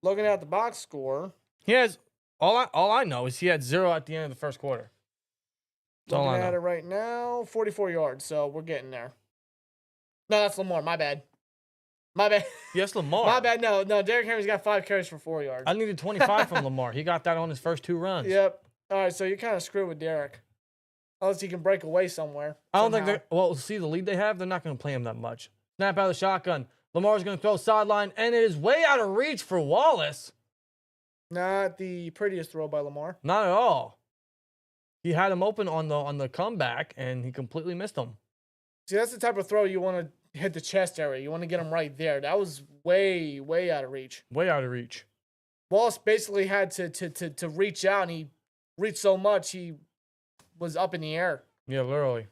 looking at the box score, He has all I know is he had 0 at the end of the first quarter. That's all I looking at know. it right now, 44 yards. So we're getting there. No, that's Lamar. My bad. Yes, Lamar. My bad. No. Derrick Henry's got 5 carries for 4 yards. I needed 25 from Lamar. He got that on his first 2 runs. Yep. All right, so you're kind of screwed with Derrick. Unless he can break away somewhere. I don't think somehow. they're. Well, see the lead they have. They're not going to play him that much. Snap out of the shotgun. Lamar's going to throw sideline, and it is way out of reach for Wallace. Not the prettiest throw by Lamar. Not at all. He had him open on the comeback, and he completely missed him. See, that's the type of throw you want to hit the chest area. You want to get him right there. That was way, way out of reach. Way out of reach. Wallace basically had to reach out, and he reached so much he was up in the air. Yeah, literally.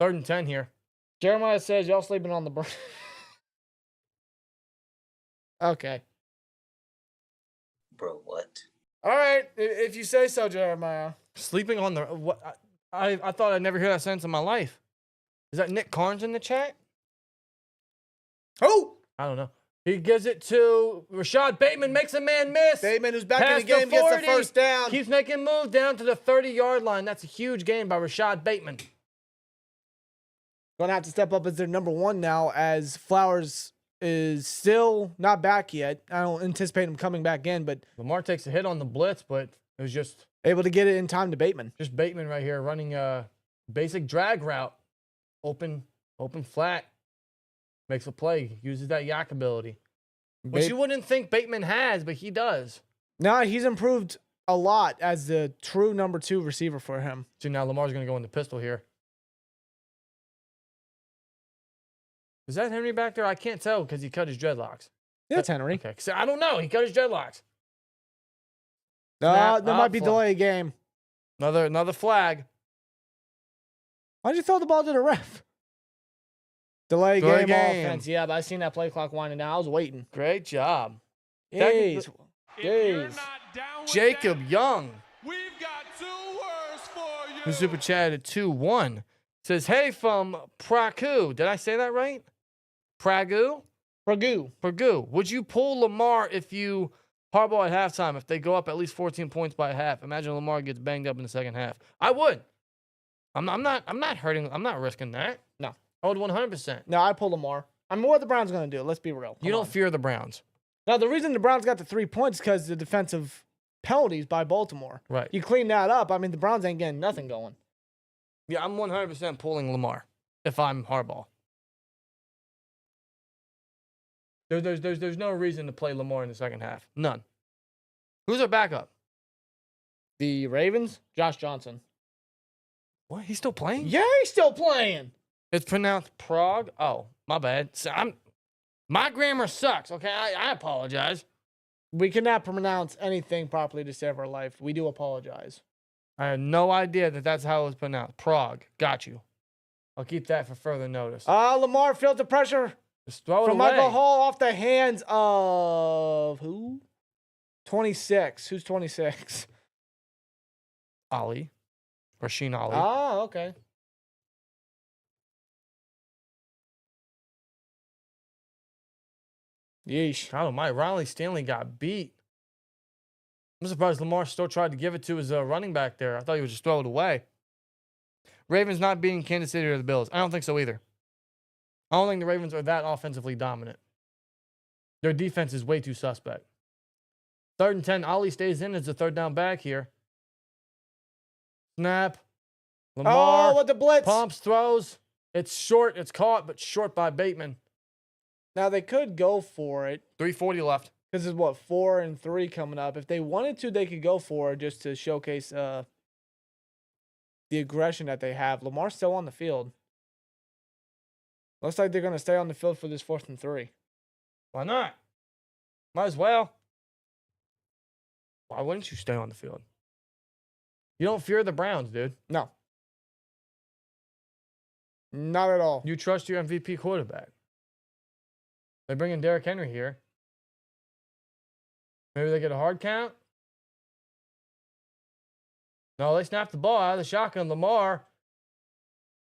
3rd and 10 here. Jeremiah says, y'all sleeping on the burn. Okay. Bro, what? All right, if you say so, Jeremiah. Sleeping on the what? I thought I'd never hear that sentence in my life. Is that Nick Carnes in the chat? Who? I don't know. He gives it to Rashad Bateman, makes a man miss. Bateman, who's back Past in the game, gets the 40, first down. Keeps making moves down to the 30-yard line. That's a huge gain by Rashad Bateman. Going to have to step up as their number 1 now, as Flowers is still not back yet. I don't anticipate him coming back in, but Lamar takes a hit on the blitz, but it was just able to get it in time to Bateman. Bateman right here running a basic drag route. Open flat. Makes a play. Uses that yak ability. Which you wouldn't think Bateman has, but he does. No, he's improved a lot as the true number 2 receiver for him. See, now Lamar's going to go in the pistol here. Is that Henry back there? I can't tell because he cut his dreadlocks. Yeah, it's Henry. Okay, so I don't know. He cut his dreadlocks. There Snap, might be flag. delay a game. Another flag. Why'd you throw the ball to the ref? Delay game game. offense. Yeah, but I seen that play clock winding down. I was waiting. Great job. Jeez. If you're Jeez. not down with Jacob that, Young, we've got 2 words for you. who super chatted 2-1, Says, hey, from Pragu. Did I say that right? Pragu? Pragu. Would you pull Lamar if you hardball at halftime, if they go up at least 14 points by half? Imagine Lamar gets banged up in the second half. I would. I'm not hurting. I'm not risking that. No. I would 100%. No, I pull Lamar. I mean, what are the Browns going to do? Let's be real. You don't fear the Browns. Now, the reason the Browns got the 3 points is because of the defensive penalties by Baltimore. Right. You clean that up. I mean, the Browns ain't getting nothing going. Yeah, I'm 100% pulling Lamar if I'm hardball. There's no reason to play Lamar in the second half. None. Who's our backup? The Ravens, Josh Johnson. What? He's still playing? Yeah, he's still playing. It's pronounced Prague. Oh, my bad. So my grammar sucks. Okay, I apologize. We cannot pronounce anything properly to save our life. We do apologize. I had no idea that that's how it was pronounced. Prague. Got you. I'll keep that for further notice. Lamar felt the pressure Just throw it from away. Michael Hall off the hands of who? 26. Who's 26? Ali. Rasheen Ali. Oh, okay. Yeesh. I don't know. Riley Stanley got beat. I'm surprised Lamar still tried to give it to his running back there. I thought he would just throw it away. Ravens not beating Kansas City or the Bills. I don't think so either. I don't think the Ravens are that offensively dominant. Their defense is way too suspect. 3rd and 10. Ali stays in as the third down back here. Snap. Lamar. Oh, what the blitz. Pumps, throws. It's short. It's caught, but short by Bateman. Now, they could go for it. 3:40 left. This is what, 4 and 3 coming up. If they wanted to, they could go for it just to showcase the aggression that they have. Lamar's still on the field. Looks like they're going to stay on the field for this 4th and 3. Why not? Might as well. Why wouldn't you stay on the field? You don't fear the Browns, dude. No. Not at all. You trust your MVP quarterback. They bring in Derrick Henry here. Maybe they get a hard count. No, they snap the ball out of the shotgun. Lamar,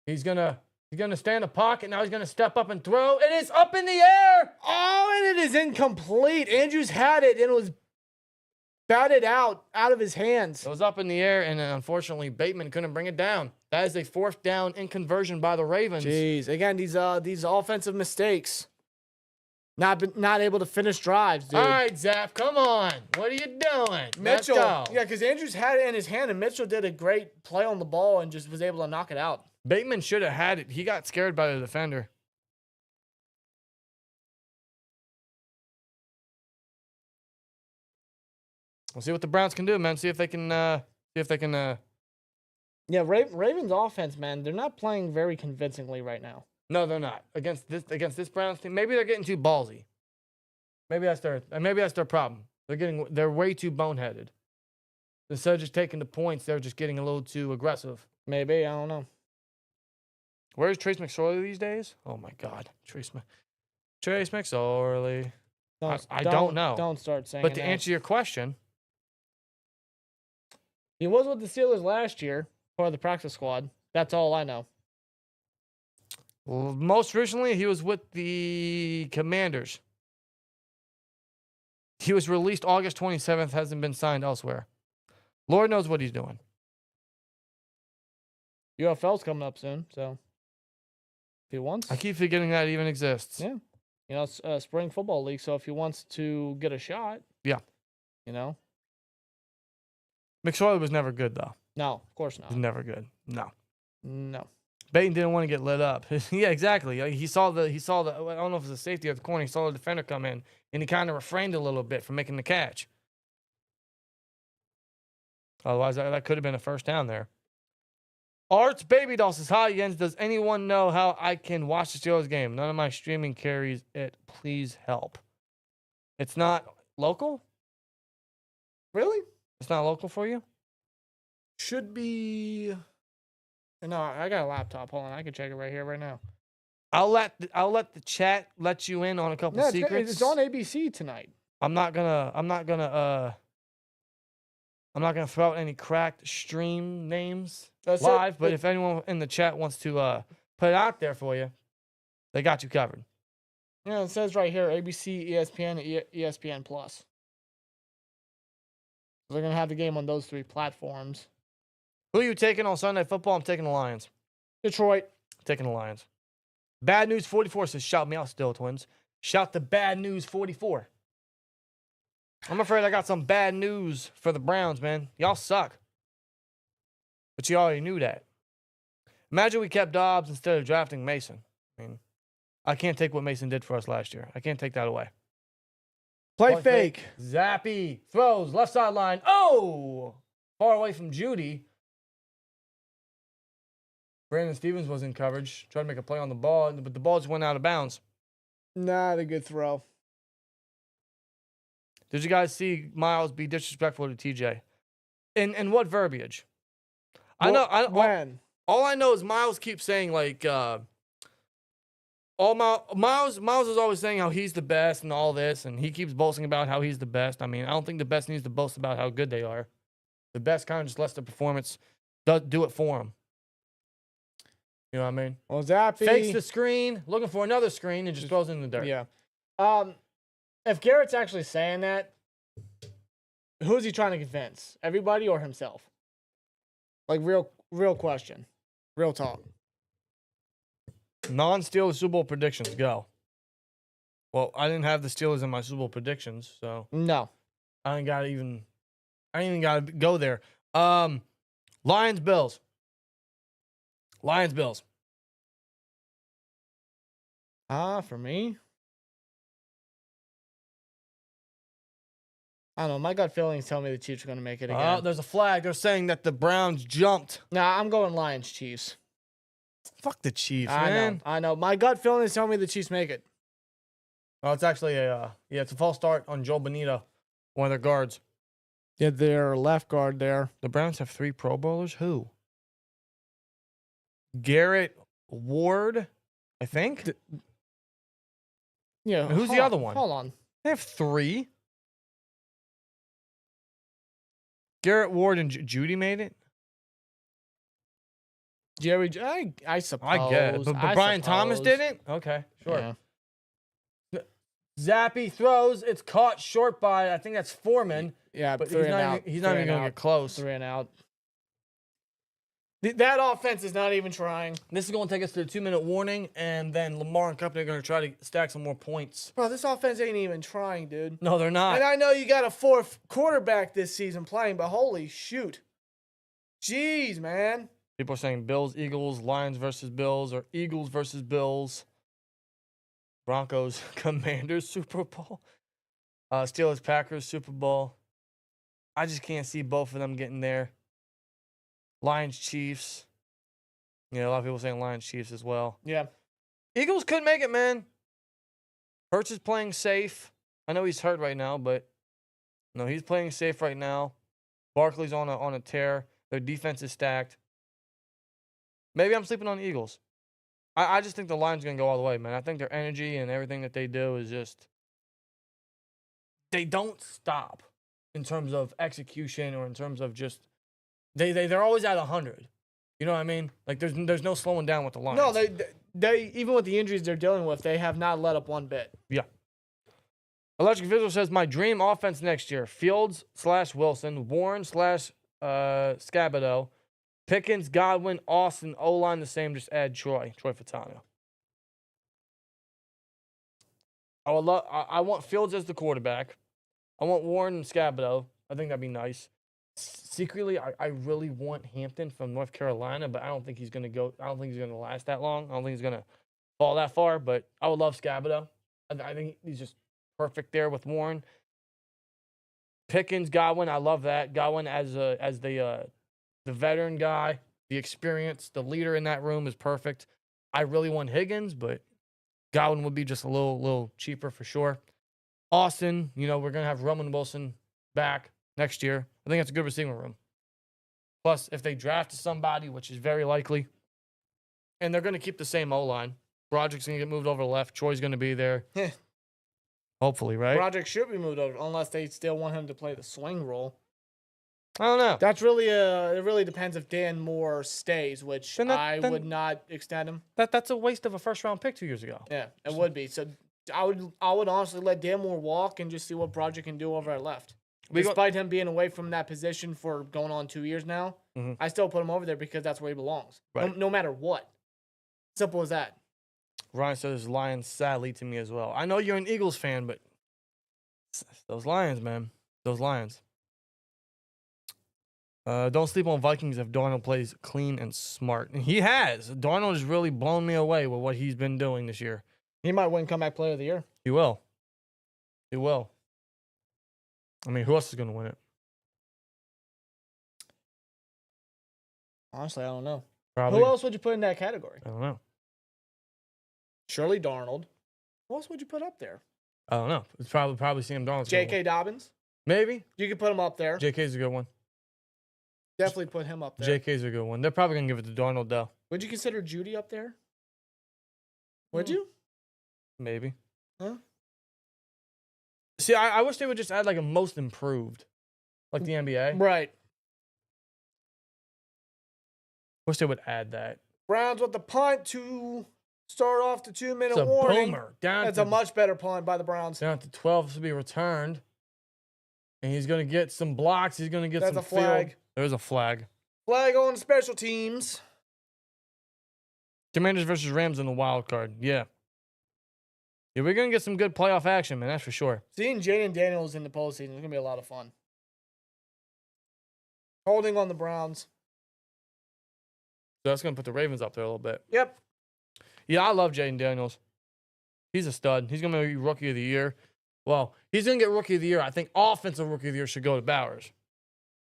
he's gonna stay in the pocket. Now he's gonna step up and throw. It is up in the air. Oh, and it is incomplete. Andrews had it, and it was batted out of his hands. It was up in the air, and unfortunately, Bateman couldn't bring it down. That is a 4th down inconversion by the Ravens. Jeez, again, these offensive mistakes. Not able to finish drives, dude. All right, Zap, come on. What are you doing? Mitchell. Let's go. Yeah, because Andrews had it in his hand, and Mitchell did a great play on the ball and just was able to knock it out. Bateman should have had it. He got scared by the defender. We'll see what the Browns can do, man. See if they can. Yeah, Ravens offense, man, they're not playing very convincingly right now. No, they're not against this Browns team. Maybe they're getting too ballsy. Maybe that's their problem. They're way too boneheaded. Instead of just taking the points, they're just getting a little too aggressive. Maybe, I don't know. Where's Trace McSorley these days? Oh my God, Trace McSorley. I don't know. Don't start saying. But to that. answer your question, he was with the Steelers last year for the practice squad. That's all I know. well, most recently he was with the Commanders. He was released August 27th. Hasn't been signed elsewhere. Lord knows what he's doing. UFL's coming up soon, so if he wants, I keep forgetting that even exists. yeah, you know, it's spring football league. So if he wants to get a shot, Yeah. you know, McSorley was never good though. no, of course He not. was never good. No. No. Bateman didn't want to get lit up. Yeah, exactly. He saw the. I don't know if it was a safety at the corner. He saw the defender come in, and he kind of refrained a little bit from making the catch. Otherwise, that could have been a first down there. Arts Baby Doll says, hi, Jens. Does anyone know how I can watch the Steelers game? None of my streaming carries it. Please help. It's not local? Really? It's not local for you? Should be. No, I got a laptop. Hold on, I can check it right here, right now. I'll let the chat let you in on a couple No, secrets. it's on ABC tonight. I'm not gonna I'm not going to throw out any cracked stream names That's it. live, but if anyone in the chat wants to put it out there for you, they got you covered. Yeah, it says right here, ABC, ESPN, ESPN Plus. They're gonna have the game on those 3 platforms. Who are you taking on Sunday Football? I'm taking the Lions. Detroit. Taking the Lions. Bad News 44 says, shout me out, Still Twins. Shout the Bad News 44. I'm afraid I got some bad news for the Browns, man. Y'all suck. But you already knew that. Imagine we kept Dobbs instead of drafting Mason. I mean, I can't take what Mason did for us last year. I can't take that away. Play fake. Zappy throws left sideline. Oh! Far away from Judy. Brandon Stevens was in coverage. Tried to make a play on the ball, but the ball just went out of bounds. Not a good throw. Did you guys see Miles be disrespectful to TJ? In what verbiage? When? All I know is Miles keeps saying like Miles is always saying how he's the best and all this, and he keeps boasting about how he's the best. I mean, I don't think the best needs to boast about how good they are. The best kind of just lets the performance do it for him. You know what I mean? Well, Zappy Fakes the screen, looking for another screen, and just throws it in the dirt. Yeah. If Garrett's actually saying that, who's he trying to convince? Everybody or himself? Like real question. Real talk. Non-Steelers Super Bowl predictions, go. Well, I didn't have the Steelers in my Super Bowl predictions, so No. I ain't even gotta go there. Lions Bills. For me? I don't know. My gut feelings tell me the Chiefs are going to make it again. There's a flag. They're saying that the Browns jumped. Nah, I'm going Lions Chiefs. Fuck the Chiefs, man. I know. My gut feelings tell me the Chiefs make it. Oh, it's actually it's a false start on Joe Bonito, one of their guards. Yeah, their left guard there. The Browns have 3 Pro Bowlers. Who? Garrett Ward, I think. Yeah. Who's the other one? Hold on. They have 3. Garrett Ward and Judy made it. Jerry, I suppose. I get it. But Brian Thomas didn't? Okay, sure. Yeah. Zappy throws. It's caught short by, I think that's Foreman. Yeah, But he's not he's not even going to get close. 3 and out. That offense is not even trying. This is going to take us to a 2-minute warning, and then Lamar and company are going to try to stack some more points. Bro, this offense ain't even trying, dude. No, they're not. And I know you got a 4th quarterback this season playing, but holy shoot. Jeez, man. People are saying Bills, Eagles, Lions versus Bills, or Eagles versus Bills. Broncos, Commanders, Super Bowl. Steelers, Packers, Super Bowl. I just can't see both of them getting there. Lions, Chiefs. Yeah, a lot of people saying Lions, Chiefs as well. Yeah. Eagles could make it, man. Hurts is playing safe. I know he's hurt right now, but no, he's playing safe right now. Barkley's on a tear. Their defense is stacked. Maybe I'm sleeping on the Eagles. I just think the Lions are going to go all the way, man. I think their energy and everything that they do is just... They don't stop in terms of execution or in terms of just... They're always at 100. You know what I mean? Like, there's no slowing down with the Lions. No, they even with the injuries they're dealing with, they have not let up one bit. Yeah. Electric Visual says, my dream offense next year, Fields/Wilson, Warren/Scabato, Pickens, Godwin, Austin, O-line the same, just add Troy Fatano. I want Fields as the quarterback. I want Warren and Scabato. I think that'd be nice. Secretly, I really want Hampton from North Carolina, but I don't think he's going to go. I don't think he's going to last that long. I don't think he's going to fall that far, but I would love Scabato. I think he's just perfect there with Warren. Pickens, Godwin, I love that. Godwin as the veteran guy, the experience, the leader in that room is perfect. I really want Higgins, but Godwin would be just a little cheaper for sure. Austin, we're going to have Roman Wilson back next year. I think that's a good receiving room. Plus, if they draft somebody, which is very likely, and they're going to keep the same O-line, Broderick's going to get moved over to left. Troy's going to be there. Hopefully, right? Broderick should be moved over unless they still want him to play the swing role. I don't know. That's really it really depends if Dan Moore stays, which I would not extend him. That's a waste of a first-round pick 2 years ago. Yeah, it would be. So I would honestly let Dan Moore walk and just see what Broderick can do over at left. Despite him being away from that position for going on 2 years now, I still put him over there because that's where he belongs. Right. No matter what. Simple as that. Ryan says Lions sadly to me as well. I know you're an Eagles fan, but those Lions, man. Those Lions. Don't sleep on Vikings if Darnold plays clean and smart. And he has. Darnold has really blown me away with what he's been doing this year. He might win comeback player of the year. He will. He will. I mean, who else is going to win it? Honestly, I don't know. Probably. Who else would you put in that category? I don't know. Surely Darnold. Who else would you put up there? I don't know. It's probably Sam Darnold. J.K. Dobbins? Maybe. You could put him up there. J.K.'s a good one. Definitely put him up there. J.K.'s a good one. They're probably going to give it to Darnold, though. Would you consider Judy up there? Would you? Maybe. Huh? See, I wish they would just add like a most improved, like the NBA. Right. Wish they would add that. Browns with the punt to start off the 2-minute It's a warning. boomer. That's a much better punt by the Browns. Down to 12 to be returned. And he's going to get some blocks. He's going to get That's some a flag. field. There's a flag. Flag on special teams. Commanders versus Rams in the wild card. Yeah. Yeah, we're going to get some good playoff action, man. That's for sure. Seeing Jaden Daniels in the postseason is going to be a lot of fun. Holding on the Browns. So that's going to put the Ravens up there a little bit. Yep. Yeah, I love Jaden Daniels. He's a stud. He's going to be Rookie of the Year. Well, he's going to get Rookie of the Year. I think Offensive Rookie of the Year should go to Bowers,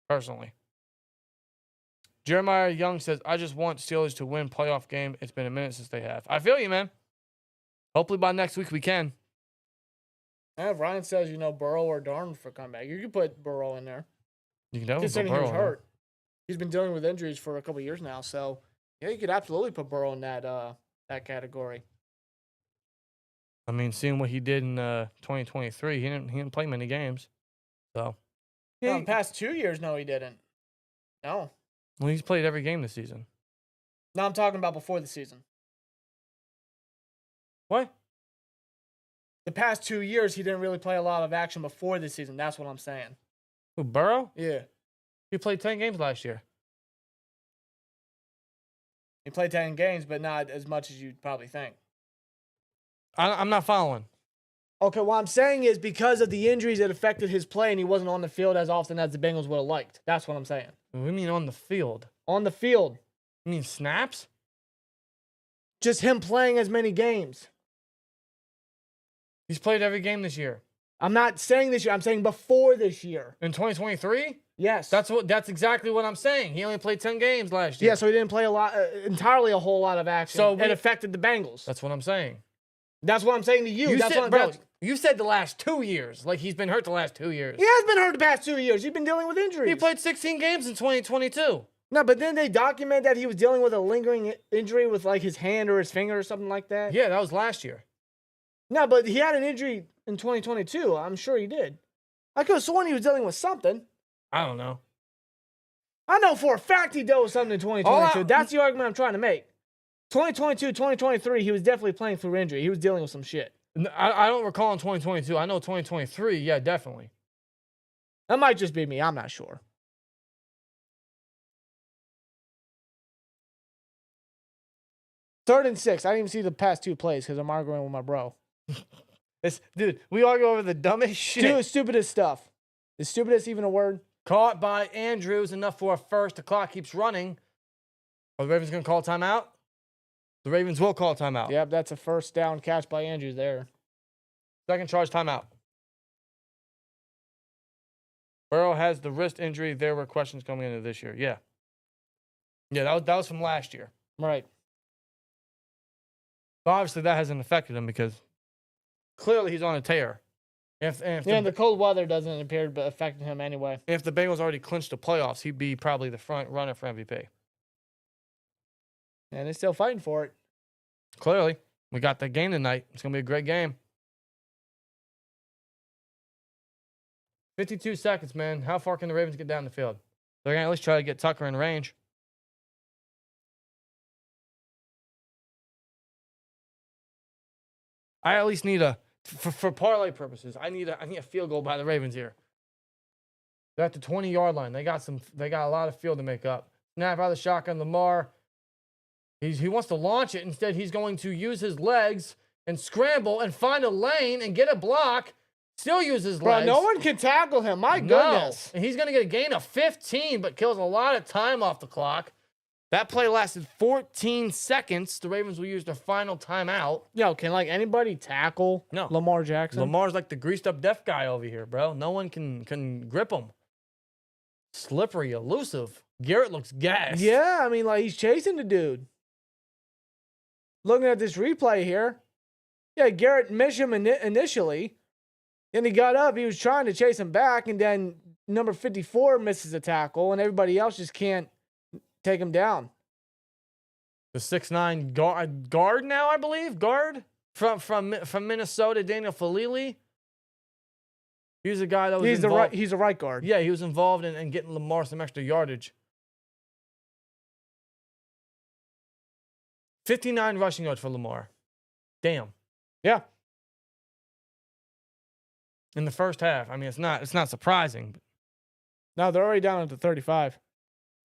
personally. Jeremiah Young says, I just want Steelers to win playoff game. It's been a minute since they have. I feel you, man. Hopefully by next week we can. And if Ryan says, Burrow or Darnold for comeback, you can put Burrow in there. You can definitely put Considering he Burrow was in there. hurt. He's been dealing with injuries for a couple years now, so yeah, you could absolutely put Burrow in that category. I mean, seeing what he did in 2023, he didn't play many games. So, No, in the past 2 years, no, he didn't. No. well, he's played every game this season. No, I'm talking about before the season. What? The past 2 years, he didn't really play a lot of action before the season. That's what I'm saying. Who, Burrow? Yeah. He played 10 games last year. He played 10 games, but not as much as you'd probably think. I'm not following. Okay, what I'm saying is because of the injuries that affected his play and he wasn't on the field as often as the Bengals would have liked. That's what I'm saying. What do you mean on the field? On the field. You mean snaps? Just him playing as many games. He's played every game this year. I'm not saying this year. I'm saying before this year. In 2023? Yes. That's exactly what I'm saying. He only played 10 games last year. Yeah, so he didn't play entirely a whole lot of action. So it affected the Bengals. That's what I'm saying. That's what I'm saying to you. You said the last 2 years. Like he's been hurt the last 2 years. He has been hurt the past 2 years. He's been dealing with injuries. He played 16 games in 2022. No, but then they document that he was dealing with a lingering injury with like his hand or his finger or something like that. Yeah, that was last year. No, but he had an injury in 2022. I'm sure he did. I could have sworn he was dealing with something. I don't know. I know for a fact he dealt with something in 2022. That's the argument I'm trying to make. 2022, 2023, he was definitely playing through injury. He was dealing with some shit. I don't recall in 2022. I know 2023. Yeah, definitely. That might just be me. I'm not sure. Third and 6. I didn't even see the past two plays because I'm arguing with my bro. Dude, we argue over the dumbest shit. Stupidest stuff. Is stupidest even a word? Caught by Andrews, enough for a first. The clock keeps running. Are the Ravens going to call timeout? The Ravens will call timeout. Yep, that's a first down catch by Andrews there. Second charge timeout. Burrow has the wrist injury. There were questions coming into this year. Yeah. Yeah, that was from last year. Right. But obviously, that hasn't affected him because clearly he's on a tear. The cold weather doesn't appear to be affecting him anyway. If the Bengals already clinched the playoffs, he'd be probably the front runner for MVP. And they're still fighting for it. Clearly. We got that game tonight. It's going to be a great game. 52 seconds, man. How far can the Ravens get down the field? They're going to at least try to get Tucker in range. I at least need for parlay purposes, I need a field goal by the Ravens here. They're at the 20-yard line. They got a lot of field to make up. Snap out of the shotgun, Lamar. He wants to launch it. Instead, he's going to use his legs and scramble and find a lane and get a block. Still use his legs. Bro, no one can tackle him. My No. goodness. And he's going to get a gain of 15, but kills a lot of time off the clock. That play lasted 14 seconds. The Ravens will use their final timeout. Yo, can like anybody tackle No. Lamar Jackson? Lamar's like the greased up deaf guy over here, bro. No one can grip him. Slippery, elusive. Garrett looks gassed. Yeah, I mean, like he's chasing the dude. Looking at this replay here, yeah, Garrett missed him initially. Then he got up, he was trying to chase him back, and then number 54 misses a tackle, and everybody else just can't take him down. The 6'9" guard now, I believe. Guard from Minnesota, Daniel Falili. He's a guy that was involved. He's a right guard. Yeah, he was involved in getting Lamar some extra yardage. 59 rushing yards for Lamar. Damn. Yeah. In the first half. I mean, it's not surprising. No, they're already down to 35.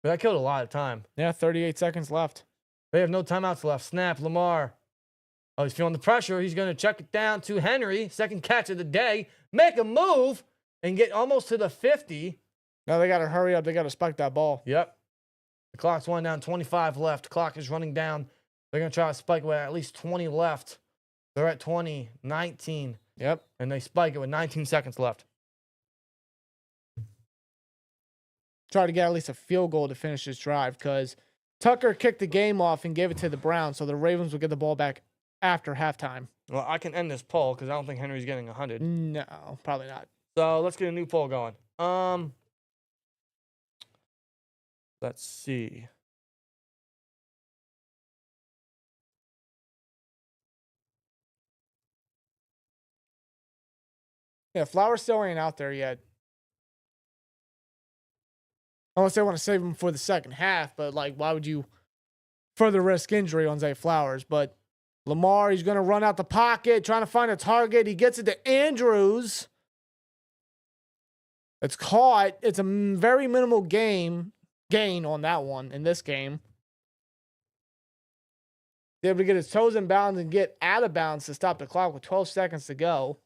But that killed a lot of time. Yeah, 38 seconds left. They have no timeouts left. Snap, Lamar. Oh, he's feeling the pressure. He's going to chuck it down to Henry. Second catch of the day. Make a move and get almost to the 50. Now they got to hurry up. They got to spike that ball. Yep. The clock's winding down. 25 left. Clock is running down. They're going to try to spike it with at least 20 left. They're at 20, 19. Yep. And they spike it with 19 seconds left. Try to get at least a field goal to finish this drive because Tucker kicked the game off and gave it to the Browns, so the Ravens will get the ball back after halftime. Well, I can end this poll because I don't think Henry's getting 100. No, probably not. So let's get a new poll going. Let's see. Yeah, Flowers still ain't out there yet. Unless they want to save him for the second half, but like, why would you further risk injury on Zay Flowers? But Lamar, he's going to run out the pocket, trying to find a target. He gets it to Andrews. It's caught. It's a very minimal gain on that one in this game. He's able to get his toes in bounds and get out of bounds to stop the clock with 12 seconds to go.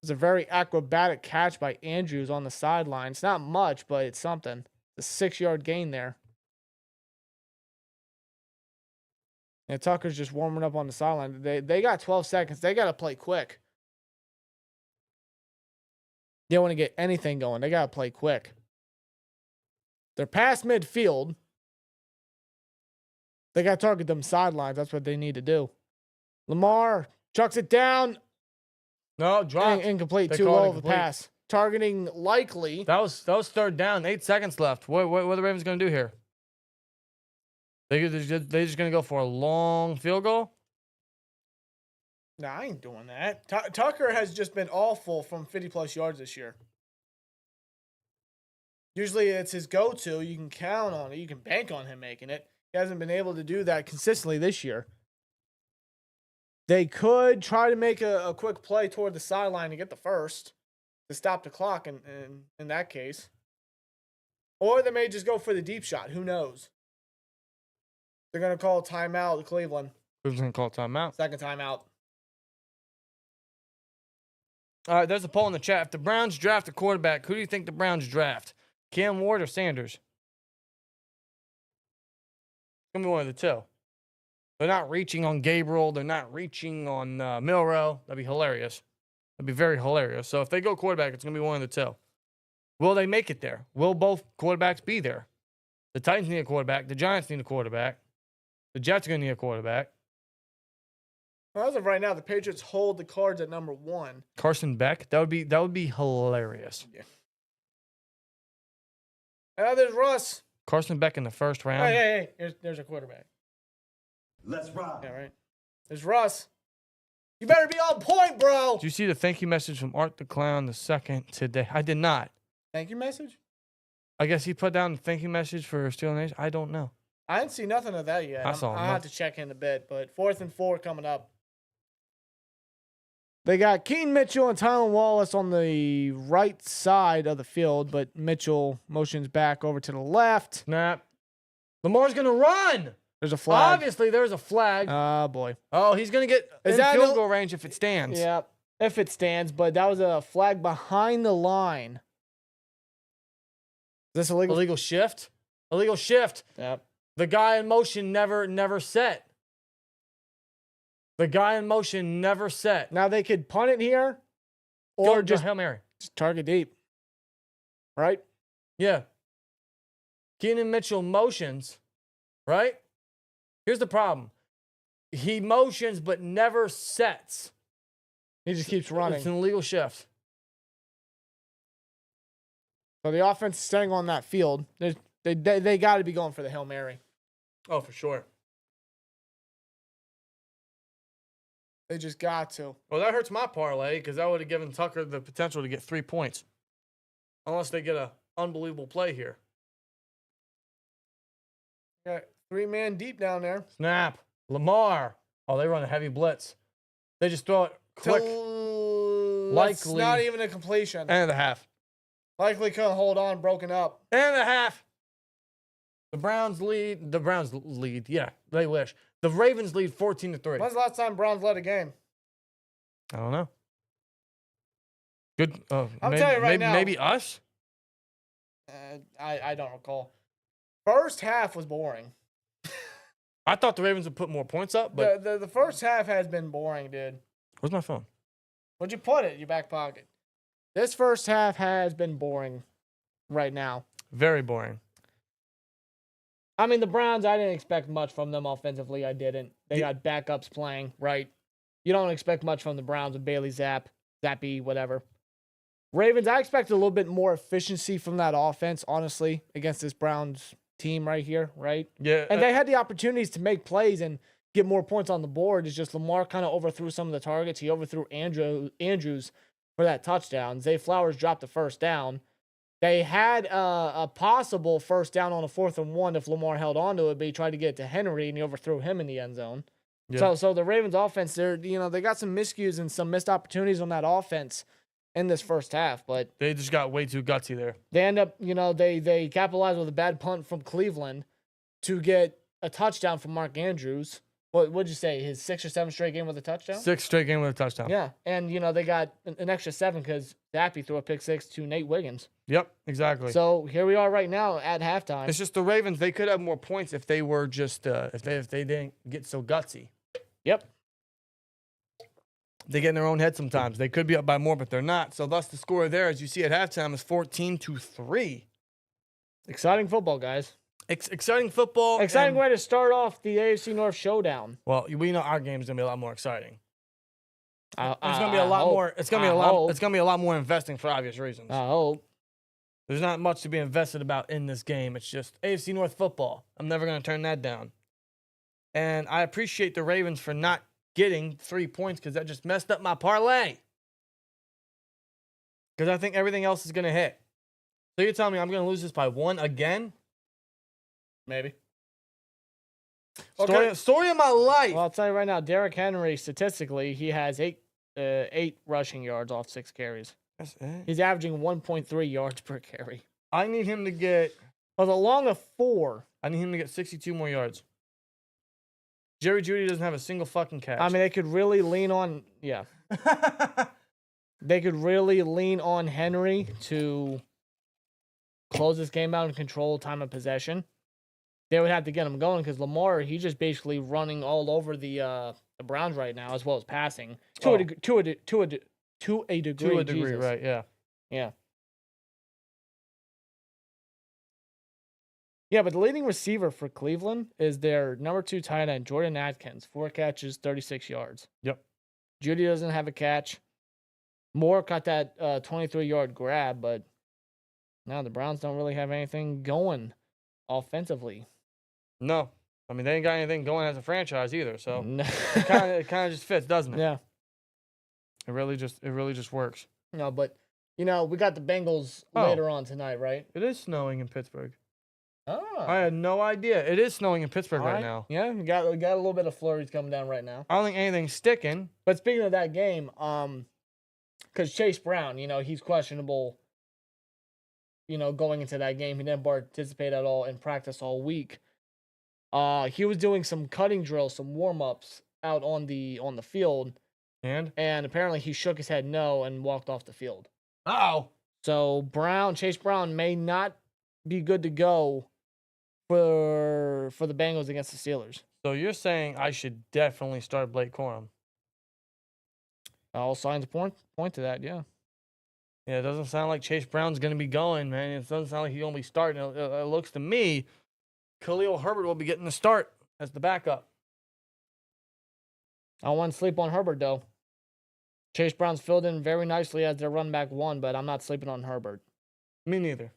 It's a very acrobatic catch by Andrews on the sideline. It's not much, but it's something. It's a 6-yard gain there. And Tucker's just warming up on the sideline. They got 12 seconds. They got to play quick. They don't want to get anything going. They got to play quick. They're past midfield. They got to target them sidelines. That's what they need to do. Lamar chucks it down. No, dropped. Incomplete. They Too called it low of a incomplete. pass. Targeting likely. That was third down. 8 seconds left. What are the Ravens going to do here? They just going to go for a long field goal? Nah, I ain't doing that. Tucker has just been awful from 50-plus yards this year. Usually it's his go-to. You can count on it. You can bank on him making it. He hasn't been able to do that consistently this year. They could try to make a quick play toward the sideline to get the first to stop the clock in that case. Or they may just go for the deep shot. Who knows? They're going to call a timeout to Cleveland. Who's going to call timeout? Second timeout. All right, there's a poll in the chat. If the Browns draft a quarterback, who do you think the Browns draft? Cam Ward or Sanders? It's going to be one of the two. They're not reaching on Gabriel. They're not reaching on Milrow. That'd be hilarious. That'd be very hilarious. So if they go quarterback, it's going to be one of the two. Will they make it there? Will both quarterbacks be there? The Titans need a quarterback. The Giants need a quarterback. The Jets are going to need a quarterback. Well, as of right now, the Patriots hold the Cards at number 1. Carson Beck. That would be hilarious. Yeah. There's Russ. Carson Beck in the first round. Hey. There's a quarterback. Let's rock. Yeah, right. There's Russ. You better be on point, bro. Did you see the thank you message from Art the Clown II today? I did not. Thank you message? I guess he put down a thank you message for Steelers Nation. I don't know. I didn't see nothing of that yet. I saw I'll have to check in a bit, but 4th and 4 coming up. They got Keaton Mitchell and Tylen Wallace on the right side of the field, but Mitchell motions back over to the left. Snap. Lamar's going to run. There's a flag. Obviously, there's a flag. Oh, boy. Oh, he's going to get Is in that field no- goal range if it stands. Yeah, if it stands, but that was a flag behind the line. Is this illegal? Illegal shift. Illegal shift. Yep. The guy in motion never set. The guy in motion never set. Now they could punt it here or Go just Hail Mary. target deep. Right? Yeah. Keenan Mitchell motions, right? Here's the problem. He motions but never sets. He just keeps running. It's an illegal shift. So the offense is staying on that field. They got to be going for the Hail Mary. Oh, for sure. They just got to. Well, that hurts my parlay because that would have given Tucker the potential to get 3 points. Unless they get an unbelievable play here. Got 3-man deep down there. Snap. Lamar. Oh, they run a heavy blitz. They just throw it quick. That's Likely. not even a completion. And a half. Likely couldn't hold on, broken up. And a half. The Browns lead. The Browns lead. Yeah, they wish. The Ravens lead 14-3. When's the last time Browns led a game? I don't know. Good. I'll tell you right now. Maybe us. I don't recall. First half was boring. I thought the Ravens would put more points up, but The first half has been boring, dude. where's my phone? Where'd you put it? Your back pocket. This first half has been boring right now. Very boring. I mean, the Browns, I didn't expect much from them offensively. I didn't. They got backups playing, right? You don't expect much from the Browns with Bailey Zappy, whatever. Ravens, I expected a little bit more efficiency from that offense, honestly, against this Browns team right here, right? Yeah. And they had the opportunities to make plays and get more points on the board. It's just Lamar kind of overthrew some of the targets. He overthrew Andrews for that touchdown. Zay Flowers dropped the first down. They had a possible first down on a 4th and 1 if Lamar held on to it, but he tried to get it to Henry and he overthrew him in the end zone. Yeah. So the Ravens offense, they got some miscues and some missed opportunities on that offense in this first half, but They just got way too gutsy there. they end up, they capitalized with a bad punt from Cleveland to get a touchdown from Mark Andrews. What'd you say? His 6th or 7th straight game with a touchdown? 6 straight game with a touchdown. Yeah, and they got an extra 7 because Zappy threw a pick 6 to Nate Wiggins. Yep, exactly. So here we are right now at halftime. It's just the Ravens. They could have more points if they were just if they didn't get so gutsy. Yep. They get in their own head sometimes. They could be up by more, but they're not. So thus the score there, as you see at halftime, is 14-3. Exciting football, guys. Exciting football. Exciting and- way to start off the AFC North showdown. Well, we know our game's gonna be a lot more exciting. There's There's gonna be a lot more. It's gonna be a lot. It's gonna be a lot more investing for obvious reasons. I hope. There's not much to be invested about in this game. It's just AFC North football. I'm never gonna turn that down. And I appreciate the Ravens for not getting 3 points because that just messed up my parlay. Because I think everything else is gonna hit. So you're telling me I'm gonna lose this by 1 again? Maybe. Story of my life. Well, I'll tell you right now, Derrick Henry, statistically, he has eight rushing yards off 6 carries. That's it. He's averaging 1.3 yards per carry. I need him to get. Well, along of 4. I need him to get 62 more yards. Jerry Jeudy doesn't have a single fucking catch. I mean, they could really lean on, they could really lean on Henry to close this game out and control time of possession. They would have to get him going because Lamar, he's just basically running all over the Browns right now, as well as passing to a degree. To a degree, Jesus. right? Yeah. Yeah. Yeah, but the leading receiver for Cleveland is their number 2 tight end, Jordan Atkins. 4 catches, 36 yards. Yep. Judy doesn't have a catch. Moore caught that 23-yard grab, but now the Browns don't really have anything going offensively. No, I mean they ain't got anything going as a franchise either. So No. it kind of just fits, doesn't it? Yeah. It really just works. No, but You know, we got the Bengals later on tonight, right? It is snowing in Pittsburgh. Oh. I had no idea. It is snowing in Pittsburgh right now. Yeah, we got a little bit of flurries coming down right now. I don't think anything's sticking. But speaking of that game, because Chase Brown, you know, he's questionable, you know, going into that game. He didn't participate at all in practice all week. He was doing some cutting drills, some warm-ups out on the field. And apparently he shook his head no and walked off the field. oh, So Chase Brown may not be good to go for the Bengals against the Steelers. so you're saying I should definitely start Blake Corum? All signs point to that, yeah. Yeah, it doesn't sound like Chase Brown's going to be going, man. It doesn't sound like he's going to be starting. It looks to me, Khalil Herbert will be getting the start as the backup. I don't want to sleep on Herbert, though. Chase Brown's filled in very nicely as their run back one, but I'm not sleeping on Herbert. Me neither.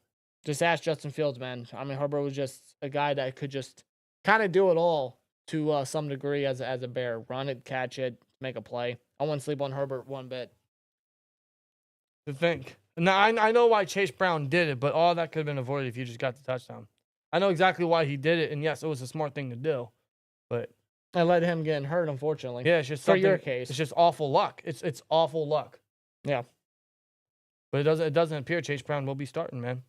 Just ask Justin Fields, man. I mean, Herbert was just a guy that could just kind of do it all to some degree as a Bear. Run it, catch it, make a play. I wouldn't sleep on Herbert one bit. To think. Now, I know why Chase Brown did it, but all that could have been avoided if you just got the touchdown. I know exactly why he did it, and yes, it was a smart thing to do. But I let him get hurt, unfortunately. yeah, it's just For something, your case. it's just awful luck. It's awful luck. Yeah. But it doesn't appear Chase Brown will be starting, man.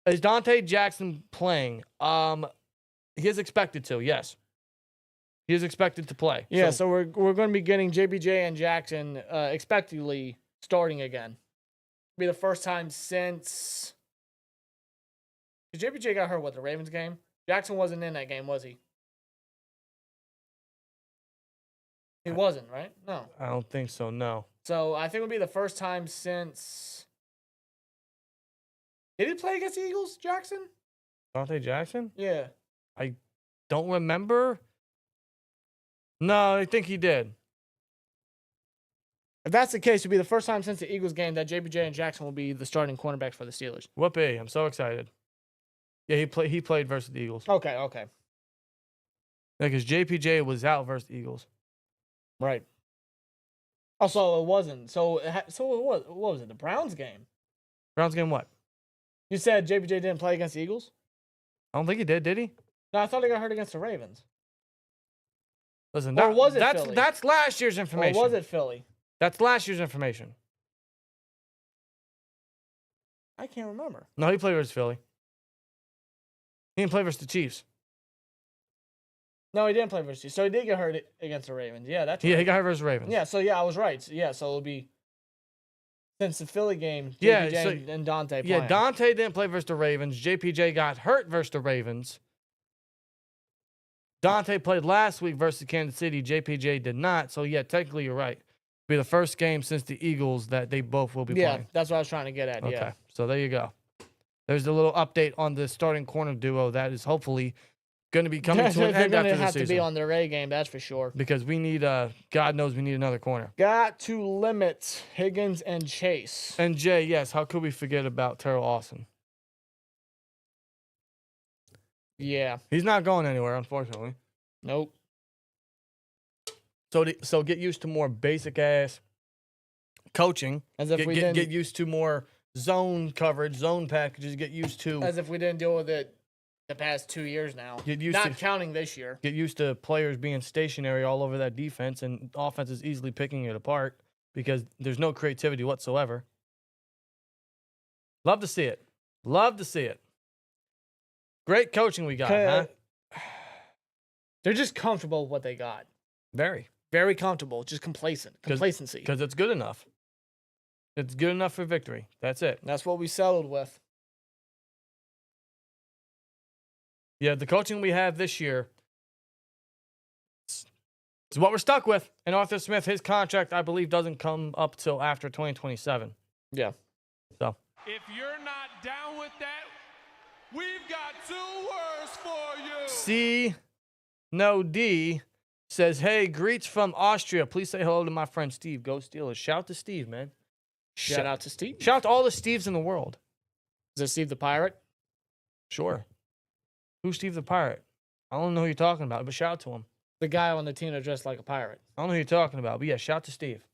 Is Dante Jackson playing? He is expected to, yes. He is expected to play. Yeah, so we're going to be getting JPJ and Jackson expectedly starting again. Be the first time since JPJ got hurt with the Ravens game. Jackson wasn't in that game, was he? He wasn't, right? No. I don't think so, no. So I think it would be the first time since. Did he play against the Eagles, Jackson? Dante Jackson? Yeah. Don't remember. No, I think he did. If that's the case, it would be the first time since the Eagles game that JPJ and Jackson will be the starting cornerbacks for the Steelers. Whoopee, I'm so excited. Yeah, he played versus the Eagles. Okay. Because JPJ was out versus the Eagles. Right. Oh, so it wasn't. So it was. What was it? The Browns game. Browns game what? You said JPJ didn't play against the Eagles? I don't think he did he? No, I thought he got hurt against the Ravens. Listen, Or was it Philly? that's last year's information. Or was it Philly? That's last year's information. I can't remember. No, he played versus Philly. He didn't play versus the Chiefs. No, he didn't play versus you. So he did get hurt against the Ravens. Yeah, that's right. Yeah, he got hurt versus Ravens. Yeah, so yeah, I was right. Yeah, so it'll be since the Philly game, Yeah, JPJ and Dante playing. Yeah, Dante didn't play versus the Ravens. JPJ got hurt versus the Ravens. Dante played last week versus Kansas City. JPJ did not. So, yeah, technically you're right. It'll be the first game since the Eagles that they both will be Yeah, playing. that's what I was trying to get at. Okay, Yeah. so there you go. There's a little update on the starting corner duo that is hopefully going to be coming to an They're end going after to the have to be season. on their A game, that's for sure. Because we need, God knows we need another corner. Got to limit Higgins and Chase. And Jay, yes, how could we forget about Terrell Austin? Yeah. He's not going anywhere, unfortunately. Nope. So get used to more basic ass coaching. As if we didn't. Get used to more zone coverage, zone packages. Get used to As if we didn't deal with it the past 2 years now. Get used Not to- counting this year. get used to players being stationary all over that defense, and offense is easily picking it apart because there's no creativity whatsoever. Love to see it. Love to see it. Great coaching we got, huh? They're just comfortable with what they got. Very. Very comfortable. Just complacent. Complacency. Because it's good enough. It's good enough for victory. That's it. That's what we settled with. Yeah, the coaching we have this year is what we're stuck with. And Arthur Smith, his contract, I believe, doesn't come up till after 2027. Yeah. So, If you're not down with that, we've got 2 words for you. C No D says, hey, greets from Austria. Please say hello to my friend Steve. Go Steelers. Shout out to Steve, man. Shout out to Steve. Shout out to all the Steves in the world. Is it Steve the Pirate? Sure. Who's Steve the Pirate? I don't know who you're talking about, but shout out to him. The guy on the team that dressed like a pirate. I don't know who you're talking about, but yeah, shout out to Steve.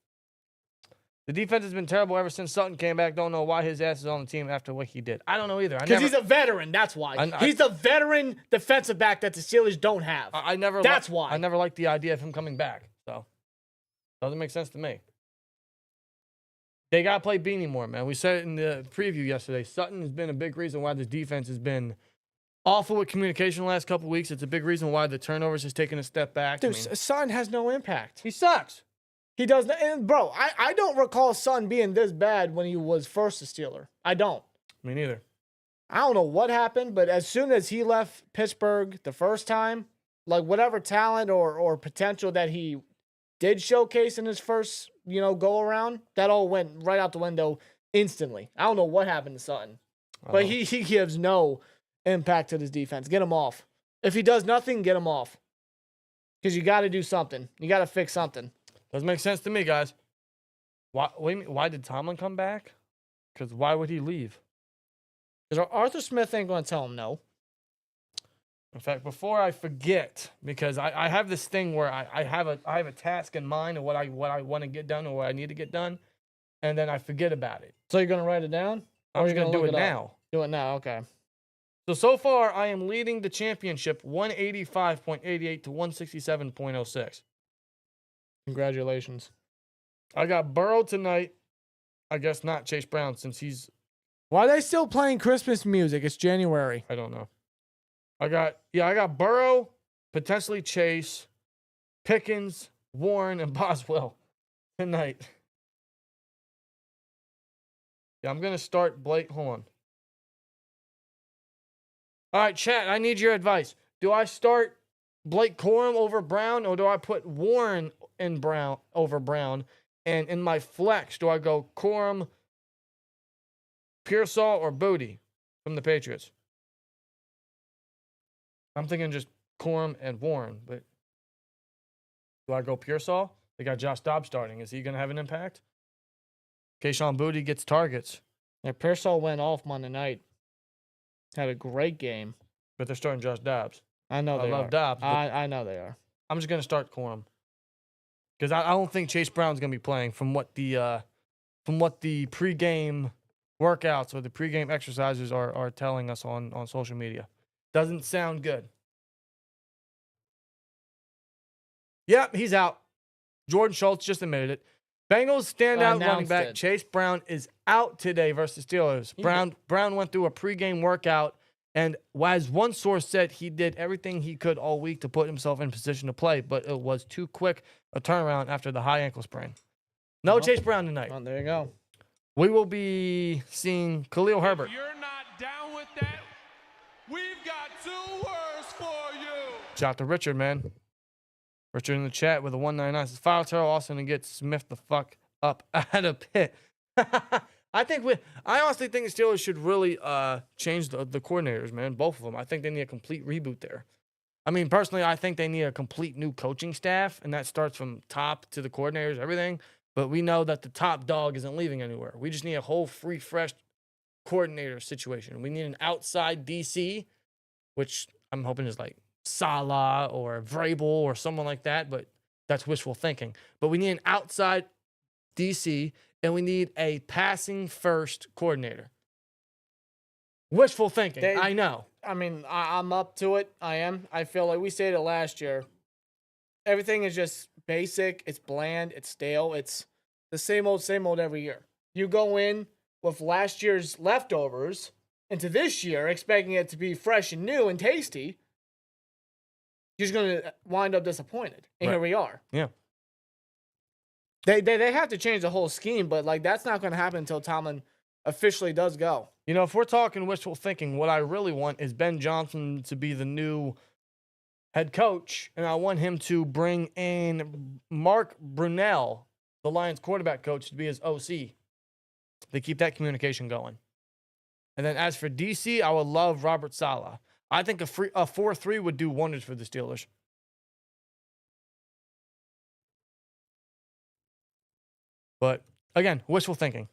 The defense has been terrible ever since Sutton came back. Don't know why his ass is on the team after what he did. I don't know either. Because he's a veteran. That's why. He's the veteran defensive back that the Steelers don't have. That's why. I never liked the idea of him coming back. So, doesn't make sense to me. They got to play Beanie more, man. We said it in the preview yesterday. Sutton has been a big reason why this defense has been awful with communication the last couple of weeks. It's a big reason why the turnovers has taken a step back. Dude, Sutton has no impact. He sucks. He does not. And bro, I don't recall Sutton being this bad when he was first a Steeler. I don't. Me neither. I don't know what happened, but as soon as he left Pittsburgh the first time, like whatever talent or potential that he did showcase in his first, go around, that all went right out the window instantly. I don't know what happened to Sutton. But he gives no impact to this defense. Get him off. If he does nothing, get him off. Because you got to do something. You got to fix something. Doesn't make sense to me, guys. Why did Tomlin come back? Because why would he leave? Because Arthur Smith ain't going to tell him no. In fact, before I forget, because I have this thing where I have a task in mind of what I want to get done or what I need to get done, and then I forget about it. So you're going to write it down? I'm just going to do it now. Do it now, okay. So far, I am leading the championship 185.88 to 167.06. Congratulations. I got Burrow tonight. I guess not Chase Brown since he's... Why are they still playing Christmas music? It's January. I don't know. I got Burrow, potentially Chase, Pickens, Warren, and Boswell tonight. Yeah, I'm going to start Blake. Hold on. All right, chat, I need your advice. Do I start Blake Corum over Brown, or do I put Warren in Brown over Brown? And in my flex, do I go Corum, Pearsall, or Booty from the Patriots? I'm thinking just Corum and Warren, but do I go Pearsall? They got Josh Dobbs starting. Is he going to have an impact? Kayshon Boutte gets targets. Yeah, Pearsall went off Monday night. Had a great game. But they're starting Josh Dobbs. I know they are. I love Dobbs. I know they are. I'm just going to start Corum. Because I don't think Chase Brown's going to be playing from what the pregame workouts or the pregame exercises are telling us on social media. Doesn't sound good. Yep, he's out. Jordan Schultz just admitted it. Bengals standout running back Chase Brown is out today versus Steelers. Brown went through a pregame workout, and as one source said, he did everything he could all week to put himself in position to play, but it was too quick a turnaround after the high ankle sprain. No Chase Brown tonight. Oh, there you go. We will be seeing Khalil Herbert. If you're not down with that, we've got 2 words for you. Shout out to Richard, man. Richard in the chat with a 199 says, File Terrell Austin and get Smith the fuck up out of Pitt. I honestly think the Steelers should really change the coordinators, man. Both of them. I think they need a complete reboot there. I mean, personally, I think they need a complete new coaching staff, and that starts from top to the coordinators, everything. But we know that the top dog isn't leaving anywhere. We just need a whole free, fresh coordinator situation. We need an outside DC, which I'm hoping is like Salah or Vrabel or someone like that, but that's wishful thinking. But we need an outside DC, and we need a passing first coordinator. Wishful thinking, I know. I mean, I'm up to it. I am. I feel like we stated it last year. Everything is just basic. It's bland. It's stale. It's the same old every year. You go in with last year's leftovers into this year expecting it to be fresh and new and tasty. You're just going to wind up disappointed. And Here we are. Yeah. They have to change the whole scheme, but like that's not going to happen until Tomlin officially does go. You know, if we're talking wishful thinking, what I really want is Ben Johnson to be the new head coach, and I want him to bring in Mark Brunell, the Lions quarterback coach, to be his OC. They keep that communication going. And then as for DC, I would love Robert Saleh. I think a 4-3 would do wonders for the Steelers. But, again, wishful thinking.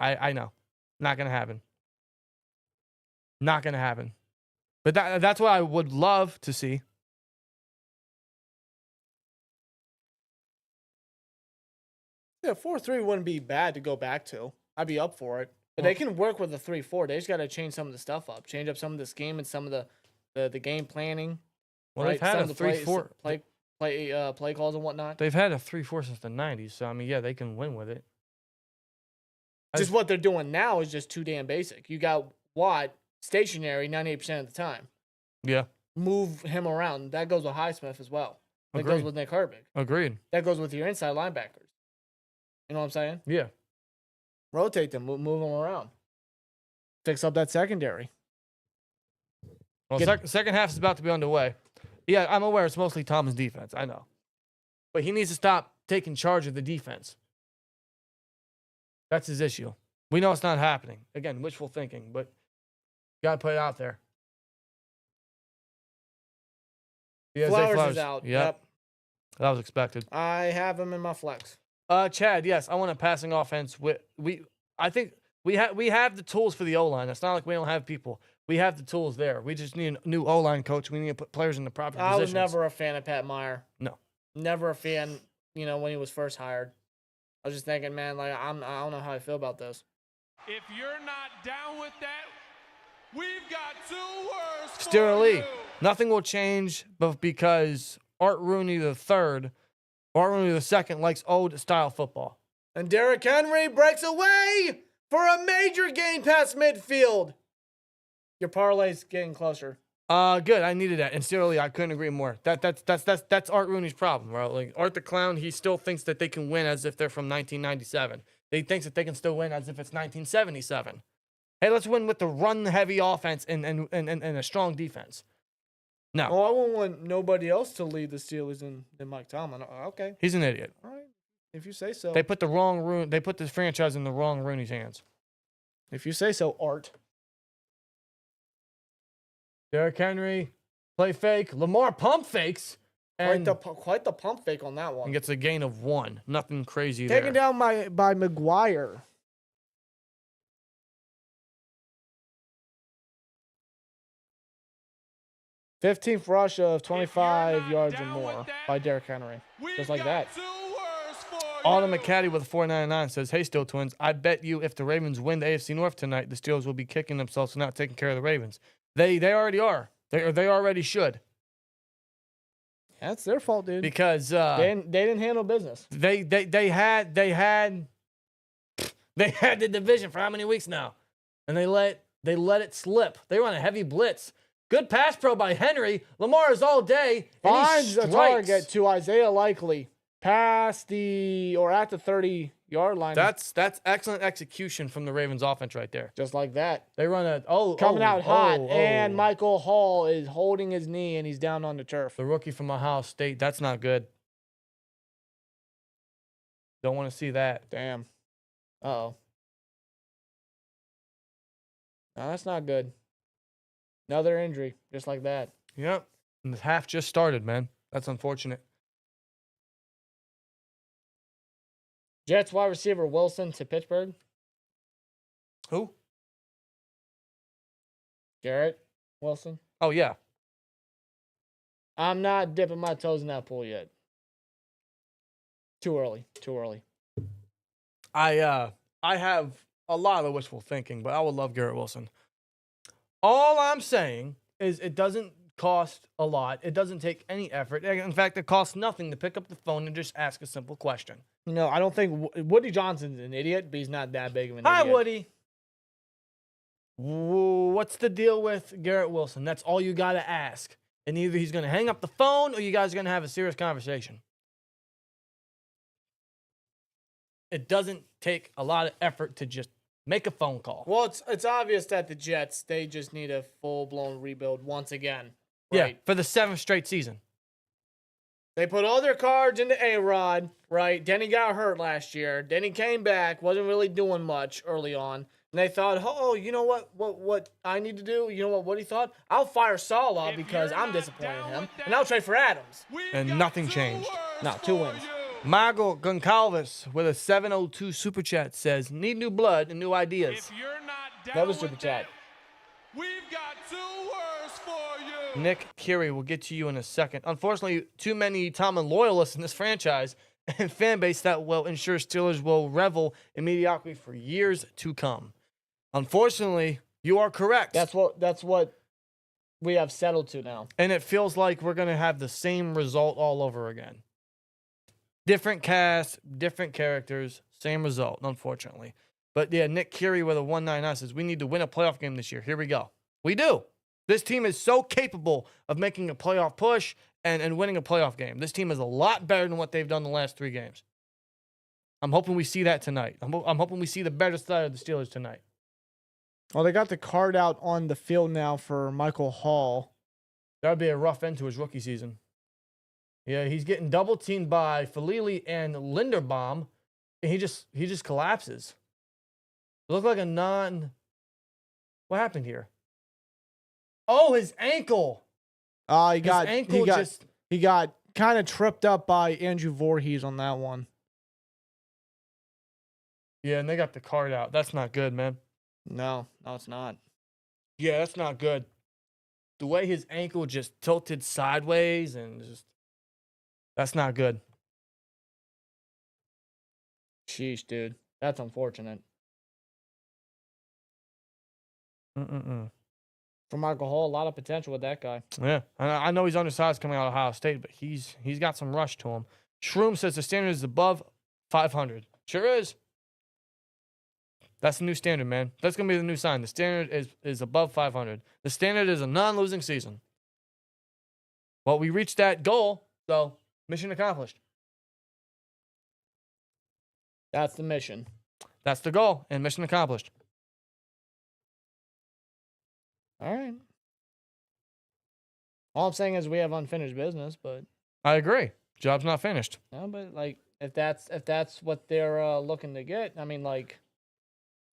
I know. Not going to happen. Not going to happen. But that's what I would love to see. Yeah, 4-3 wouldn't be bad to go back to. I'd be up for it. But they can work with the 3-4. They just got to change some of the stuff up, change up some of the scheme and some of the game planning. Well, right? they've had Some a of the 3-4. play calls and whatnot. They've had a 3-4 since the 90s. So, I mean, yeah, they can win with it. Just what they're doing now is just too damn basic. You got Watt stationary 98% of the time. Yeah. Move him around. That goes with Highsmith as well. That goes Agreed. with Nick Herbig. Agreed. That goes with your inside linebackers. You know what I'm saying? Yeah. Rotate them, move them around. Fix up that secondary. Well, second half is about to be underway. Yeah, I'm aware it's mostly Tomlin's defense. I know. But he needs to stop taking charge of the defense. That's his issue. We know it's not happening. Again, wishful thinking, but got to put it out there. Yeah, Flowers is out. Yep. That was expected. I have him in my flex. Chad, yes, I want a passing offense. I think we have the tools for the O-line. It's not like we don't have people. We have the tools there. We just need a new O-line coach. We need to put players in the proper positions. I was never a fan of Pat Meyer. No. Never a fan, when he was first hired. I was just thinking, man, like I don't know how I feel about this. If you're not down with that, we've got 2 words for Steer Lee. you. Nothing will change, but because Art Rooney III likes old-style football. And Derrick Henry breaks away for a major gain past midfield. Your parlay's getting closer. Good. I needed that. And seriously, I couldn't agree more. That's Art Rooney's problem, bro. Like Art the Clown, he still thinks that they can win as if they're from 1997. He thinks that they can still win as if it's 1977. Hey, let's win with the run-heavy offense and a strong defense. No. Oh, I wouldn't want nobody else to lead the Steelers than Mike Tomlin. Okay. He's an idiot. All right. If you say so. They put this franchise in the wrong Rooney's hands. If you say so, Art. Derrick Henry, play fake. Lamar pump fakes. And Quite the pump fake on that one. and gets a gain of 1. Nothing crazy Taken there. down by McGuire. '15th rush of 25 yards or more by Derrick Henry. Just like that. Autumn McCaddy with a 499 says, "Hey, Steel Twins, I bet you if the Ravens win the AFC North tonight, the Steelers will be kicking themselves for not taking care of the Ravens. They already are. They already should. That's their fault, dude. Because they didn't handle business. they had the division for how many weeks now, and they let it slip. They run a heavy blitz. Good pass pro by Henry. Lamar is all day. And he Finds a strikes. target to Isaiah Likely past or at the 30-yard line. That's excellent execution from the Ravens offense right there. Just like that. They run Coming out hot, and Michael Hall is holding his knee, and he's down on the turf. The rookie from Ohio State. That's not good. Don't want to see that. Damn. Uh-oh. No, that's not good. Another injury, just like that. Yep. And the half just started, man. That's unfortunate. Jets wide receiver Wilson to Pittsburgh. Who? Garrett Wilson. Oh, yeah. I'm not dipping my toes in that pool yet. Too early. I have a lot of wishful thinking, but I would love Garrett Wilson. All I'm saying is it doesn't cost a lot. It doesn't take any effort. In fact, it costs nothing to pick up the phone and just ask a simple question. I don't think Woody Johnson's an idiot, but he's not that big of an Hi, idiot. Woody. What's the deal with Garrett Wilson? That's all you got to ask. And either he's going to hang up the phone or you guys are going to have a serious conversation. It doesn't take a lot of effort to just make a phone call. Well, it's obvious that the Jets, they just need a full-blown rebuild once again. Yeah, Right? for the 7th straight season. They put all their cards into A-Rod, right? Then he got hurt last year. Then he came back, wasn't really doing much early on. And they thought, oh, you know what I need to do? You know what he thought? I'll fire Saleh because I'm disappointed in him. And I'll trade for Adams. And nothing changed. No, 2 wins. Mago Goncalves with a 702 super chat says, "Need new blood and new ideas." If you're not down That was with super chat. that, we've got 2 words for you. Nick Curie will get to you in a second. Unfortunately, too many Tomlin loyalists in this franchise, and fan base that will ensure Steelers will revel in mediocrity for years to come. Unfortunately, you are correct. That's what we have settled to now. And it feels like we're going to have the same result all over again. Different cast, different characters, same result, unfortunately. But yeah, Nick Curie with a 199 says, we need to win a playoff game this year. Here we go. We do. This team is so capable of making a playoff push and winning a playoff game. This team is a lot better than what they've done the last 3 games. I'm hoping we see that tonight. I'm hoping we see the better side of the Steelers tonight. Well, they got the card out on the field now for Michael Hall. That would be a rough end to his rookie season. Yeah, he's getting double teamed by Falili and Linderbaum, and he just collapses. It looked like a non. What happened here? Oh, his ankle. He got kind of tripped up by Andrew Voorhees on that one. Yeah, and they got the card out. That's not good, man. No, it's not. Yeah, that's not good. The way his ankle just tilted sideways and just. That's not good. Sheesh, dude. That's unfortunate. For Michael Hall, a lot of potential with that guy. Yeah, I know he's undersized coming out of Ohio State, but he's got some rush to him. Shroom says the standard is above 500. Sure is. That's the new standard, man. That's going to be the new sign. The standard is above 500. The standard is a non-losing season. Well, we reached that goal, so mission accomplished. That's the mission. That's the goal, and mission accomplished. All right. All I'm saying is we have unfinished business, but I agree. Job's not finished. no, but like if that's what they're looking to get, I mean, like,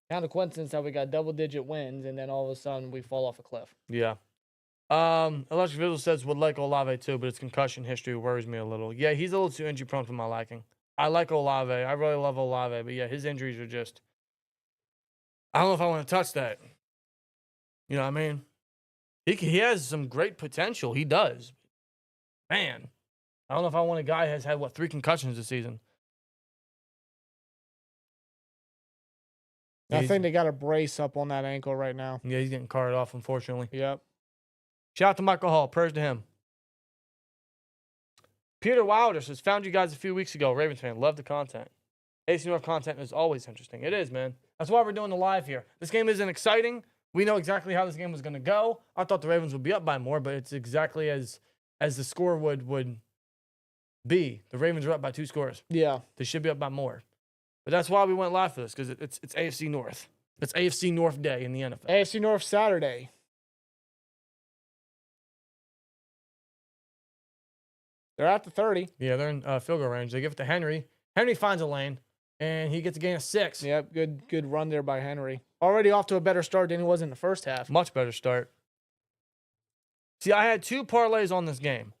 kind of coincidence that we got double-digit wins and then all of a sudden we fall off a cliff. Yeah. Electric Visual says would like Olave too, but his concussion history worries me a little. Yeah, he's a little too injury prone for my liking. I like Olave. I really love Olave, but yeah, his injuries are just. I don't know if I want to touch that. You know what I mean? He has some great potential. He does. Man, I don't know if I want a guy who has had 3 concussions this season. I think they got a brace up on that ankle right now. Yeah, he's getting carted off, unfortunately. Yep. Shout out to Michael Hall. Prayers to him. Peter Wilder says, found you guys a few weeks ago. Ravens fan, love the content. AFC North content is always interesting. It is, man. That's why we're doing the live here. This game isn't exciting. We know exactly how this game was going to go. I thought the Ravens would be up by more, but it's exactly as the score would be. The Ravens are up by 2 scores. Yeah. They should be up by more. But that's why we went live for this, because it's AFC North. It's AFC North Day in the NFL. AFC North Saturday. They're at the 30. Yeah, they're in field goal range. They give it to Henry. Henry finds a lane, and he gets a gain of 6. Yep, good run there by Henry. Already off to a better start than he was in the first half. Much better start. See, I had 2 parlays on this game,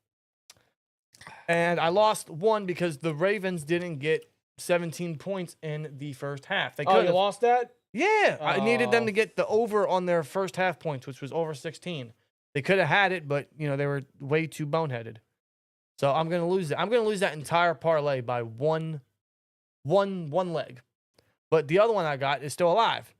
and I lost one because the Ravens didn't get 17 points in the first half. They could you lost that? Yeah, I needed them to get the over on their first half points, which was over 16. They could have had it, but they were way too boneheaded. So I'm gonna lose it. I'm gonna lose that entire parlay by one leg. But the other one I got is still alive.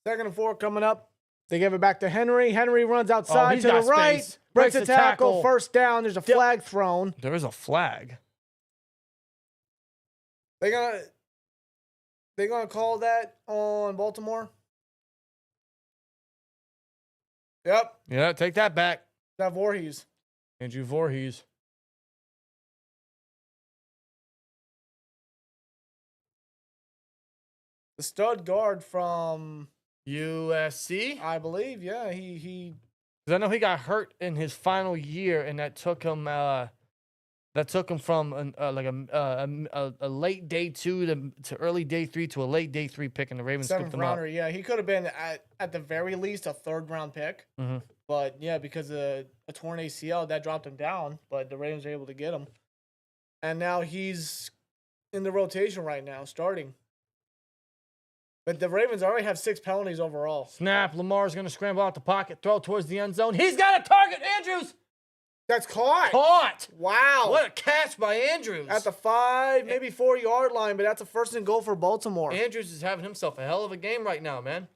2nd and 4 coming up. They give it back to Henry. Henry runs outside he's to the got right. space. Breaks Breaks a the tackle. tackle. First down. There's a flag thrown. There is a flag. They gonna call that on Baltimore? Yep. Yeah, take that back. That Voorhees. Andrew Voorhees. The stud guard from USC? I believe, yeah. He Because I know he got hurt in his final year, and that took him from a late day 2 to early day 3 to a late day 3 pick, and the Ravens scooped 7th him rounder. up. Yeah, he could have been at the very least a 3rd round pick. Mm-hmm. But yeah, because of a torn ACL, that dropped him down. But the Ravens were able to get him, and now he's in the rotation right now, starting. But the Ravens already have 6 penalties overall. Snap. Lamar's going to scramble out the pocket, throw towards the end zone. He's got a target, Andrews. That's caught. Caught. Wow. What a catch by Andrews. At the 5, maybe 4-yard line, but that's a first and goal for Baltimore. Andrews is having himself a hell of a game right now, man.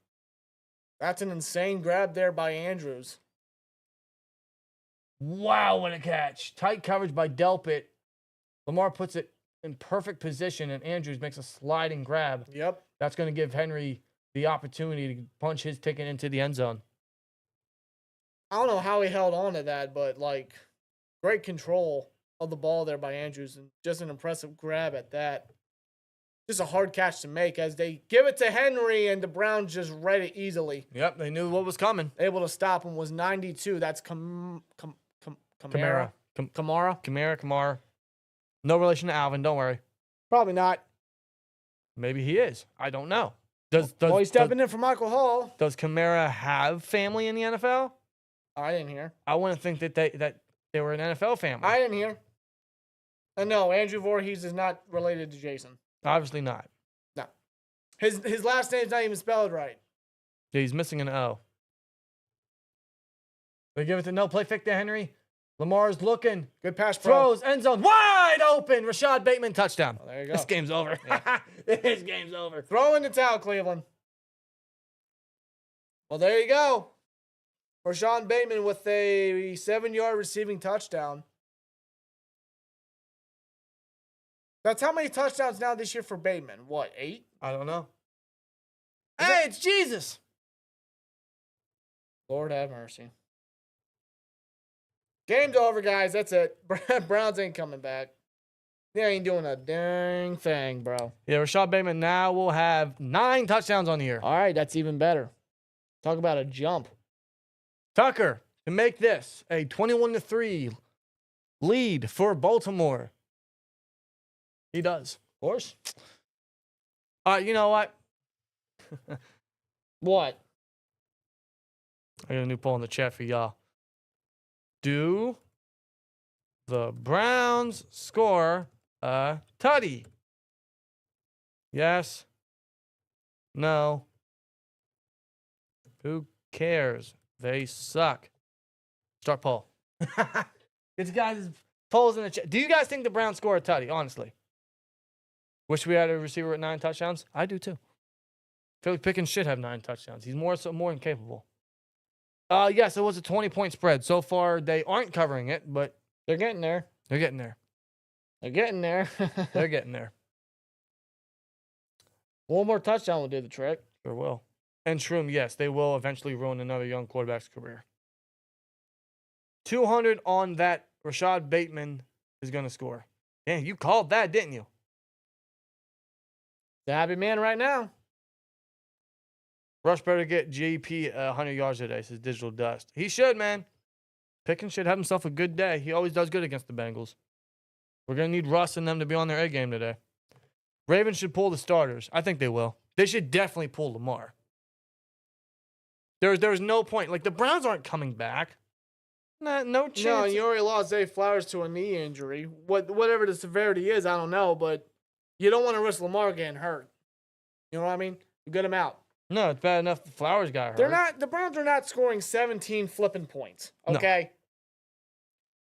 That's an insane grab there by Andrews. Wow, what a catch. Tight coverage by Delpit. Lamar puts it in perfect position, and Andrews makes a sliding grab. Yep. That's going to give Henry the opportunity to punch his ticket into the end zone. I don't know how he held on to that, but, like, great control of the ball there by Andrews, and just an impressive grab at that. Just a hard catch to make as they give it to Henry, and the Browns just read it easily. Yep, they knew what was coming. Able to stop him was 92. That's Kamara. Kamara. No relation to Alvin, don't worry. Probably not. Maybe he is. I don't know. He's stepping in for Michael Hall. Does Kamara have family in the NFL? I didn't hear. I wouldn't think that they were an NFL family. I didn't hear. And no, Andrew Voorhees is not related to Jason. Obviously not. No. His last name's not even spelled right. Yeah, he's missing an O. They give it to no play fake to Henry. Lamar's looking. Good pass, bro. Throws, end zone, wide open. Rashad Bateman, touchdown. Oh, there you go. This game's over. Yeah. This game's over. Throw in the towel, Cleveland. Well, there you go. Rashad Bateman with a 7-yard receiving touchdown. That's how many touchdowns now this year for Bateman? What, 8? I don't know. Hey, it's Jesus. Lord have mercy. Game's over, guys. That's it. Browns ain't coming back. They ain't doing a dang thing, bro. Yeah, Rashad Bateman now will have 9 touchdowns on the year. All right, that's even better. Talk about a jump. Tucker to make this a 21-3 lead for Baltimore. He does. Of course. You know what? What? I got a new poll in the chat for y'all. Do the Browns score a tutty? Yes. No. Who cares? They suck. Start poll. It's guys' polls in the chat. Do you guys think the Browns score a tutty? Honestly. Wish we had a receiver with 9 touchdowns. I do too. I feel like Pickens should have 9 touchdowns. He's more than capable. Yes, it was a 20-point spread. So far, they aren't covering it, but They're getting there. they're getting there. They're getting there. They're getting there. One more touchdown will do the trick. Sure will. And Shroom, yes, they will eventually ruin another young quarterback's career. 200 on that. Rashad Bateman is going to score. Yeah, you called that, didn't you? The happy man right now. Rush better get JP 100 yards today, says Digital Dust. He should, man. Pickens should have himself a good day. He always does good against the Bengals. We're going to need Russ and them to be on their A game today. Ravens should pull the starters. I think they will. They should definitely pull Lamar. There's no point. Like, the Browns aren't coming back. No chance. No, you already lost Zay Flowers to a knee injury. Whatever the severity is, I don't know, but you don't want to risk Lamar getting hurt. You know what I mean? You get him out. No, it's bad enough the Flowers got hurt. The Browns are not scoring 17 flipping points. Okay? No.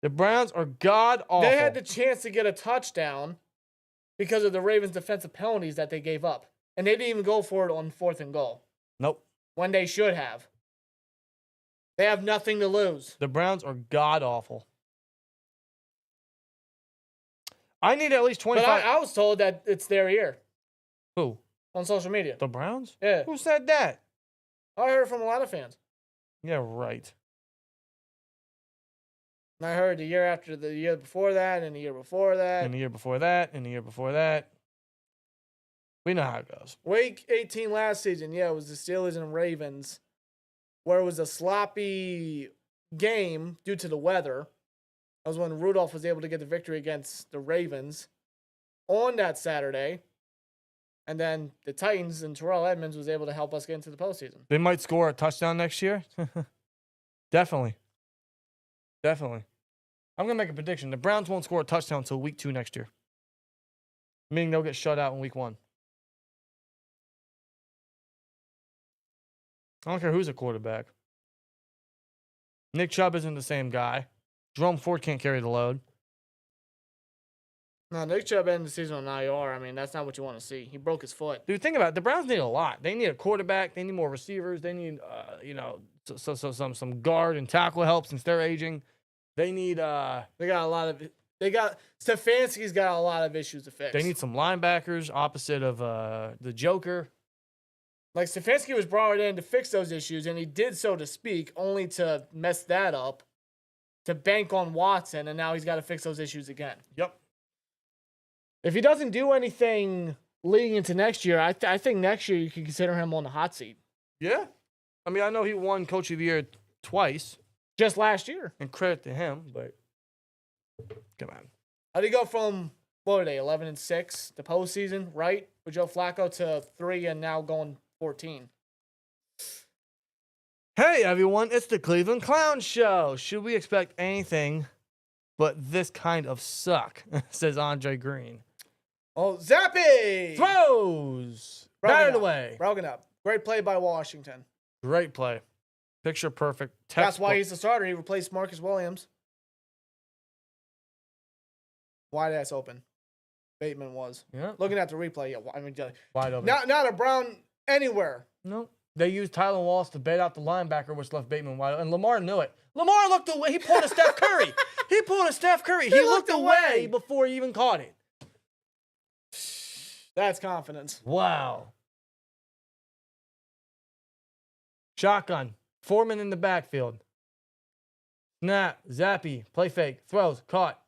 The Browns are god-awful. They had the chance to get a touchdown because of the Ravens' defensive penalties that they gave up. And they didn't even go for it on 4th and goal. Nope. When they should have. They have nothing to lose. The Browns are god-awful. I need at least 25. But I was told that it's their year. Who? On social media. The Browns? Yeah. Who said that? I heard it from a lot of fans. Yeah, right. And I heard the year after the year before that, and the year before that. And the year before that, and the year before that. We know how it goes. Week 18 last season, yeah, it was the Steelers and Ravens, where it was a sloppy game due to the weather. That was when Rudolph was able to get the victory against the Ravens on that Saturday. And then the Titans and Terrell Edmonds was able to help us get into the postseason. They might score a touchdown next year. Definitely. Definitely. I'm going to make a prediction. The Browns won't score a touchdown until week 2 next year. Meaning they'll get shut out in week 1. I don't care who's a quarterback. Nick Chubb isn't the same guy. Jerome Ford can't carry the load. No, Nick Chubb ended the season on IR. I mean, that's not what you want to see. He broke his foot. Dude, think about it. The Browns need a lot. They need a quarterback. They need more receivers. They need, some guard and tackle help since they're aging. They need. They got a lot of. Stefanski's got a lot of issues to fix. They need some linebackers opposite of the Joker. Like, Stefanski was brought in to fix those issues, and he did so to speak, only to mess that up, to bank on Watson, and now he's got to fix those issues again. Yep. If he doesn't do anything leading into next year, I think next year you can consider him on the hot seat. Yeah. I mean, I know he won Coach of the Year twice. Just last year. And credit to him, but come on. How'd he go from, what were they, 11-6 the postseason, right? With Joe Flacco to 3 and now going 14. Hey, everyone. It's the Cleveland Clown Show. Should we expect anything but this kind of suck, says Andre Green. Oh, Zappy! Throws! Batted away. Broken up. Great play by Washington. Great play. Picture perfect. That's why he's the starter. He replaced Marcus Williams. Wide ass open. Bateman was. Yeah. Looking at the replay, yeah, I mean, wide open. Not a Brown anywhere. No. They used Tyler Wallace to bait out the linebacker, which left Bateman wide open. And Lamar knew it. Lamar looked away. He pulled a Steph Curry. He looked away before he even caught it. That's confidence. Wow. Shotgun. Foreman in the backfield. Snap. Zappy. Play fake. Throws. Caught.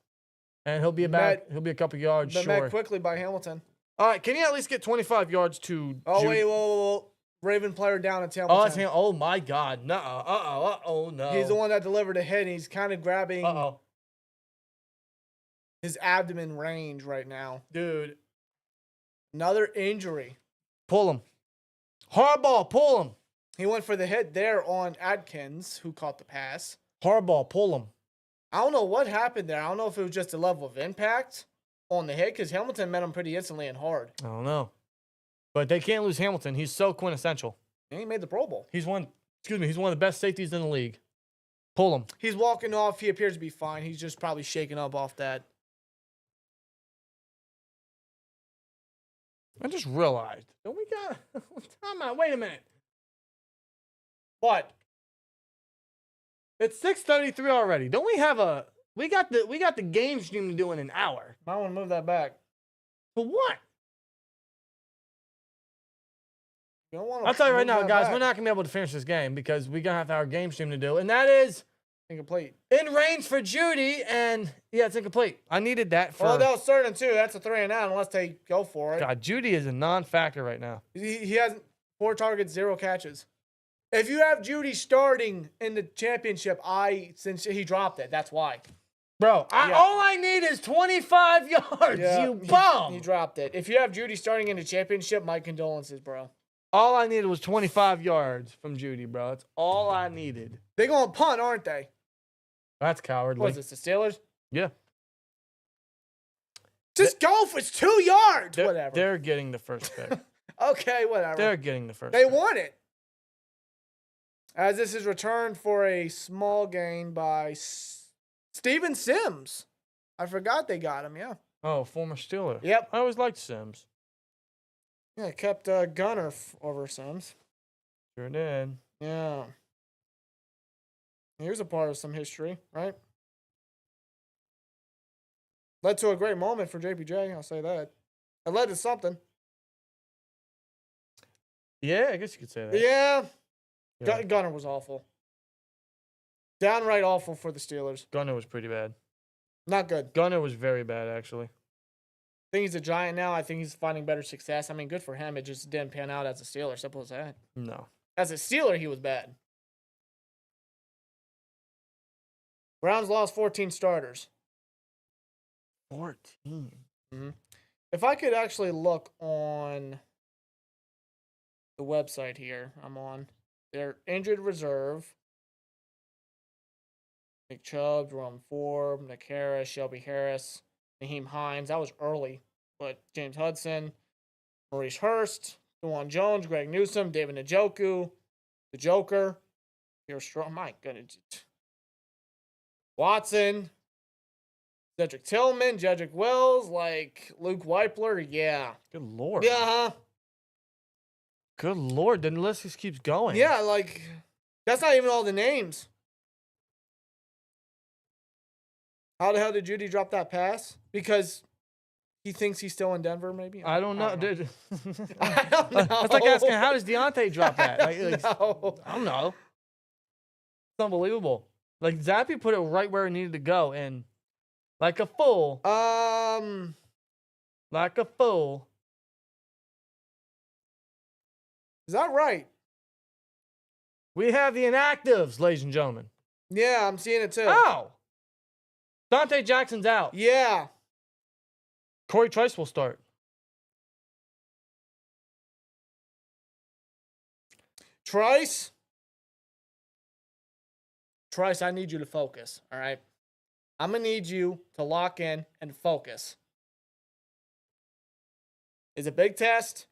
And he'll be a couple yards short. Met quickly by Hamilton. All right. Can you at least get 25 yards to wait. Whoa. Raven player down at Hamilton. Oh, it's him. Oh, my God. No. No. He's the one that delivered a hit. And he's kind of grabbing his abdomen range right now. Dude. Another injury. Pull him. Harbaugh, pull him. He went for the hit there on Adkins, who caught the pass. Harbaugh, pull him. I don't know what happened there. I don't know if it was just the level of impact on the hit, because Hamilton met him pretty instantly and hard. I don't know. But they can't lose Hamilton. He's so quintessential. And he made the Pro Bowl. He's one of the best safeties in the league. Pull him. He's walking off. He appears to be fine. He's just probably shaking up off that. I just realized. Don't we got time out? Wait a minute. What? It's 6:33 already. Don't we have we got the game stream to do in an hour. Might want to move that back. For what? You don't want I'll tell you right now, guys, back. we're not gonna be able to finish this game because we're gonna have our game stream to do, and that is incomplete. In range for Judy, and yeah, it's incomplete. I needed that for. Well, that was third and 2. That's a 3 and out unless they go for it. God, Judy is a non-factor right now. He has 4 targets, 0 catches. If you have Judy starting in the championship, since he dropped it, that's why. Bro, all I need is 25 yards, you bum. He dropped it. If you have Judy starting in the championship, my condolences, bro. All I needed was 25 yards from Judy, bro. That's all I needed. They're going to punt, aren't they? That's cowardly. What is this, the Steelers? Yeah. Just go for 2 yards. Whatever. They're getting the first pick. Okay, whatever. They're getting the first pick. They pick. want it. As this is returned for a small gain by Steven Sims. I forgot they got him, yeah. Oh, former Steeler. Yep. I always liked Sims. Yeah, kept Gunner over Sims. Sure did. Yeah. Here's a part of some history, right? Led to a great moment for JPJ, I'll say that. It led to something. Yeah, I guess you could say that. Yeah. Yeah. Gunner was awful. Downright awful for the Steelers. Gunner was pretty bad. Not good. Gunner was very bad, actually. I think he's a Giant now. I think he's finding better success. I mean, good for him. It just didn't pan out as a Steeler. Simple as that. No. As a Steeler, he was bad. Browns lost 14 starters. 14? Mm-hmm. If I could actually look on the website here I'm on, their injured reserve. Nick Chubb, Jerome Ford, Nick Harris, Shelby Harris, Naheem Hines. That was early. But James Hudson, Maurice Hurst, Dewan Jones, Greg Newsome, David Njoku, the Joker. Pierre Strong. My goodness. Watson, Cedric Tillman, Jedrick Wills, like Luke Weipler. Yeah. Good Lord. Yeah. Good Lord. The list just keeps going. Yeah, like, that's not even all the names. How the hell did Judy drop that pass? Because he thinks he's still in Denver, maybe? I don't know, dude. I don't know. That's like asking, how does Deontay drop that? Like, No. I don't know. It's unbelievable. Like, Zappy put it right where it needed to go, and like a fool. Like a fool. Is that right? We have the inactives, ladies and gentlemen. Yeah, I'm seeing it too. Oh! Dante Jackson's out. Yeah. Corey Trice will start. Trice, I need you to focus, all right? I'm going to need you to lock in and focus. It's a big test,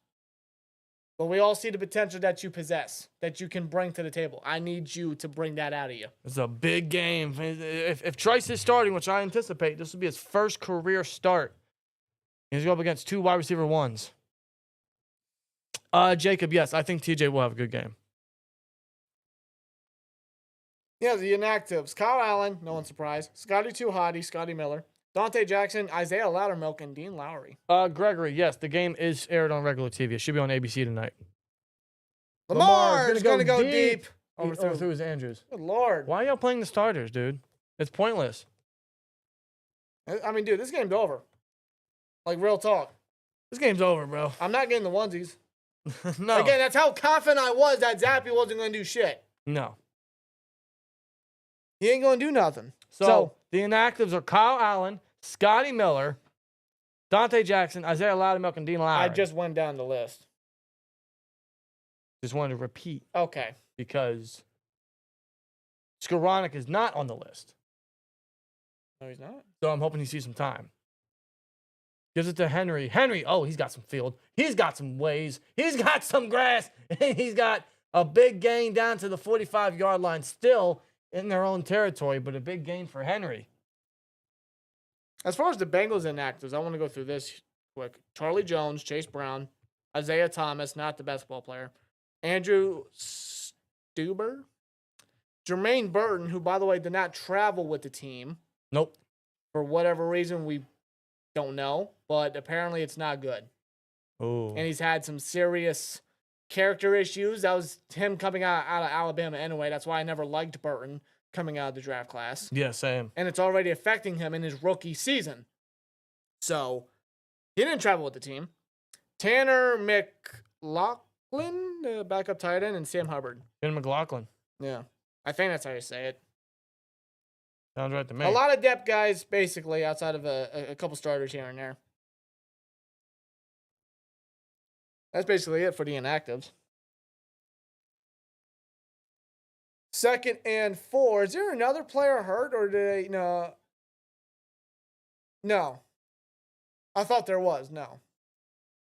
but we all see the potential that you possess, that you can bring to the table. I need you to bring that out of you. It's a big game. If Trice is starting, which I anticipate, this will be his first career start. He's going up against 2 wide receiver ones. Jacob, yes, I think TJ will have a good game. Yeah, the inactives. Kyle Allen, no one's surprised. Scotty Too Hottie, Scotty Miller. Dante Jackson, Isaiah Loudermilk, and Dean Lowry. Gregory, yes, the game is aired on regular TV. It should be on ABC tonight. Lamar's going to go deep. Overthrew his Andrews. Good Lord. Why are y'all playing the starters, dude? It's pointless. I mean, dude, this game's over. Like, real talk. This game's over, bro. I'm not getting the onesies. No. Again, that's how confident I was that Zappy wasn't going to do shit. No. He ain't going to do nothing. So, the inactives are Kyle Allen, Scotty Miller, Dante Jackson, Isaiah Loudermilk, and Dean Lowry. I just went down the list. Just wanted to repeat Okay. because Skoranek is not on the list. No, he's not. So I'm hoping he sees some time. Gives it to Henry. Henry, oh, he's got some field. He's got some ways. He's got some grass. He's got a big gain down to the 45-yard line, still in their own territory, but a big gain for Henry. As far as the Bengals inactives, I want to go through this quick. Charlie Jones, Chase Brown, Isaiah Thomas, not the best ball player, Andrew Stuber, Jermaine Burton, who, by the way, did not travel with the team. Nope. For whatever reason, we don't know, but apparently it's not good. Oh. And he's had some serious character issues. That was him coming out of Alabama anyway. That's why I never liked Burton coming out of the draft class. Yeah, same. And it's already affecting him in his rookie season. So, he didn't travel with the team. Tanner McLaughlin, the backup tight end, and Sam Hubbard. Ben McLaughlin. Yeah. I think that's how you say it. Sounds right to me. A lot of depth guys, basically, outside of a couple starters here and there. That's basically it for the inactives. 2nd and 4. Is there another player hurt, or did they... No. No. I thought there was. No.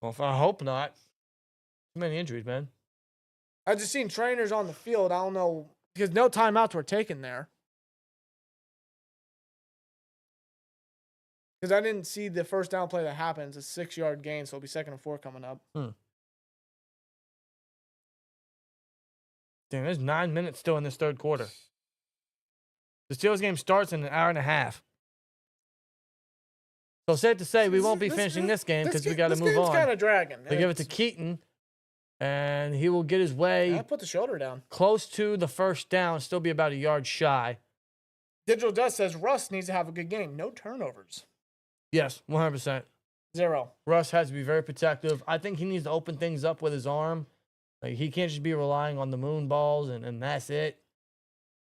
Well, I hope not. Too many injuries, man. I just seen trainers on the field. I don't know, because no timeouts were taken there. Because I didn't see the first down play that happens. A 6-yard gain, so it'll be 2nd and 4 coming up. Damn, there's 9 minutes still in this third quarter. The Steelers game starts in an hour and a half. So safe to say, we won't be finishing this game because we got to move on. This game's kind of dragging. They give it to Keaton, and he will get his way I put the shoulder down. close to the first down, still be about a yard shy. Digital Dust says Russ needs to have a good game. No turnovers. Yes, 100%. 0. Russ has to be very protective. I think he needs to open things up with his arm. Like, he can't just be relying on the moon balls and that's it.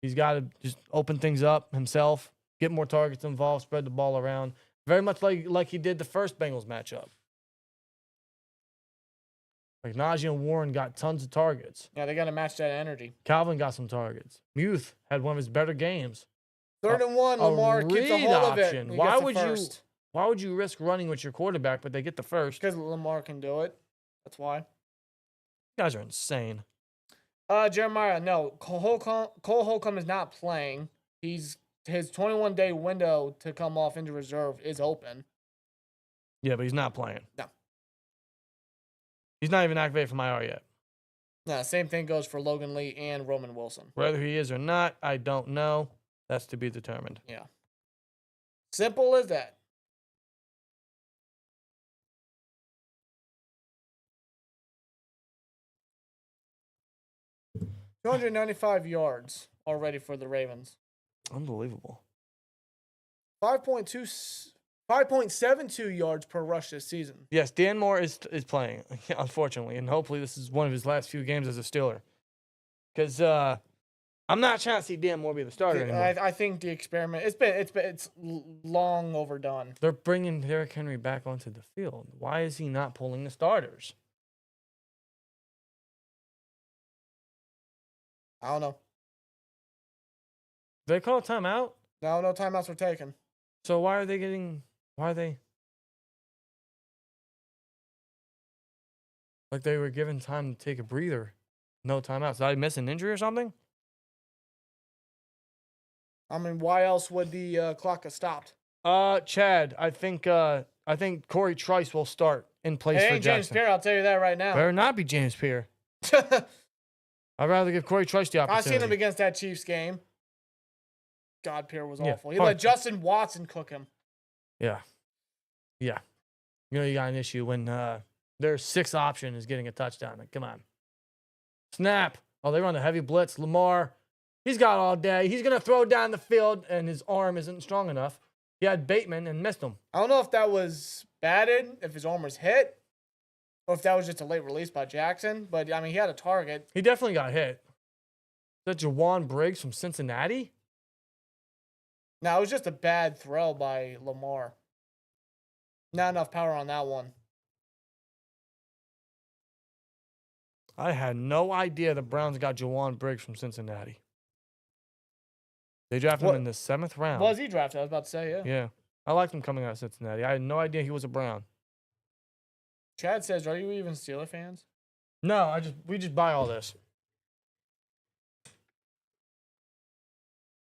He's got to just open things up himself, get more targets involved, spread the ball around. Very much like he did the first Bengals matchup. Like, Najee and Warren got tons of targets. Yeah, they got to match that energy. Calvin got some targets. Muth had one of his better games. 3rd and 1, Lamar keeps a hold of it. Why would you risk running with your quarterback, but they get the first? Because Lamar can do it. That's why. You guys are insane. Jeremiah, no. Cole Holcomb is not playing. He's his 21-day window to come off injured reserve is open. Yeah, but he's not playing. No. He's not even activated from IR yet. No, same thing goes for Logan Lee and Roman Wilson. Whether he is or not, I don't know. That's to be determined. Yeah. Simple as that. $295 yards already for the Ravens. Unbelievable. 5.72 yards per rush this season. Yes, Dan Moore is playing, unfortunately, and hopefully this is one of his last few games as a Steeler. Because I'm not trying to see Dan Moore be the starter anymore. I think the experiment it's long overdone. They're bringing Derrick Henry back onto the field. Why is he not pulling the starters? I don't know. Did they call a timeout? No timeouts were taken. So why are they? Like they were given time to take a breather. No timeouts. Did I miss an injury or something? I mean, why else would the clock have stopped? Chad, I think Corey Trice will start in place for ain't James Jackson. Pierre, I'll tell you that right now. Better not be James Pierre. I'd rather give Corey Trice the I opportunity. seen him against that Chiefs game. God, Pierre was Yeah, awful. He hard. let Justin Watson cook him. Yeah. You know you got an issue when their sixth option is getting a touchdown. Like, come on. Snap. Oh, they run a heavy blitz. Lamar, he's got all day. He's going to throw down the field, and his arm isn't strong enough. He had Bateman and missed him. I don't know if that was batted, if his arm was hit, or if that was just a late release by Jackson. But, I mean, he had a target. He definitely got hit. Is that Jawan Briggs from Cincinnati? No, it was just a bad throw by Lamar. Not enough power on that one. I had no idea the Browns got Jawan Briggs from Cincinnati. They drafted him in the 7th round. Was he drafted? I was about to say, yeah. Yeah. I liked him coming out of Cincinnati. I had no idea he was a Brown. Chad says, are you even Steeler fans? No, we just buy all this.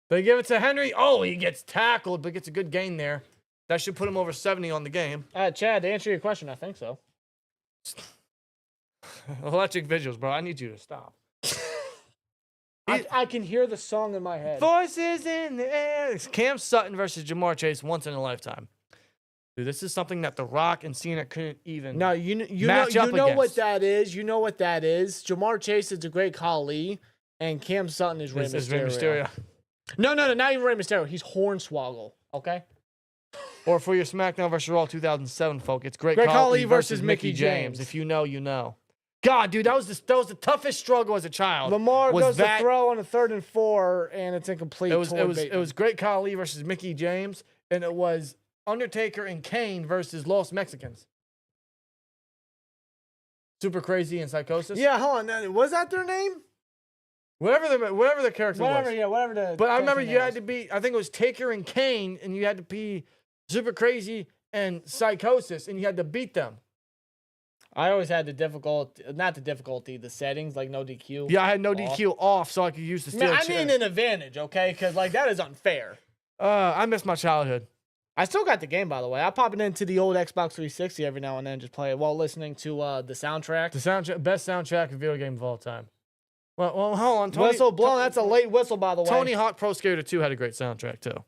They give it to Henry. Oh, he gets tackled, but gets a good gain there. That should put him over 70 on the game. Chad, to answer your question, I think so. Electric visuals, bro. I need you to stop. I can hear the song in my head. Voices in the air. It's Cam Sutton versus Jamar Chase once in a lifetime. Dude, this is something that The Rock and Cena couldn't even No, you match up know what against. that is. You know what that is. Jamar Chase is a great Khali, and Cam Sutton is Rey This Mysterio. is Rey Mysterio. No, not even Rey Mysterio. He's Hornswoggle, okay? Or for your SmackDown vs. Raw 2007 folk, it's Great Khali Khali versus versus Mickey Mickey James. James. If you know, you know. God, dude, that was the toughest struggle as a child. Lamar was goes that, to throw on a 3rd and 4, and it's incomplete. It was Great Khali versus Mickey James, and it was Undertaker and Kane versus Los Mexicans. Super Crazy and Psychosis. Yeah, hold on. Was that their name? Whatever the character was. Whatever the. But I remember you had to. to be, I think it was Taker and Kane, and you had to be Super Crazy and Psychosis, and you had to beat them. I always had the settings, like no DQ. Yeah, I had no off. DQ off, so I could use the steel Man, I chair. mean an advantage, okay? Because, like, that is unfair. I miss my childhood. I still got the game, by the way. I pop it into the old Xbox 360 every now and then, just play it while listening to the soundtrack. The soundtrack, best soundtrack of video game of all time. Well, hold on. Tony, Whistle blown. That's a late whistle, by the way. Tony Hawk Pro Skater 2 had a great soundtrack, too.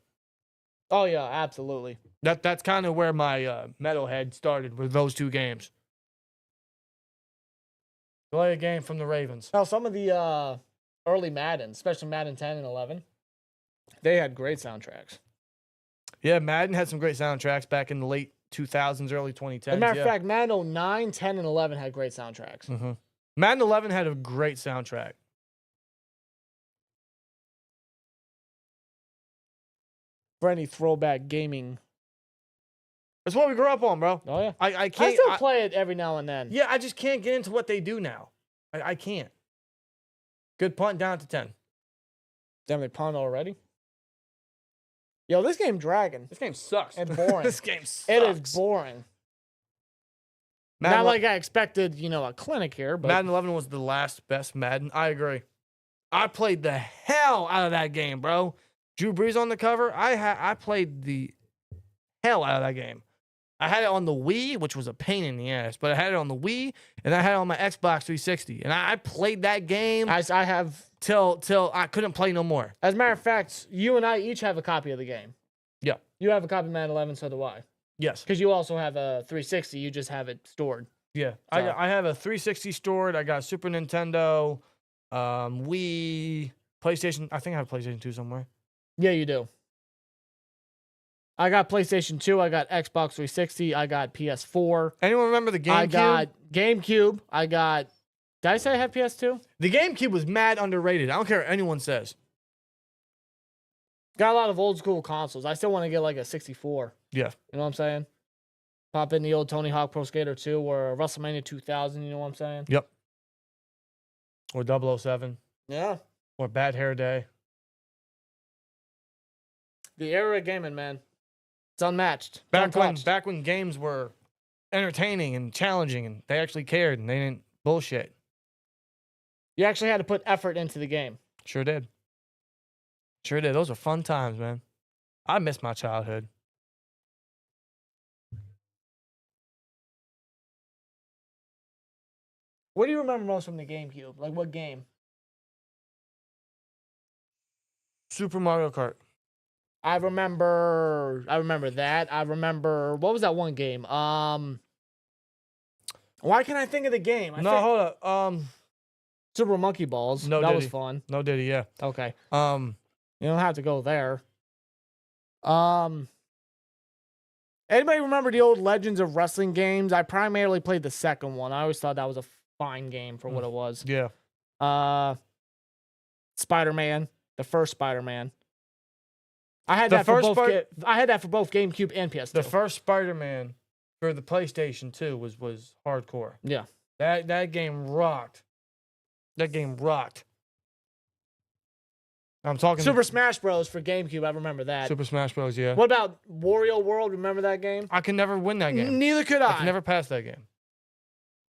Oh, yeah, absolutely. That's kind of where my metalhead started with those two games. Play a game from the Ravens. Now, some of the early Madden, especially Madden 10 and 11, they had great soundtracks. Yeah, Madden had some great soundtracks back in the late 2000s, early 2010s. As a matter of fact, Madden 09, 10, and 11 had great soundtracks. Mm-hmm. Madden 11 had a great soundtrack. For any throwback gaming. That's what we grew up on, bro. Oh, yeah. I can't. I still play it every now and then. Yeah, I just can't get into what they do now. I can't. Good punt down to 10. Damn, they punt already? Yo, this game dragging. This game sucks. And boring. This game sucks. It is boring. Madden Not like I expected, a clinic here, but Madden 11 was the last best Madden. I agree. I played the hell out of that game, bro. Drew Brees on the cover. I played the hell out of that game. I had it on the Wii, which was a pain in the ass, but I had it on the Wii, and I had it on my Xbox 360, and I played that game I have. till I couldn't play no more. As a matter of fact, you and I each have a copy of the game. Yeah. You have a copy of Madden 11, so do I. Yes. Because you also have a 360. You just have it stored. Yeah. So- I have a 360 stored. I got Super Nintendo, Wii, PlayStation. I think I have PlayStation 2 somewhere. Yeah, you do. I got PlayStation 2. I got Xbox 360. I got PS4. Anyone remember the GameCube? I got GameCube. I got. Did I say I have PS2? The GameCube was mad underrated. I don't care what anyone says. Got a lot of old school consoles. I still want to get like a 64. Yeah. You know what I'm saying? Pop in the old Tony Hawk Pro Skater 2 or WrestleMania 2000. You know what I'm saying? Yep. Or 007. Yeah. Or Bad Hair Day. The era of gaming, man. It's unmatched. It's untouched. Back when games were entertaining and challenging and they actually cared and they didn't bullshit. You actually had to put effort into the game. Sure did. Sure did. Those were fun times, man. I miss my childhood. What do you remember most from the GameCube? Like what game? Super Mario Kart. I remember that. I remember what was that one game? Why can't I think of the game? Hold up. Super Monkey Balls. No that Diddy. was fun. No Diddy, yeah. Okay. You don't have to go there. Anybody remember the old Legends of Wrestling games? I primarily played the second one. I always thought that was a fine game for what it was. Yeah. Spider-Man, the first Spider-Man. I had The that for first both. I had that for both GameCube and PS2. The first Spider-Man for the PlayStation 2 was hardcore. Yeah. That game rocked. That game rocked. I'm talking Super Smash Bros. For GameCube. I remember that. Super Smash Bros. Yeah. What about Wario World? Remember that game? I could never win that game. Neither could I could never pass that game.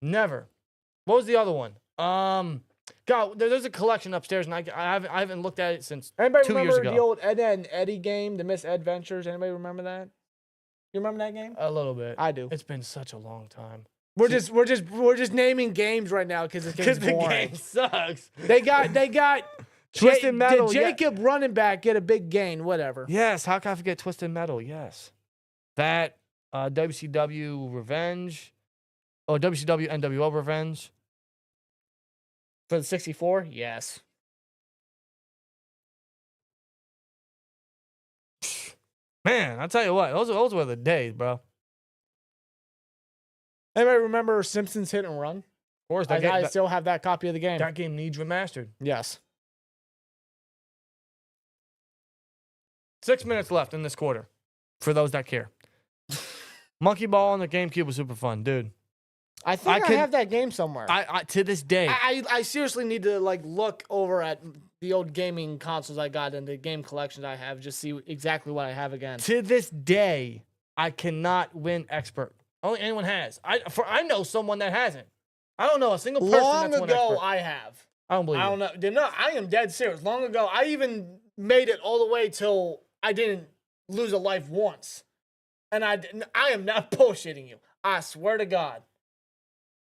Never. What was the other one? God, there's a collection upstairs, and I haven't looked at it since Anybody 2 years remember ago. the old Ed and Eddie game, the Miss Adventures? Anybody remember that? You remember that game? A little bit. I do. It's been such a long time. We're just naming games right now because Because it's the boring. game sucks. They got Twisted Metal. Did Jacob running back get a big gain? Whatever. Yes. How can I forget Twisted Metal? Yes. That WCW Revenge. Oh, WCW NWO Revenge. For the 64, yes. Man, I'll tell you what. Those were the days, bro. Of Anybody remember Simpsons Hit and Run? course, I still have that copy of the game. that game needs remastered. Yes. 6 minutes left in this quarter, for those that care. Monkey Ball on the GameCube was super fun, dude. I think I could- have that game somewhere. I to this day, I seriously need to like look over at the old gaming consoles I got and the game collections I have, just see exactly what I have again. to this day, I cannot win expert. Only anyone has. I know someone that hasn't. I don't know a single person Long that's won ago, expert. I have. I don't believe I don't know. No, I am dead serious. Long ago, I even made it all the way till I didn't lose a life once, and I am not bullshitting you. I swear to God.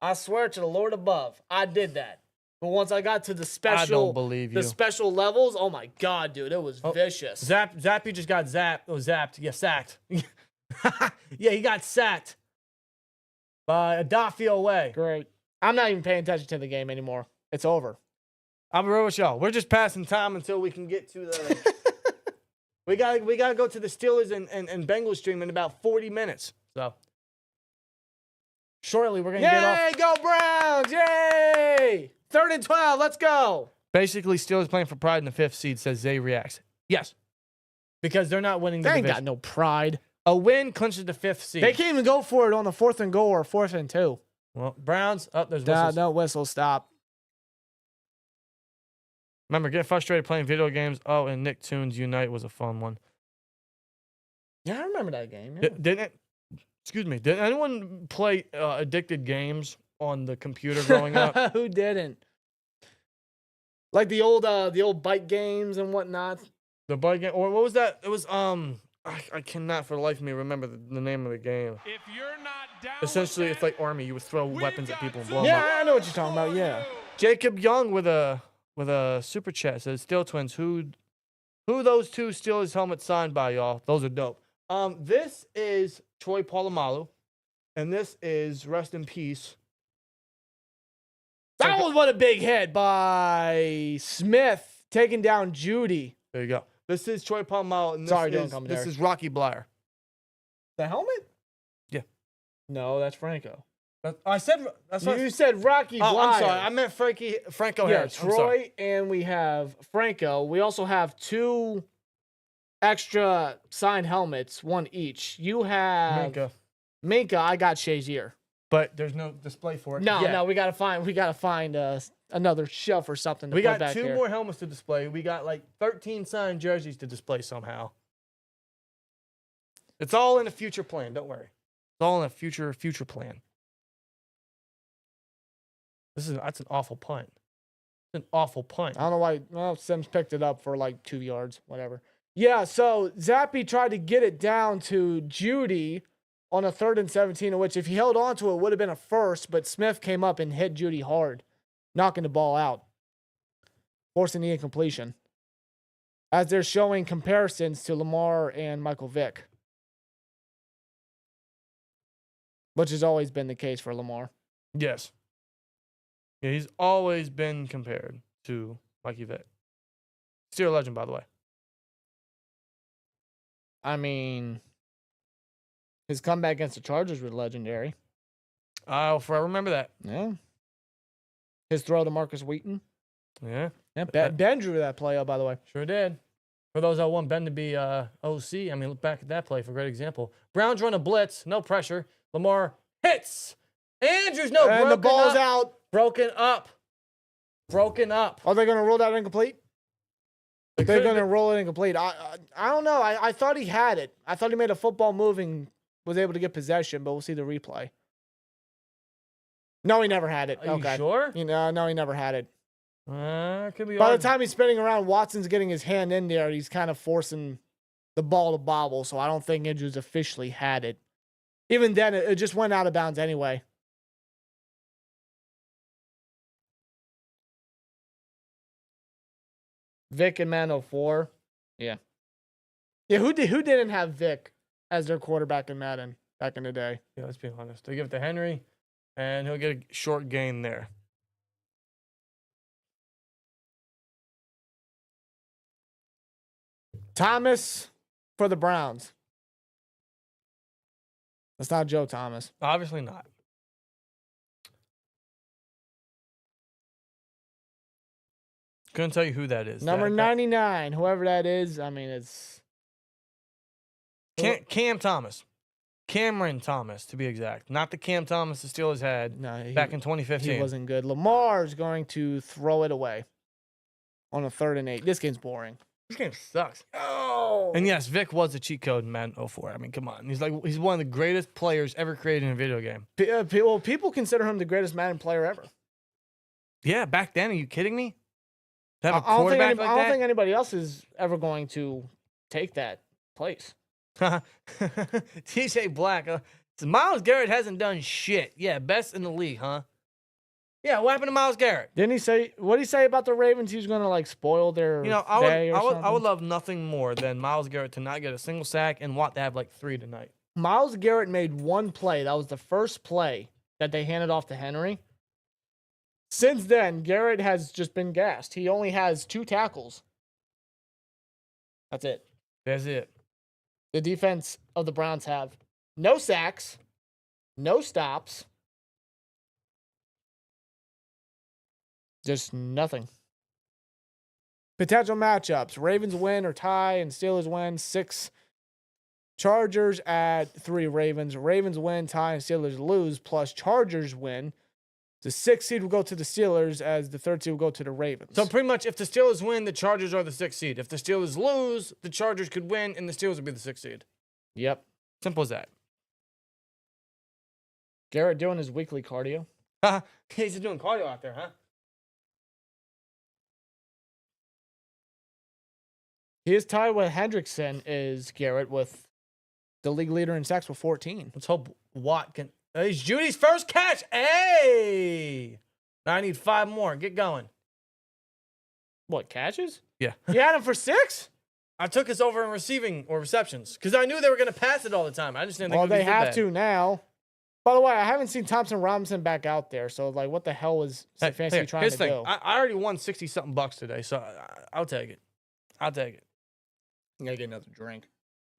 I swear to the Lord above, I did that. But once I got to the special, I don't believe you. the special levels, oh my God, dude, it was vicious. Zappy just got zapped. Yeah, sacked. Yeah, he got sacked by a dot field away. Great. I'm not even paying attention to the game anymore. It's over. I'll be real with y'all. We're just passing time until we can get to the. we gotta go to the Steelers and Bengals stream in about 40 minutes. So Shortly, we're gonna get off. yay, go Browns! Yay! 3rd and 12. Let's go. Basically, Steelers playing for pride in the 5th seed, says Zay reacts. Yes, because they're not winning the They ain't division. got no pride. A win clinches the 5th seed. They can't even go for it on the 4th and goal or 4th and 2. Well, Browns. Oh, there's whistles. No whistle. Stop. Remember, get frustrated playing video games. Oh, and Nicktoons Unite was a fun one. Yeah, I remember that game. Yeah. Didn't anyone play addicted games on the computer growing up? Who didn't? Like the old bike games and whatnot. The bud game, or what was that? It was I cannot for the life of me remember the name of the game. If you're not down Essentially, with it's that, like Army. You would throw we've weapons at got people and two blow them up. Yeah, I know what you're talking about. Yeah. Jacob Young with a super chat says Steel Twins. Who those two Steelers helmets signed by, y'all? Those are dope. This is Troy Polamalu, and this is rest in peace. That was what a big hit by Smith taking down Judy. There you go. This is Troy Polamalu, and Sorry, this don't is come this there. is Rocky Blyer. The helmet? Yeah. No, that's Franco. I said that's what. You said Rocky Oh, I'm Blyer. sorry. I meant Franco Yeah, Harris. I'm sorry. Troy, and we have Franco. We also have 2 extra signed helmets, 1 each. You have Minka. I got Shazier. But there's no display for it. No, yet. no, we gotta find another shelf or something to We put got back 2 here. more helmets to display. We got like 13 signed jerseys to display somehow. It's all in a future plan. Don't worry. It's all in a future plan. That's an awful punt. It's an awful punt. I don't know why. Well, Sims picked it up for like 2 yards, whatever. Yeah, so Zappy tried to get it down to Judy on a 3rd and 17, in which if he held on to it, would have been a first, but Smith came up and hit Judy hard, knocking the ball out, forcing the incompletion. As they're showing comparisons to Lamar and Michael Vick, which has always been the case for Lamar. Yes. Yeah, he's always been compared to Mikey Vick. Steeler legend, by the way. I mean, his comeback against the Chargers was legendary. I'll forever remember that. Yeah. His throw to Marcus Wheaton. Yeah. Yeah, Ben drew that play up, by the way. Sure did. For those that want Ben to be OC, I mean, look back at that play for a great example. Browns run a blitz, no pressure. Lamar hits. Andrews, no, And the ball's up. out. Broken up. Broken up. Are they going to rule that incomplete? They They're could've going to been- roll it incomplete. I don't know. I thought he had it. I thought he made a football move and was able to get possession, but we'll see the replay. No, he never had it. Are you sure? No, he never had it. Could be By the hard. time he's spinning around, Watson's getting his hand in there. He's kind of forcing the ball to bobble, so I don't think Andrews officially had it. Even then, it just went out of bounds anyway. Vic and Man 04. Yeah. Yeah, who didn't have Vic as their quarterback in Madden back in the day? Yeah, let's be honest. They give it to Henry, and he'll get a short gain there. Thomas for the Browns. That's not Joe Thomas. Obviously not. Couldn't tell you who that is. Number 99, whoever that is. I mean, it's Cam Thomas. Cameron Thomas, to be exact. Not the Cam Thomas the Steelers had back in 2015. He wasn't good. Lamar's going to throw it away on a 3rd and 8. This game's boring. This game sucks. Oh. And yes, Vic was a cheat code in Madden 04. I mean, come on. He's one of the greatest players ever created in a video game. People consider him the greatest Madden player ever. Yeah, back then. Are you kidding me? To have a I don't quarterback think like I don't that? think anybody else is ever going to take that place. TJ Black. Myles Garrett hasn't done shit. Yeah, best in the league, huh? Yeah, what happened to Myles Garrett? Didn't he say? What did he say about the Ravens? He was going to like spoil their You know, day or I something? would love nothing more than Myles Garrett to not get a single sack and Watt to have like 3 tonight. Myles Garrett made one play. That was the first play that they handed off to Henry. Since then, Garrett has just been gassed. He only has 2 tackles. That's it. That's it. The defense of the Browns have no sacks, no stops, just nothing. Potential matchups: Ravens win or tie, and Steelers win. 6 Chargers at 3 Ravens. Ravens win, tie, and Steelers lose. Plus Chargers win. The 6th seed will go to the Steelers, as the 3rd seed will go to the Ravens. So pretty much, if the Steelers win, the Chargers are the 6th seed. If the Steelers lose, the Chargers could win, and the Steelers would be the 6th seed. Yep. Simple as that. Garrett doing his weekly cardio. He's doing cardio out there, huh? He is tied with Hendrickson, is Garrett, with the league leader in sacks with 14. Let's hope Watt can. It's Judy's first catch. Hey! Now I need 5 more. Get going. What, catches? Yeah. You had him for 6? I took us over in receiving or receptions because I knew they were going to pass it all the time. I just didn't think Well, it would be they so have bad. to now. By the way, I haven't seen Thompson Robinson back out there, so like, what the hell was Stefanski trying here's to the thing. do? I already won $60-something bucks today, so I'll take it. I'll take it. You gotta get another drink.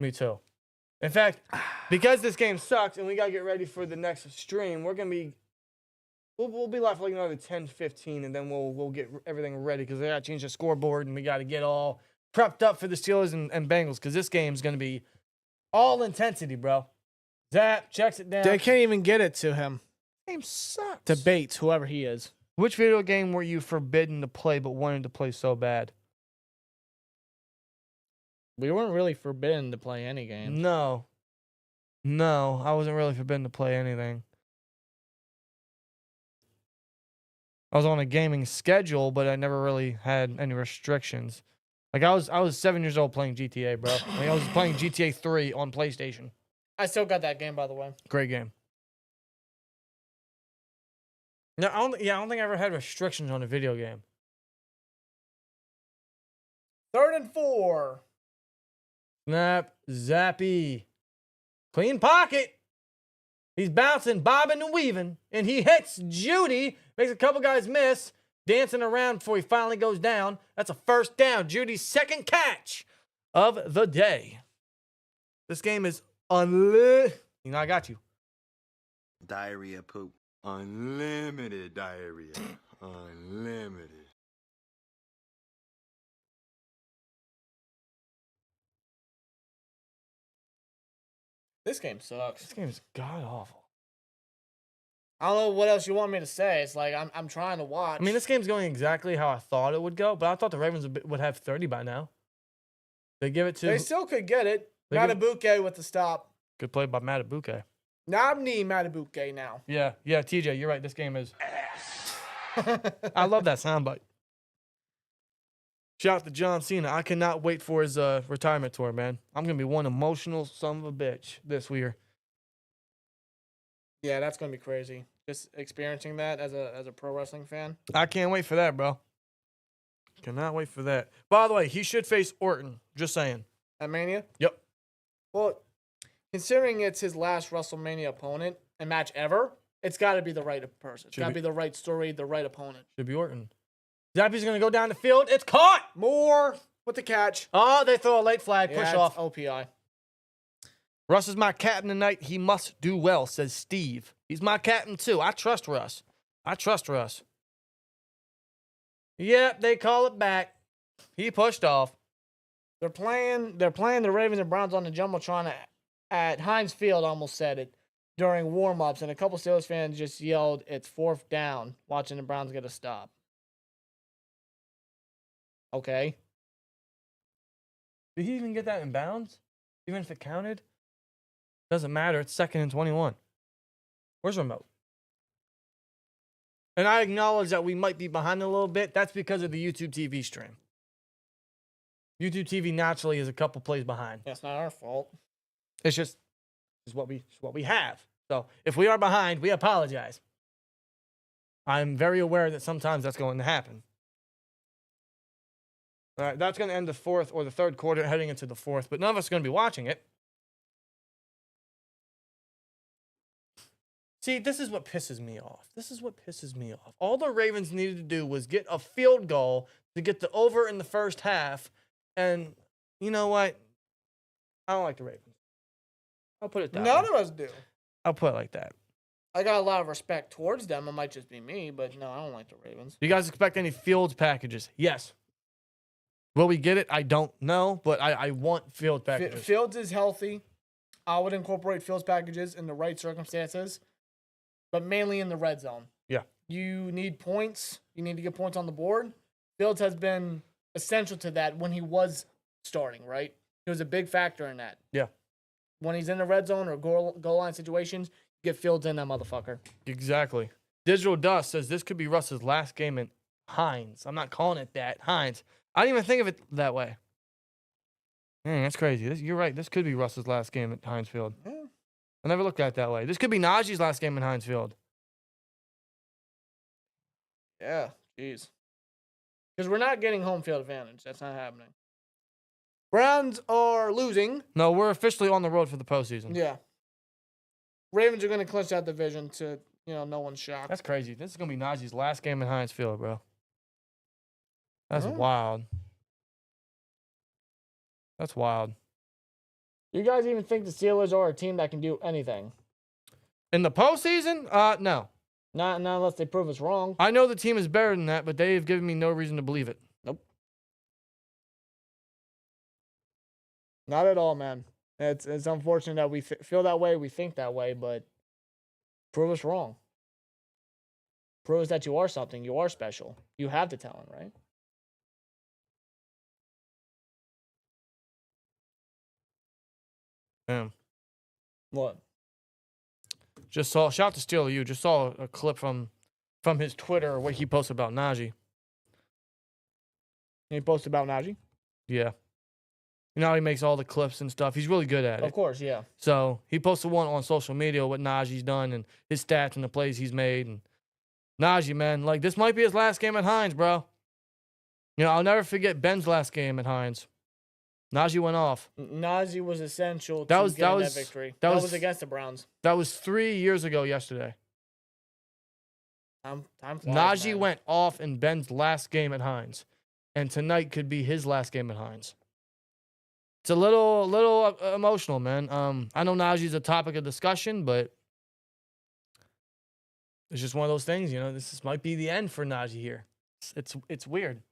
Me too. In fact, because this game sucks and we gotta get ready for the next stream, we're gonna be we'll be live for like another 10-15, and then we'll get everything ready because they gotta change the scoreboard and we gotta get all prepped up for the Steelers and Bengals because this game's gonna be all intensity, bro. Zap checks it down. They can't even get it to him. Game sucks. To Bates, whoever he is. Which video game were you forbidden to play but wanted to play so bad? We weren't really forbidden to play any game. No, I wasn't really forbidden to play anything. I was on a gaming schedule, but I never really had any restrictions. Like I was 7 years old playing GTA, bro. Like I was playing GTA 3 on PlayStation. I still got that game, by the way. Great game. No, I don't think I ever had restrictions on a video game. 3rd and 4. Snap, zappy. Clean pocket. He's bouncing, bobbing, and weaving. And he hits Judy. Makes a couple guys miss. Dancing around before he finally goes down. That's a first down. Judy's second catch of the day. This game is unlimited. You know, I got you. Diarrhea poop. Unlimited diarrhea. Unlimited. This game sucks. This game is god awful. I don't know what else you want me to say. It's like I'm trying to watch. I mean, this game's going exactly how I thought it would go, but I thought the Ravens would have 30 by now. They give it to. They still could get it. They give- Matabuke with the stop. Good play by Matabuke. Nabni Matabuke now. Yeah, TJ, you're right. This game is. I love that soundbite. Shout out to John Cena. I cannot wait for his retirement tour, man. I'm gonna be one emotional son of a bitch this year. Yeah, that's gonna be crazy. Just experiencing that as a pro wrestling fan. I can't wait for that, bro. Cannot wait for that. By the way, he should face Orton. Just saying. At Mania? Yep. Well, considering it's his last WrestleMania opponent and match ever, it's got to be the right person. It's got to be the right story, the right opponent. Should be Orton. Zappy's gonna go down the field. It's caught. Moore with the catch. Oh, they throw a late flag. Yeah, Push it's off. OPI. Russ is my captain tonight. He must do well, says Steve. He's my captain too. I trust Russ. Yep, they call it back. He pushed off. They're playing the Ravens and Browns on the Jumbotron at Heinz Field, almost said it, during warm-ups, and a couple Steelers fans just yelled, "It's 4th down," watching the Browns get a stop. Okay. Did he even get that in bounds? Even if it counted? Doesn't matter. It's 2nd and 21. Where's remote? And I acknowledge that we might be behind a little bit. That's because of the YouTube TV stream. YouTube TV naturally is a couple plays behind. That's not our fault. It's just what we have. So if we are behind, we apologize. I'm very aware that sometimes that's going to happen. All right, that's going to end the 4th or the 3rd quarter, heading into the 4th, but none of us are going to be watching it. See, this is what pisses me off. All the Ravens needed to do was get a field goal to get the over in the first half, and you know what? I don't like the Ravens. I'll put it that None way. of us do. I'll put it like that. I got a lot of respect towards them. It might just be me, but no, I don't like the Ravens. Do you guys expect any Fields packages? Yes. Will we get it? I don't know, but I want Field packages. Fields is healthy. I would incorporate Fields packages in the right circumstances, but mainly in the red zone. Yeah. You need points. You need to get points on the board. Fields has been essential to that when he was starting, right? He was a big factor in that. Yeah. When he's in the red zone or goal line situations, you get Fields in that motherfucker. Exactly. Digital Dust says this could be Russ's last game in Heinz. I'm not calling it that. Heinz. I didn't even think of it that way. Man, that's crazy. You're right. This could be Russell's last game at Heinz Field. Yeah. I never looked at it that way. This could be Najee's last game in Heinz Field. Yeah, jeez. Because we're not getting home field advantage. That's not happening. Browns are losing. No, we're officially on the road for the postseason. Yeah. Ravens are going to clinch that division to, no one's shocked. That's crazy. This is going to be Najee's last game in Heinz Field, bro. That's Yeah. wild. That's wild. You guys even think the Steelers are a team that can do anything? In the postseason? No. Not unless they prove us wrong. I know the team is better than that, but they've given me no reason to believe it. Nope. Not at all, man. It's unfortunate that we feel that way, we think that way, but prove us wrong. Prove us that you are something. You are special. You have the talent, right? Damn. What? Just saw, shout out to Steeler U. Just saw a clip from his Twitter or what he posted about Najee. He posted about Najee? Yeah. You know how he makes all the clips and stuff? He's really good at it. Of course, yeah. So he posted one on social media what Najee's done and his stats and the plays he's made. And Najee, man, like this might be his last game at Heinz, bro. I'll never forget Ben's last game at Heinz. Najee went off. Najee was essential to That getting was that victory. that That was was against the Browns. That was 3 years ago yesterday. Time flies, Najee man. went off in Ben's last game at Heinz. And tonight could be his last game at Heinz. It's a little emotional, man. I know Najee's a topic of discussion, but it's just one of those things, might be the end for Najee here. It's weird.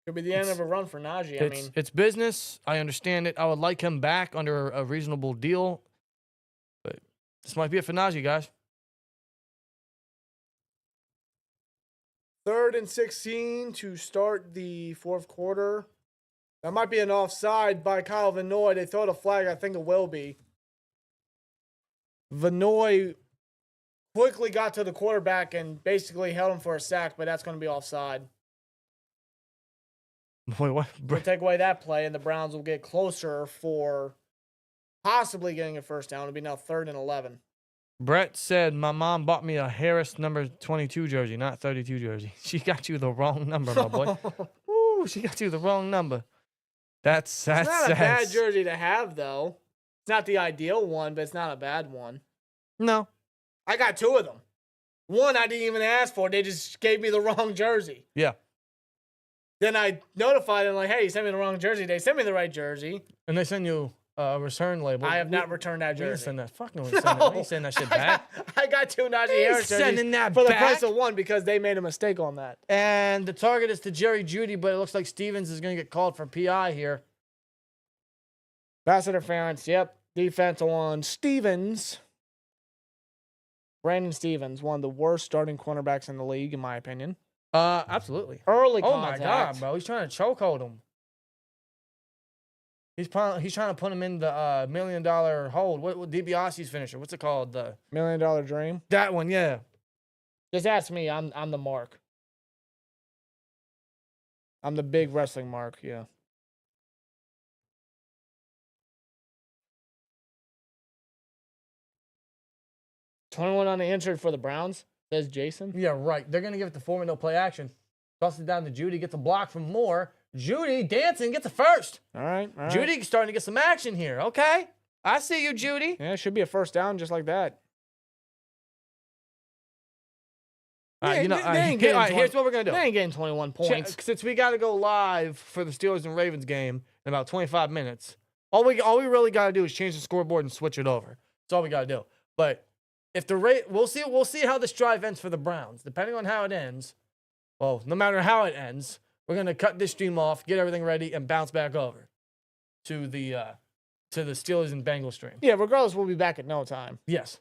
Could be the end of a run for Najee. It's business. I understand it. I would like him back under a reasonable deal, but this might be it for Najee, guys. 3rd and 16 to start the fourth quarter. That might be an offside by Kyle Vanoy. They throw the flag. I think it will be. Vanoy quickly got to the quarterback and basically held him for a sack, but that's going to be offside. Wait, what? We'll take away that play, and the Browns will get closer for possibly getting a first down. It'll be now 3rd and 11. Brett said, my mom bought me a Harris number 22 jersey, not 32 jersey. She got you the wrong number, my boy. Woo, she got you the wrong number. That's It's not a bad jersey to have, though. It's not the ideal one, but it's not a bad one. No. I got 2 of them. One I didn't even ask for. They just gave me the wrong jersey. Yeah. Then I notified them, like, hey, you sent me the wrong jersey. They sent me the right jersey. And they send you a return label. I have not returned that We didn't jersey. send that. Fuck no, we ain't send that shit back. I got 2 Najee Harris jerseys sending that for the back? price of 1 because they made a mistake on that. And the target is to Jerry Jeudy, but it looks like Stevens is going to get called for PI here. Pass interference, yep. Defense on Stevens. Brandon Stevens, one of the worst starting cornerbacks in the league, in my opinion. Absolutely. Early Oh contact. my God, bro. He's trying to chokehold him. He's trying to put him in the $1 million hold. What DiBiase's finisher? What's it called? The $1 Million Dream. that one, yeah. Just ask me. I'm the mark. I'm the big wrestling mark, yeah. $21 on the injured for the Browns, says Jason. Yeah, right. They're gonna give it to Foreman, no play action. Toss it down to Jeudy, gets a block from Moore. Jeudy dancing, gets a first. All right. Jeudy starting to get some action here. Okay. I see you, Jeudy. Yeah, it should be a first down just like that. Here's what we're gonna do. They ain't getting 21 points. Since we got to go live for the Steelers and Ravens game in about 25 minutes, all we really got to do is change the scoreboard and switch it over. That's all we got to do. But if we'll see how this drive ends for the Browns. Depending on how it ends, well, no matter how it ends, we're gonna cut this stream off, get everything ready, and bounce back over to the Steelers and Bengals stream. Yeah, regardless, we'll be back at no time. Yes.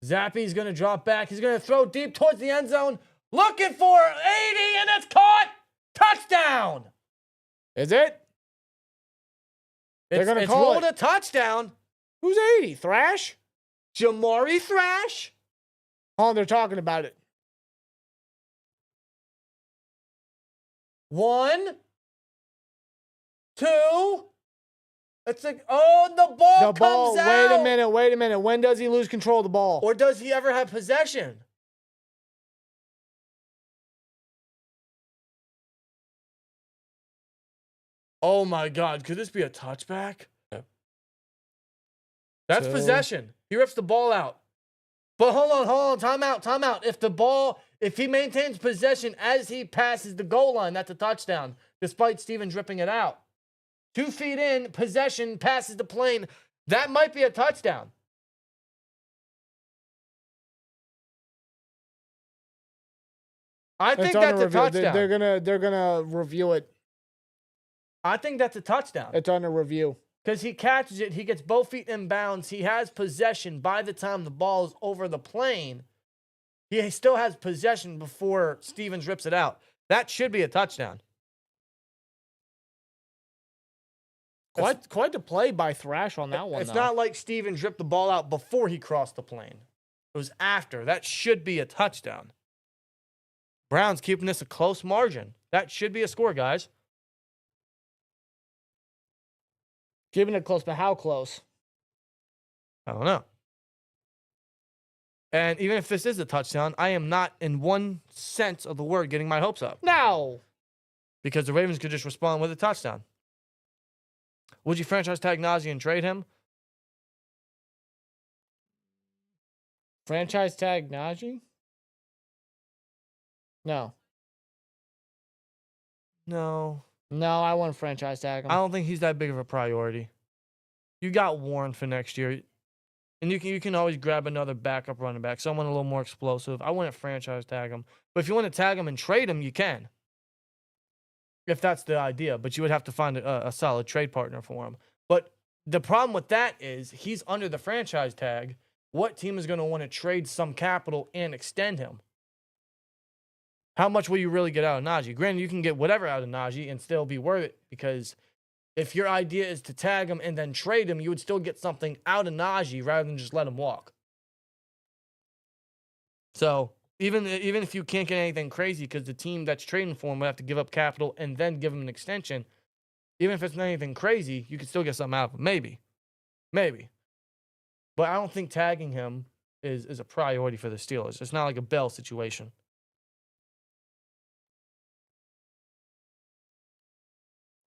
Zappy's going to drop back. He's going to throw deep towards the end zone. Looking for 80, and it's caught. Touchdown. Is it? They're going to call ruled a touchdown. Who's 80? Thrash? Jamari Thrash. Oh, they're talking about it. 1, 2. It's like, oh, the ball comes out. Wait a minute. When does he lose control of the ball? Or does he ever have possession? Oh my God, could this be a touchback? That's possession. He rips the ball out. But hold on, time out. If he maintains possession as he passes the goal line, that's a touchdown, despite Stevens ripping it out. 2 feet in, possession, passes the plane. That might be a touchdown. I think that's a touchdown. They're gonna review it. I think that's a touchdown. It's under review. Because he catches it, he gets both feet in bounds, he has possession by the time the ball is over the plane. He still has possession before Stevens rips it out. That should be a touchdown. Quite the play by Thrash on that one. It's not like Stevens ripped the ball out before he crossed the plane. It was after. That should be a touchdown. Browns keeping this a close margin. That should be a score, guys. Keeping it close, but how close? I don't know. And even if this is a touchdown, I am not, in one sense of the word, getting my hopes up. No. Because the Ravens could just respond with a touchdown. Would you franchise tag Najee and trade him? Franchise tag Najee? No. No. No, I wouldn't franchise tag him. I don't think he's that big of a priority. You got Warren for next year. And you can always grab another backup running back, someone a little more explosive. I wouldn't franchise tag him. But if you want to tag him and trade him, you can. If that's the idea. But you would have to find a solid trade partner for him. But the problem with that is he's under the franchise tag. What team is going to want to trade some capital and extend him? How much will you really get out of Najee? Granted, you can get whatever out of Najee and still be worth it, because if your idea is to tag him and then trade him, you would still get something out of Najee rather than just let him walk. So even if you can't get anything crazy, because the team that's trading for him would have to give up capital and then give him an extension, even if it's not anything crazy, you could still get something out of him. Maybe. But I don't think tagging him is a priority for the Steelers. It's not like a Bell situation.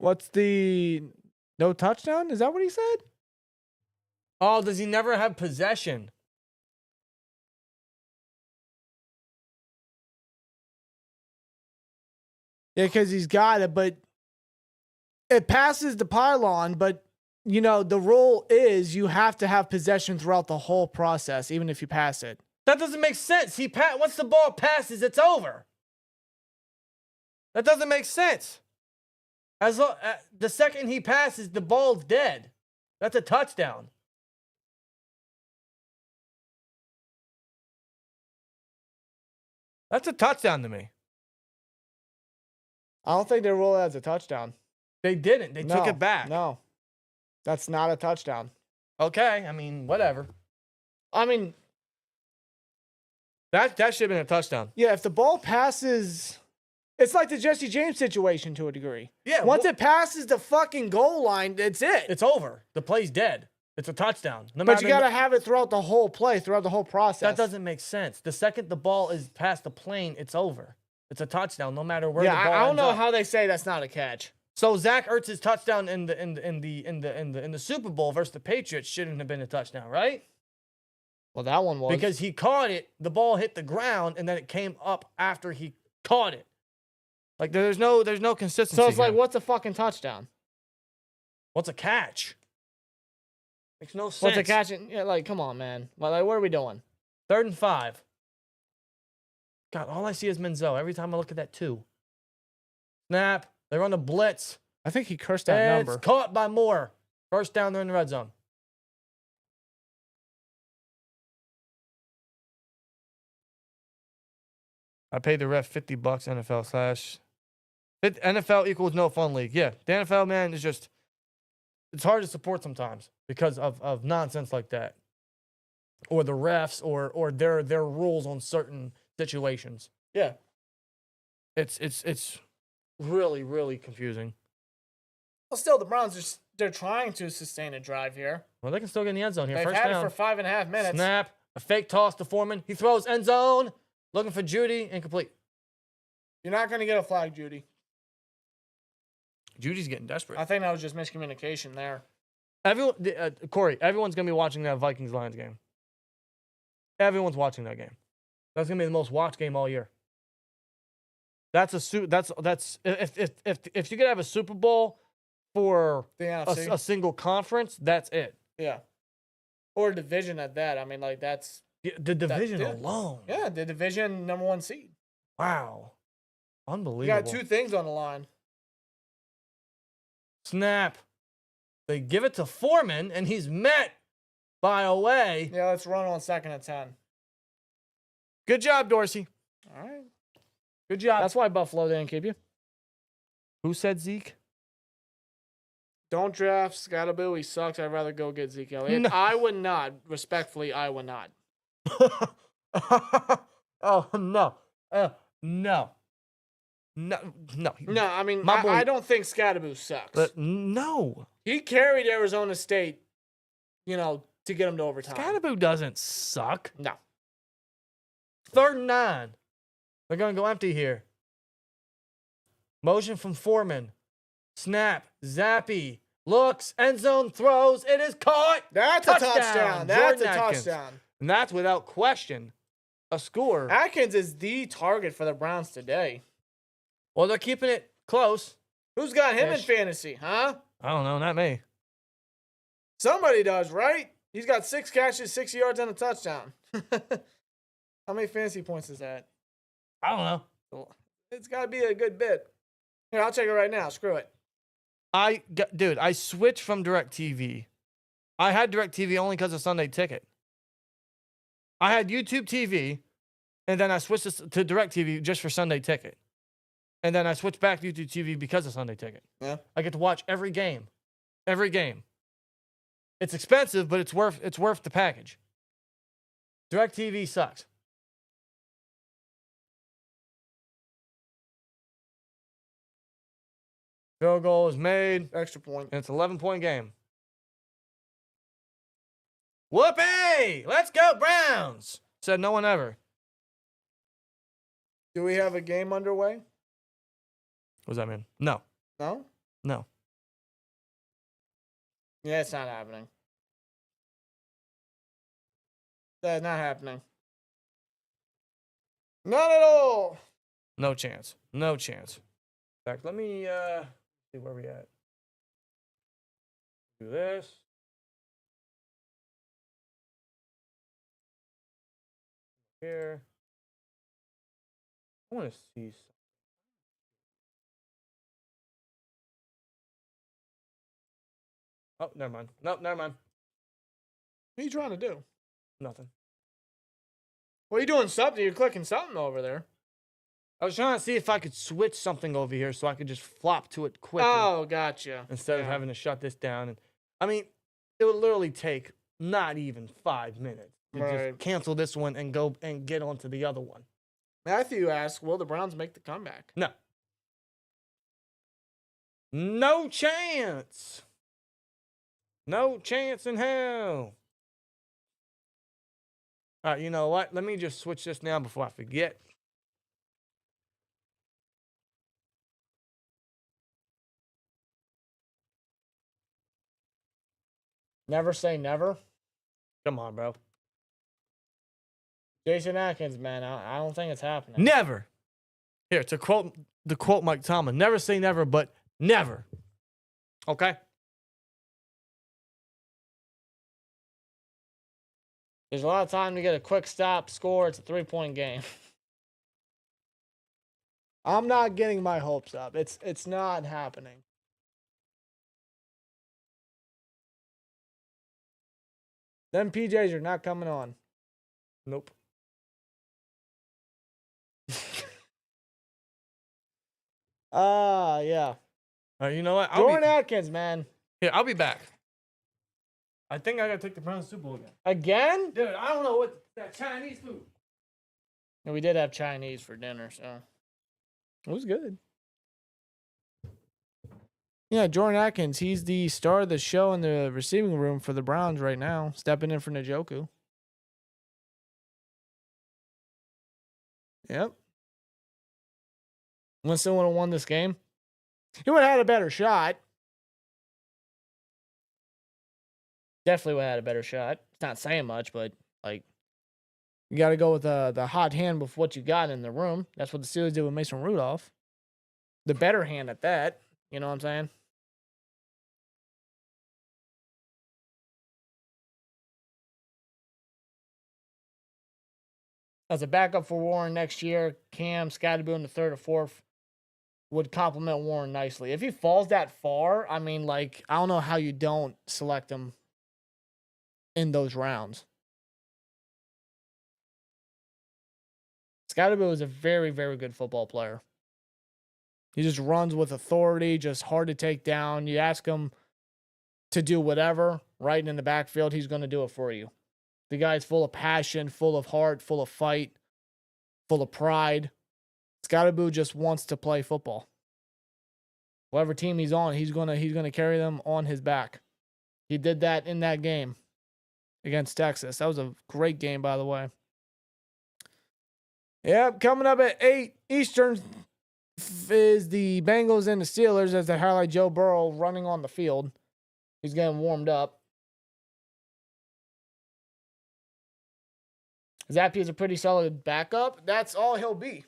What's the no touchdown? Is that what he said? Oh, does he never have possession? Yeah, because he's got it, but it passes the pylon. But, you know, the rule is you have to have possession throughout the whole process, even if you pass it. That doesn't make sense. Once the ball passes, it's over. That doesn't make sense. The second he passes, the ball's dead. That's a touchdown. That's a touchdown to me. I don't think they ruled it as a touchdown. They didn't. They took it back. No, that's not a touchdown. Okay, I mean, whatever. I mean, that should have been a touchdown. Yeah, if the ball passes... It's like the Jesse James situation to a degree. Yeah. Once it passes the fucking goal line, it's it. It's over. The play's dead. It's a touchdown. But you got to have it throughout the whole play, throughout the whole process. That doesn't make sense. The second the ball is past the plane, it's over. It's a touchdown, no matter where the ball I don't know ends up. how they say that's not a catch. So Zach Ertz's touchdown in the Super Bowl versus the Patriots shouldn't have been a touchdown, right? Well, that one was. Because he caught it, the ball hit the ground, and then it came up after he caught it. Like, there's no consistency. So it's like, here. what's a fucking touchdown? What's a catch? Makes no sense. What's a catch? Yeah, like, come on, man. Like, what are we doing? 3rd and 5. God, all I see is Menzel every time I look at that 2. Snap. They're on the blitz. I think he cursed that number. It's caught by Moore. First down, they're in the red zone. I paid the ref $50 NFL / NFL equals no fun league. Yeah, the NFL, man, is just, it's hard to support sometimes because of nonsense like that. Or the refs or their rules on certain situations. Yeah. It's really, really confusing. Well, still, the Browns They're trying to sustain a drive here. Well, they can still get in the end zone here. They've First had down. it for 5.5 minutes. Snap. A fake toss to Foreman. He throws end zone. Looking for Judy. Incomplete. You're not going to get a flag, Judy. Judy's getting desperate. I think that was just miscommunication there. Corey, everyone's going to be watching that Vikings-Lions game. Everyone's watching that game. That's going to be the most watched game all year. That's if you could have a Super Bowl for The NFC. a single conference, that's it. Yeah. Or division at that. I mean, like, that's... The division yeah. alone. Yeah, the division #1 seed. Wow. You Unbelievable. got two things on the line. Snap. They give it to Foreman, and he's met by a way. Yeah, let's run on 2nd and 10. Good job, Dorsey. All right. Good job. That's why Buffalo didn't keep you. Who said Zeke? Don't draft Scottaboo. He sucks. I'd rather go get Zeke Elliott. No. I would not. Respectfully, I would not. Oh, no. No. No. No. No, I mean, My boy- I don't think Scottaboo sucks. But no. He carried Arizona State, to get him to overtime. Scottaboo doesn't suck. No. 3rd and 9. They're going to go empty here. Motion from Foreman. Snap. Zappy. Looks. End zone. Throws. It is caught. That's a touchdown. That's Jordan a Atkins. touchdown. And that's without question a score. Atkins is the target for the Browns today. Well, they're keeping it close. Who's got him in Ish. fantasy, huh? I don't know. Not me. Somebody does, right? He's got 6 catches, 6 yards, and a touchdown. How many fantasy points is that? I don't know. It's got to be a good bit. Here, I'll check it right now. Screw it. Dude, I switched from DirecTV. I had DirecTV only because of Sunday Ticket. I had YouTube TV, and then I switched to DirecTV just for Sunday Ticket. And then I switched back to YouTube TV because of Sunday Ticket. Yeah. I get to watch every game. Every game. It's expensive, but it's worth the package. DirecTV sucks. Field goal is made, Extra point. and it's an 11-point game. Whoopee! Let's go, Browns! Said no one ever. Do we have a game underway? What does that mean? No. No? No. Yeah, it's not happening. That's not happening. Not at all. No chance. No chance. In fact, let me see where we at. Do this. Here. I want to see something. Oh, never mind. Nope, never mind. What are you trying to do? Nothing. Well, you're doing something. You're clicking something over there. I was trying to see if I could switch something over here so I could just flop to it quickly Oh, gotcha. instead of Yeah. having to shut this down. And I mean, it would literally take not even 5 minutes to Right. just cancel this one and go and get onto the other one. Matthew asks, will the Browns make the comeback? No. No chance. No chance in hell. All right, you know what? Let me just switch this now before I forget. Never say never. Come on, bro. Jason Atkins, man, I don't think it's happening. Never. Here, to quote Mike Tomlin, never say never, but never. Okay? There's a lot of time to get a quick stop, score. It's a 3-point game. I'm not getting my hopes up. It's not happening. Them PJs are not coming on. Nope. Yeah. All right, you know what? Jordan Atkins, man. I'll be back. I think I gotta take the Browns Super Bowl again. Again? Dude, I don't know what that Chinese food. And we did have Chinese for dinner, so it was good. Yeah, Jordan Atkins, he's the star of the show in the receiving room for the Browns right now, stepping in for Njoku. Yep. Winston would have won this game. He would have had a better shot. Definitely would have had a better shot. It's not saying much, but like you got to go with the hot hand with what you got in the room. That's what the Steelers did with Mason Rudolph. The better hand at that. You know what I'm saying? As a backup for Warren next year, Cam, Scottaboo in the third or fourth would complement Warren nicely. If he falls that far, I mean, like, I don't know how you don't select him in those rounds. Scottaboo is a very, very good football player. He just runs with authority, just hard to take down. You ask him to do whatever, right in the backfield, he's going to do it for you. The guy's full of passion, full of heart, full of fight, full of pride. Scottaboo just wants to play football. Whatever team he's on, he's gonna carry them on his back. He did that in that game against Texas. That was a great game, by the way. Yep, coming up at 8 Eastern is the Bengals and the Steelers as they highlight Joe Burrow running on the field. He's getting warmed up. Zappe is a pretty solid backup. That's all he'll be.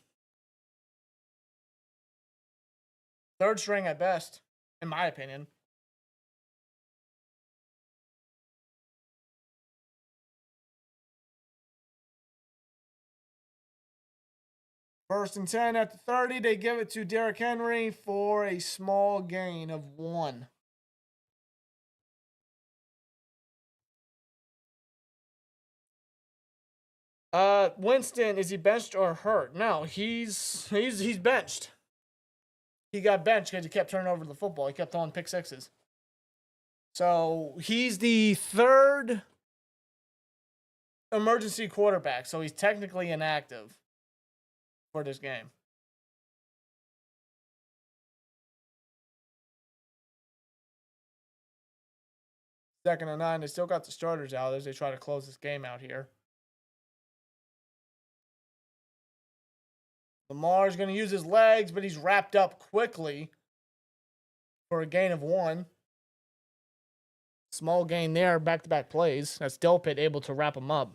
Third string at best, in my opinion. First and 10 at the 30. They give it to Derrick Henry for a small gain of 1. Winston, is he benched or hurt? No, he's benched. He got benched because he kept turning over the football. He kept throwing pick sixes. So he's the third emergency quarterback. So he's technically inactive for this game. Second and 9. They still got the starters out as they try to close this game out here. Lamar's going to use his legs, but he's wrapped up quickly for a gain of 1. Small gain there, back-to-back plays. That's Delpit able to wrap him up.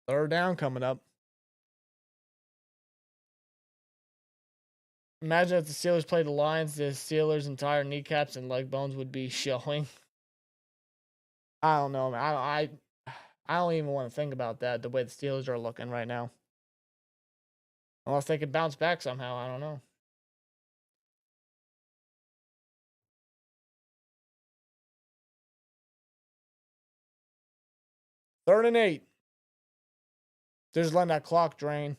Third down coming up. Imagine if the Steelers played the Lions, the Steelers' entire kneecaps and leg bones would be showing. I don't know, man. I don't even want to think about that, the way the Steelers are looking right now. Unless they could bounce back somehow, I don't know. Third and 8. They're just letting that clock drain.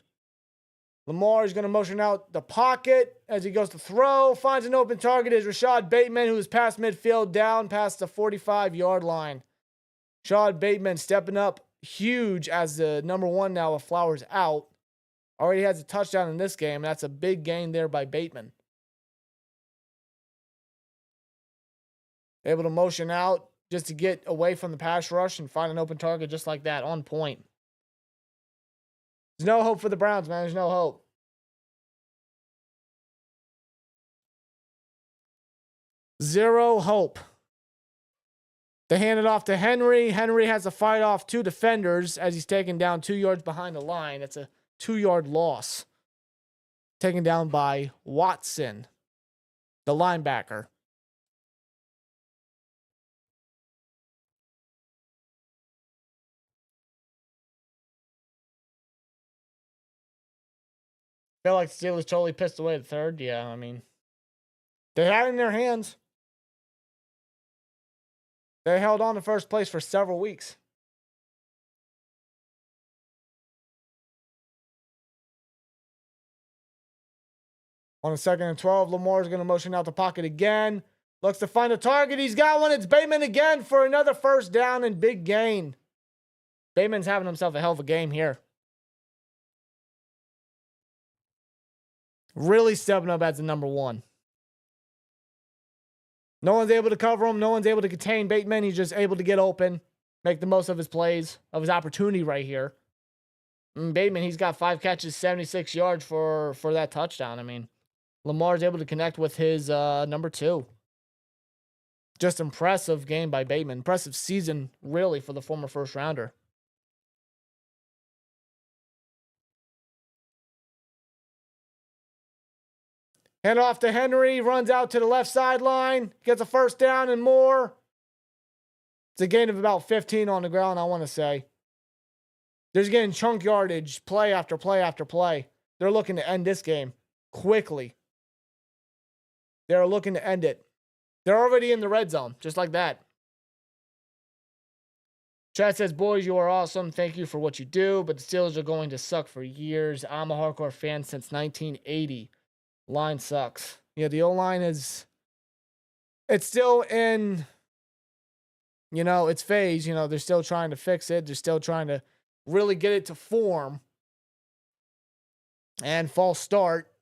Lamar is going to motion out the pocket as he goes to throw. Finds an open target is Rashad Bateman, who is past midfield, down past the 45-yard line. Rashad Bateman stepping up huge as the number 1 now with Flowers out. Already has a touchdown in this game. That's a big gain there by Bateman. Able to motion out just to get away from the pass rush and find an open target just like that, on point. There's no hope for the Browns, man. There's no hope. Zero hope. They hand it off to Henry. Henry has to fight off 2 defenders as he's taken down 2 yards behind the line. It's a 2-yard loss. Taken down by Watson, the linebacker. Feel like the Steelers totally pissed away the third. Yeah, I mean, they had it in their hands. They held on to first place for several weeks. On a 2nd and 12, Lamar's going to motion out the pocket again. Looks to find a target. He's got one. It's Bateman again for another first down and big gain. Bateman's having himself a hell of a game here. Really stepping up as the number 1. No one's able to cover him. No one's able to contain Bateman. He's just able to get open, make the most of his plays, of his opportunity right here. Bateman, he's got 5 catches, 76 yards for that touchdown. I mean, Lamar's able to connect with his number 2. Just impressive game by Bateman. Impressive season, really, for the former first rounder. Hand off to Henry, runs out to the left sideline, gets a first down and more. It's a gain of about 15 on the ground, I want to say. They're just getting chunk yardage, play after play after play. They're looking to end this game quickly. They're looking to end it. They're already in the red zone, just like that. Chad says, boys, you are awesome. Thank you for what you do, but the Steelers are going to suck for years. I'm a hardcore fan since 1980. Line sucks. Yeah, the O-line is... It's still in, its phase. They're still trying to fix it. They're still trying to really get it to form. And false start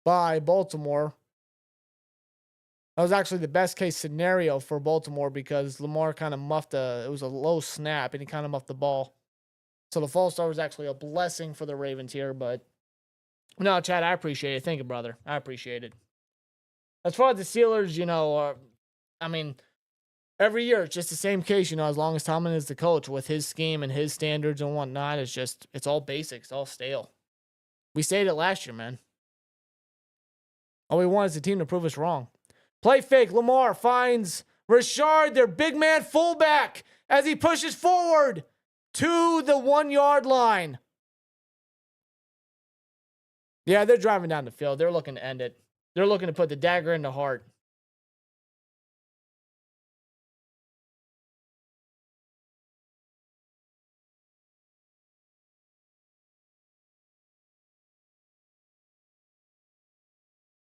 by Baltimore. That was actually the best case scenario for Baltimore because Lamar kind of muffed it was a low snap and he kind of muffed the ball. So the false start was actually a blessing for the Ravens here, but no, Chad, I appreciate it. Thank you, brother. I appreciate it. As far as the Steelers, every year it's just the same case, as long as Tomlin is the coach with his scheme and his standards and whatnot, it's all basics, all stale. We stated it last year, man. All we want is the team to prove us wrong. Play fake. Lamar finds Rashard, their big man fullback, as he pushes forward to the 1-yard line. Yeah, they're driving down the field. They're looking to end it. They're looking to put the dagger in the heart.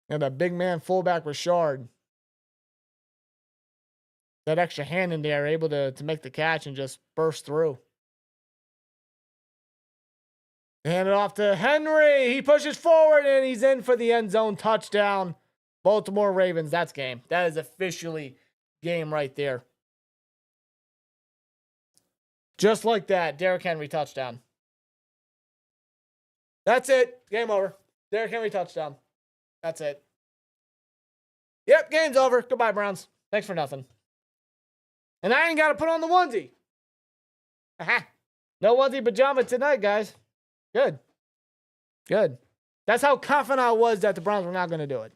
And that big man fullback Rashard. That extra hand in there, able to make the catch and just burst through. Hand it off to Henry. He pushes forward and he's in for the end zone touchdown. Baltimore Ravens, that's game. That is officially game right there. Just like that, Derrick Henry touchdown. That's it. Game over. Derrick Henry touchdown. That's it. Yep, game's over. Goodbye, Browns. Thanks for nothing. And I ain't got to put on the onesie. Aha. No onesie pajama tonight, guys. Good. Good. That's how confident I was that the Browns were not going to do it.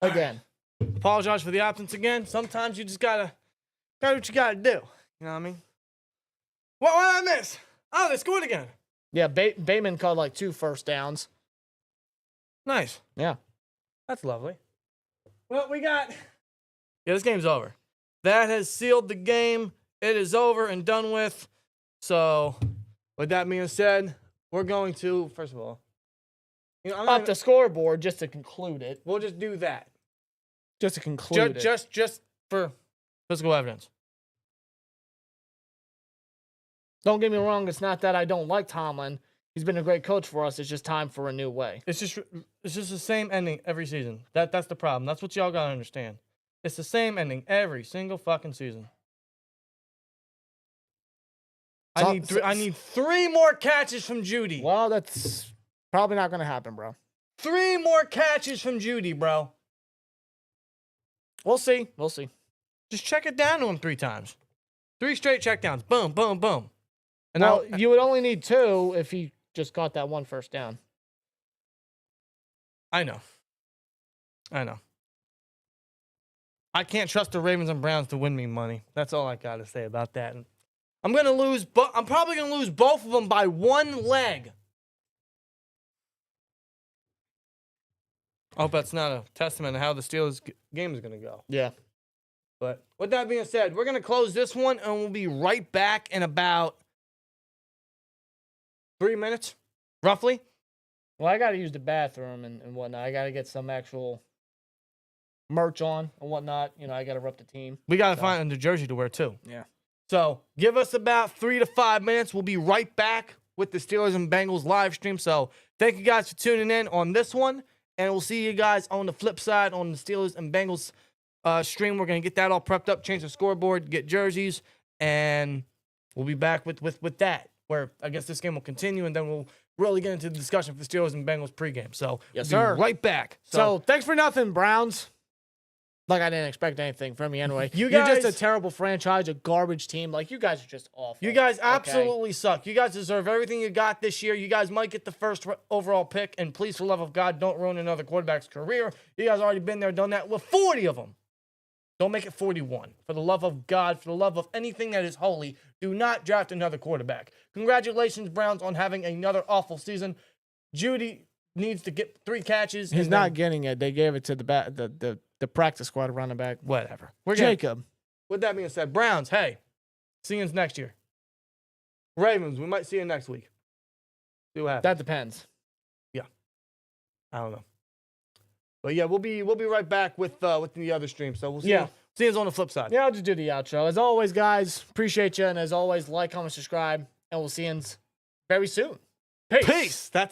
Again. Apologize for the absence again. Sometimes you just gotta what you gotta do. You know what I mean? What did I miss? Oh, they scored again. Yeah, Bateman called like 2 first downs. Nice. Yeah. That's lovely. Well, yeah, this game's over. That has sealed the game. It is over and done with. So, with that being said, we're going to, first of all, off the scoreboard just to conclude it. We'll just do that. Just to conclude it. Just for physical evidence. Don't get me wrong. It's not that I don't like Tomlin. He's been a great coach for us. It's just time for a new way. It's just the same ending every season. That's the problem. That's what y'all gotta understand. It's the same ending every single fucking season. I need 3 more catches from Judy. Well, that's probably not going to happen, bro. 3 more catches from Judy, bro. We'll see. We'll see. Just check it down to him 3 times. 3 straight checkdowns. Boom, boom, boom. And well, you would only need 2 if he just got that 1 first down. I know. I can't trust the Ravens and Browns to win me money. That's all I got to say about that. I'm going to lose, but I'm probably going to lose both of them by 1 leg. I hope that's not a testament to how the Steelers game is going to go. Yeah. But with that being said, we're going to close this one, and we'll be right back in about 3 minutes, roughly. Well, I got to use the bathroom and whatnot. I got to get some actual merch on and whatnot. I got to rep the team. We got to find a New Jersey to wear, too. Yeah. So give us about 3 to 5 minutes. We'll be right back with the Steelers and Bengals live stream. So thank you guys for tuning in on this one. And we'll see you guys on the flip side on the Steelers and Bengals stream. We're going to get that all prepped up, change the scoreboard, get jerseys, and we'll be back with that, where I guess this game will continue, and then we'll really get into the discussion for Steelers and Bengals pregame. So Yes, we'll be sir. right back. So thanks for nothing, Browns. Like, I didn't expect anything from you anyway. You You're guys- just a terrible franchise, a garbage team. Like, you guys are just awful. You guys okay? absolutely suck. You guys deserve everything you got this year. You guys might get the first overall pick, and please, for the love of God, don't ruin another quarterback's career. You guys already been there, done that with 40 of them. Don't make it 41. For the love of God, for the love of anything that is holy, do not draft another quarterback. Congratulations, Browns, on having another awful season. Judy needs to get 3 catches. He's and not then- getting it. They gave it to the practice squad running back. Whatever. Jacob. With that being said, Browns, hey, see you next year. Ravens, we might see you next week. See what happens. That depends. I don't know. But yeah, we'll be right back with the other stream. So we'll see. Yeah. See you on the flip side. Yeah, I'll just do the outro. As always, guys, appreciate you. And as always, like, comment, subscribe, and we'll see you very soon. Peace. Peace. That's